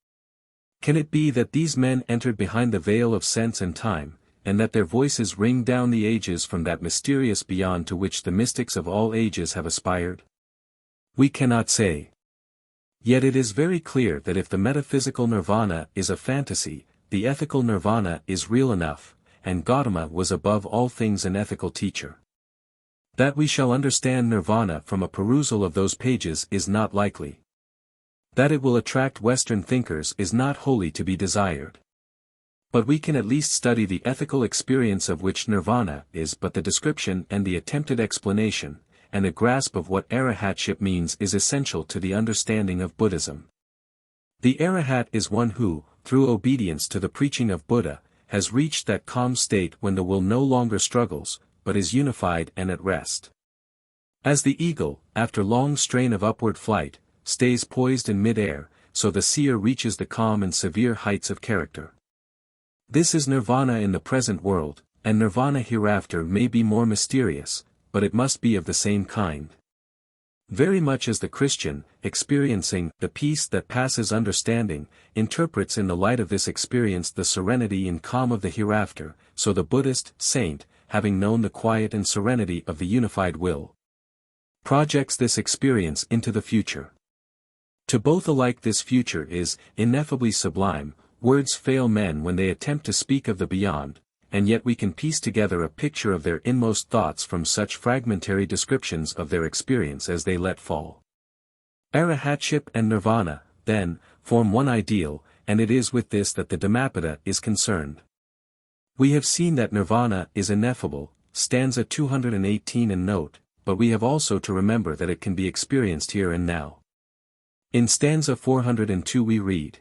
S1: Can it be that these men entered behind the veil of sense and time, and that their voices ring down the ages from that mysterious beyond to which the mystics of all ages have aspired? We cannot say. Yet it is very clear that if the metaphysical nirvana is a fantasy, the ethical nirvana is real enough, and Gautama was above all things an ethical teacher. That we shall understand nirvana from a perusal of those pages is not likely. That it will attract Western thinkers is not wholly to be desired. But we can at least study the ethical experience of which nirvana is but the description and the attempted explanation, and a grasp of what arahatship means is essential to the understanding of Buddhism. The arahat is one who, through obedience to the preaching of Buddha, has reached that calm state when the will no longer struggles, but is unified and at rest. As the eagle, after long strain of upward flight, stays poised in mid-air, so the seer reaches the calm and severe heights of character. This is nirvana in the present world, and nirvana hereafter may be more mysterious, but it must be of the same kind. Very much as the Christian, experiencing the peace that passes understanding, interprets in the light of this experience the serenity and calm of the hereafter, so the Buddhist saint, having known the quiet and serenity of the unified will, projects this experience into the future. To both alike this future is ineffably sublime. Words fail men when they attempt to speak of the beyond, and yet we can piece together a picture of their inmost thoughts from such fragmentary descriptions of their experience as they let fall. Arahatship and nirvana, then, form one ideal, and it is with this that the Dhammapada is concerned. We have seen that nirvana is ineffable, stanza 218 and note, but we have also to remember that it can be experienced here and now. In stanza 402 we read,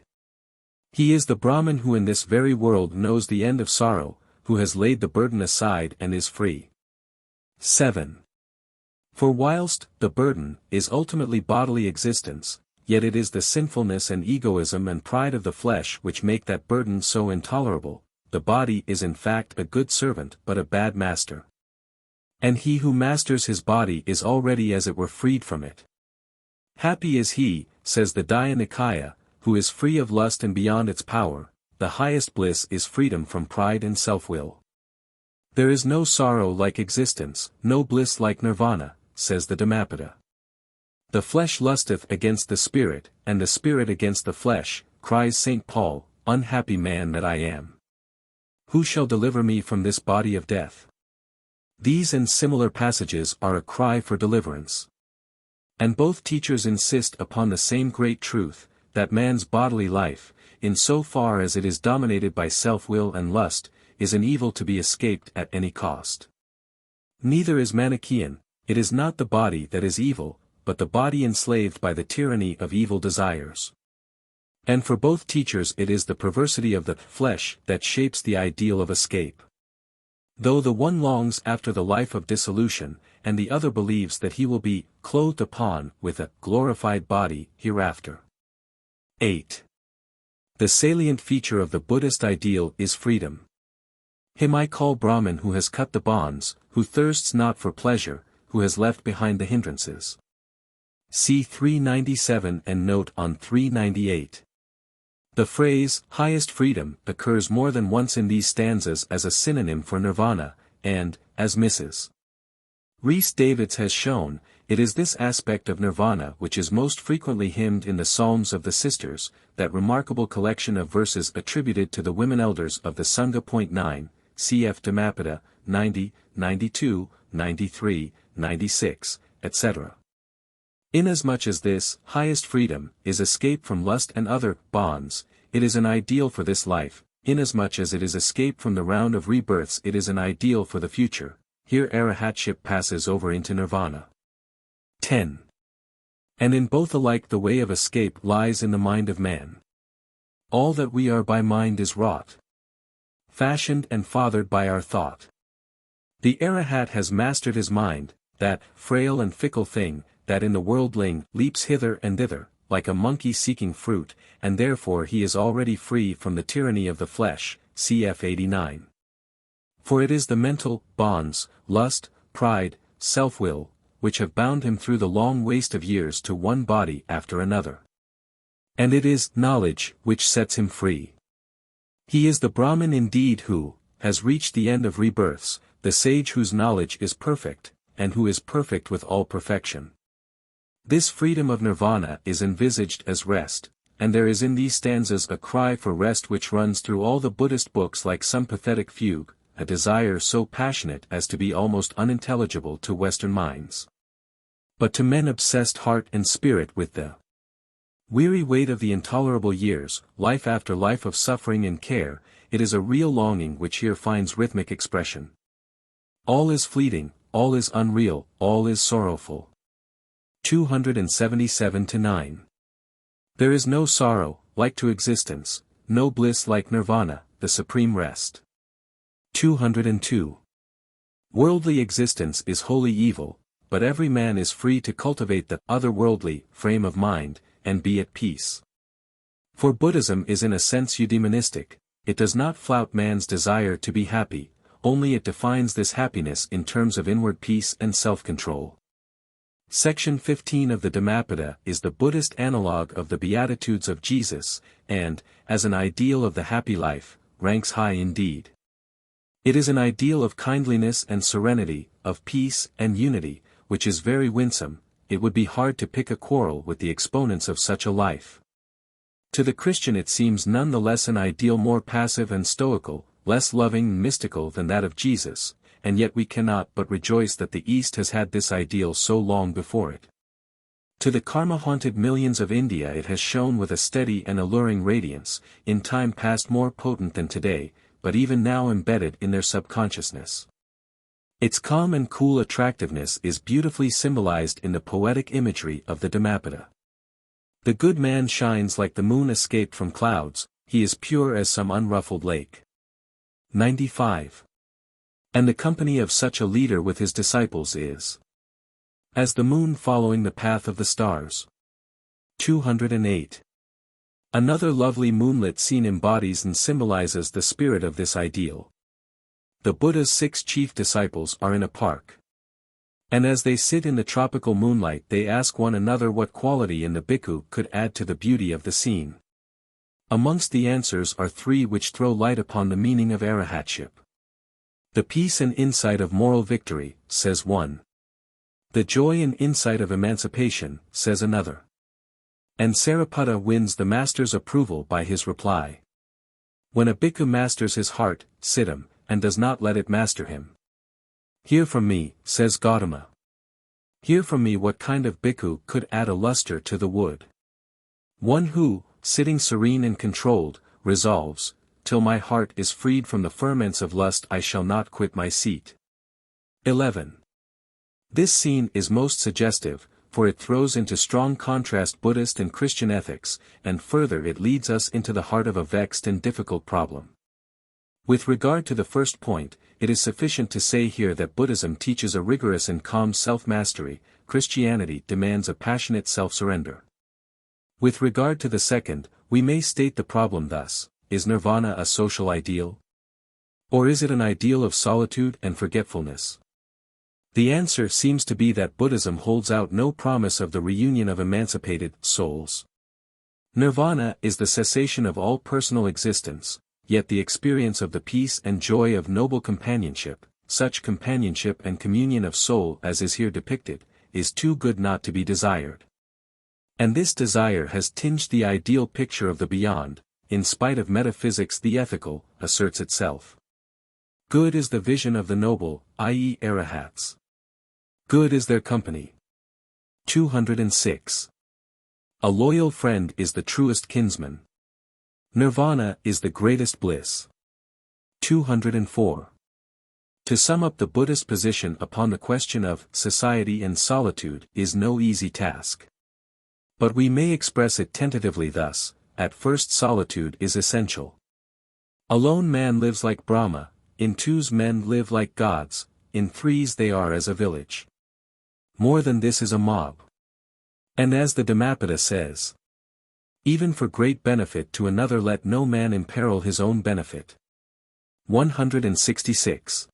S1: "He is the Brahmin who in this very world knows the end of sorrow, who has laid the burden aside and is free." 7. For whilst the burden is ultimately bodily existence, yet it is the sinfulness and egoism and pride of the flesh which make that burden so intolerable. The body is in fact a good servant but a bad master. And he who masters his body is already as it were freed from it. Happy is he, says the Daya Nikaya, who is free of lust and beyond its power. The highest bliss is freedom from pride and self-will. There is no sorrow like existence, no bliss like nirvana, says the Dhammapada. The flesh lusteth against the spirit, and the spirit against the flesh, cries St. Paul, unhappy man that I am. Who shall deliver me from this body of death? These and similar passages are a cry for deliverance. And both teachers insist upon the same great truth, that man's bodily life, in so far as it is dominated by self-will and lust, is an evil to be escaped at any cost. Neither is Manichaean, it is not the body that is evil, but the body enslaved by the tyranny of evil desires. And for both teachers it is the perversity of the flesh that shapes the ideal of escape. Though the one longs after the life of dissolution, and the other believes that he will be clothed upon with a glorified body hereafter. 8. The salient feature of the Buddhist ideal is freedom. Him I call Brahmin who has cut the bonds, who thirsts not for pleasure, who has left behind the hindrances. See 397 and note on 398. The phrase, highest freedom, occurs more than once in these stanzas as a synonym for nirvana, and, as Mrs. Rhys Davids has shown, it is this aspect of nirvana which is most frequently hymned in the Psalms of the Sisters, that remarkable collection of verses attributed to the women elders of the Sangha. 9, cf. Dhammapada, 90, 92, 93, 96, etc. Inasmuch as this, highest freedom, is escape from lust and other bonds, it is an ideal for this life. Inasmuch as it is escape from the round of rebirths, it is an ideal for the future. Here arahatship passes over into nirvana. 10. And in both alike the way of escape lies in the mind of man. All that we are by mind is wrought, fashioned and fathered by our thought. The arahat has mastered his mind, that frail and fickle thing, that in the worldling leaps hither and thither, like a monkey seeking fruit, and therefore he is already free from the tyranny of the flesh, cf. 89. For it is the mental bonds, lust, pride, self-will, which have bound him through the long waste of years to one body after another. And it is knowledge which sets him free. He is the Brahmin indeed who, has reached the end of rebirths, the sage whose knowledge is perfect, and who is perfect with all perfection. This freedom of nirvana is envisaged as rest, and there is in these stanzas a cry for rest which runs through all the Buddhist books like some pathetic fugue, a desire so passionate as to be almost unintelligible to Western minds. But to men obsessed heart and spirit with the weary weight of the intolerable years, life after life of suffering and care, it is a real longing which here finds rhythmic expression. All is fleeting, all is unreal, all is sorrowful. 277-9. There is no sorrow, like to existence, no bliss like nirvana, the supreme rest. 202. Worldly existence is wholly evil, but every man is free to cultivate the otherworldly frame of mind, and be at peace. For Buddhism is in a sense eudaimonistic, it does not flout man's desire to be happy, only it defines this happiness in terms of inward peace and self-control. Section 15 of the Dhammapada is the Buddhist analogue of the Beatitudes of Jesus, and, as an ideal of the happy life, ranks high indeed. It is an ideal of kindliness and serenity, of peace and unity, which is very winsome. It would be hard to pick a quarrel with the exponents of such a life. To the Christian it seems none the less an ideal more passive and stoical, less loving and mystical than that of Jesus, and yet we cannot but rejoice that the East has had this ideal so long before it. To the karma-haunted millions of India it has shone with a steady and alluring radiance, in time past more potent than today, but even now embedded in their subconsciousness. Its calm and cool attractiveness is beautifully symbolized in the poetic imagery of the Dhammapada. The good man shines like the moon escaped from clouds, he is pure as some unruffled lake. 95. And the company of such a leader with his disciples is as the moon following the path of the stars. 208. Another lovely moonlit scene embodies and symbolizes the spirit of this ideal. The Buddha's 6 chief disciples are in a park. And as they sit in the tropical moonlight they ask one another what quality in the bhikkhu could add to the beauty of the scene. Amongst the answers are 3 which throw light upon the meaning of arahatship. The peace and insight of moral victory, says one. The joy and insight of emancipation, says another. And Sariputta wins the master's approval by his reply. When a bhikkhu masters his heart, siddham, and does not let it master him. Hear from me, says Gautama. Hear from me what kind of bhikkhu could add a luster to the wood. One who, sitting serene and controlled, resolves, till my heart is freed from the ferments of lust I shall not quit my seat. 11. This scene is most suggestive, for it throws into strong contrast Buddhist and Christian ethics, and further it leads us into the heart of a vexed and difficult problem. With regard to the first point, it is sufficient to say here that Buddhism teaches a rigorous and calm self-mastery, Christianity demands a passionate self-surrender. With regard to the second, we may state the problem thus: is nirvana a social ideal? Or is it an ideal of solitude and forgetfulness? The answer seems to be that Buddhism holds out no promise of the reunion of emancipated souls. Nirvana is the cessation of all personal existence, yet the experience of the peace and joy of noble companionship, such companionship and communion of soul as is here depicted, is too good not to be desired. And this desire has tinged the ideal picture of the beyond, in spite of metaphysics the ethical, asserts itself. Good is the vision of the noble, i.e. arahats. Good is their company. 206. A loyal friend is the truest kinsman. Nirvana is the greatest bliss. 204. To sum up the Buddhist position upon the question of society and solitude is no easy task. But we may express it tentatively thus: at first solitude is essential. Alone man lives like Brahma, in twos men live like gods, in threes they are as a village. More than this is a mob. And as the Dhammapada says, even for great benefit to another let no man imperil his own benefit. 166.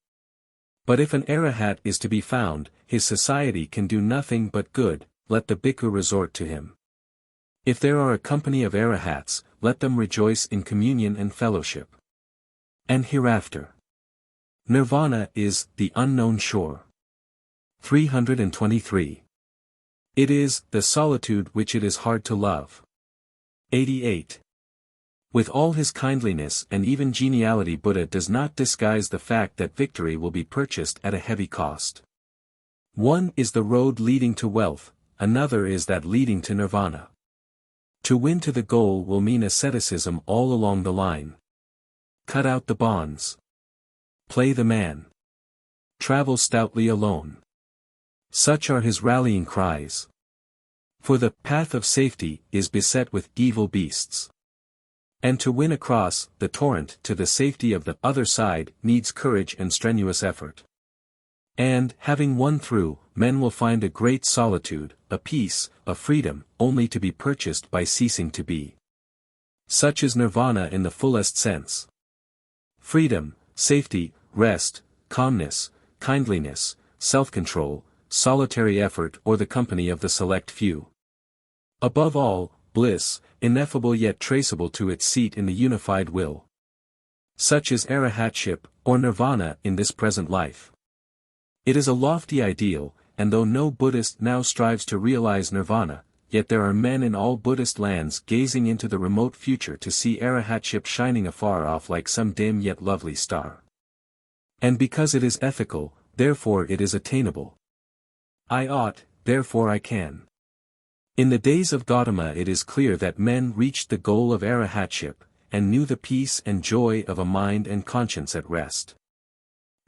S1: But if an arahat is to be found, his society can do nothing but good, let the bhikkhu resort to him. If there are a company of arahats, let them rejoice in communion and fellowship. And hereafter. Nirvana is the unknown shore. 323. It is the solitude which it is hard to love. 88. With all his kindliness and even geniality, Buddha does not disguise the fact that victory will be purchased at a heavy cost. One is the road leading to wealth, another is that leading to nirvana. To win to the goal will mean asceticism all along the line. Cut out the bonds. Play the man. Travel stoutly alone. Such are his rallying cries. For the path of safety is beset with evil beasts. And to win across the torrent to the safety of the other side needs courage and strenuous effort. And, having won through, men will find a great solitude, a peace, a freedom, only to be purchased by ceasing to be. Such is nirvana in the fullest sense. Freedom, safety, rest, calmness, kindliness, self-control, solitary effort or the company of the select few. Above all, bliss, ineffable yet traceable to its seat in the unified will. Such is arahatship, or nirvana in this present life. It is a lofty ideal, and though no Buddhist now strives to realize nirvana, yet there are men in all Buddhist lands gazing into the remote future to see arahatship shining afar off like some dim yet lovely star. And because it is ethical, therefore it is attainable. I ought, therefore I can. In the days of Gautama it is clear that men reached the goal of arahatship, and knew the peace and joy of a mind and conscience at rest.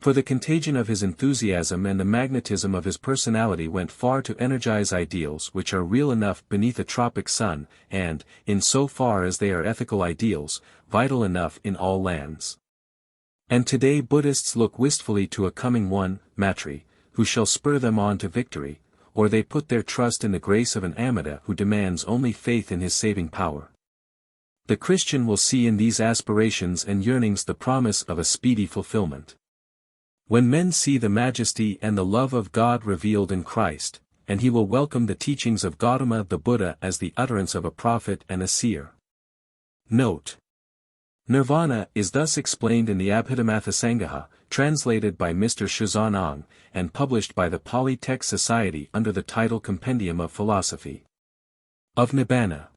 S1: For the contagion of his enthusiasm and the magnetism of his personality went far to energize ideals which are real enough beneath a tropic sun, and, in so far as they are ethical ideals, vital enough in all lands. And today Buddhists look wistfully to a coming one, Matri, who shall spur them on to victory, or they put their trust in the grace of an Amida who demands only faith in his saving power. The Christian will see in these aspirations and yearnings the promise of a speedy fulfillment. When men see the majesty and the love of God revealed in Christ, and he will welcome the teachings of Gautama the Buddha as the utterance of a prophet and a seer. Note. Nirvana is thus explained in the Abhidhammathasangha, translated by Mr. Shazan Ang, and published by the Pali Text Society under the title Compendium of Philosophy. Of Nibbana.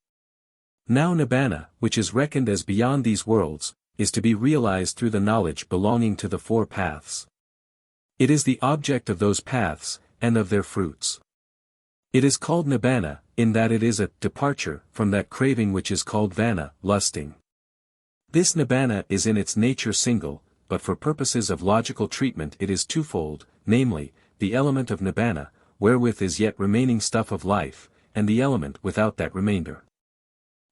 S1: Now Nibbana, which is reckoned as beyond these worlds, is to be realized through the knowledge belonging to the four paths. It is the object of those paths, and of their fruits. It is called Nibbana, in that it is a departure from that craving which is called vana, lusting. This Nibbana is in its nature single, but for purposes of logical treatment it is twofold, namely, the element of Nibbana, wherewith is yet remaining stuff of life, and the element without that remainder.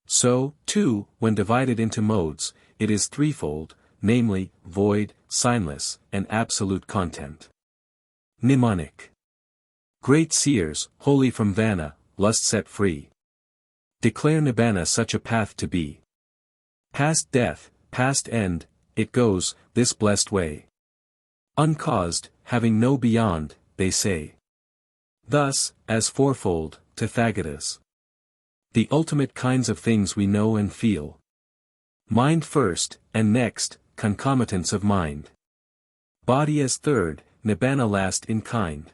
S1: So, too, when divided into modes, it is threefold, namely, void, signless, and absolute content. Mnemonic. Great seers, wholly from vana, lust set free. Declare Nibbana such a path to be. Past death, past end, it goes, this blessed way. Uncaused, having no beyond, they say. Thus, as fourfold, Tathagatas. The ultimate kinds of things we know and feel. Mind first, and next, concomitants of mind. Body as third, Nibbana last in kind.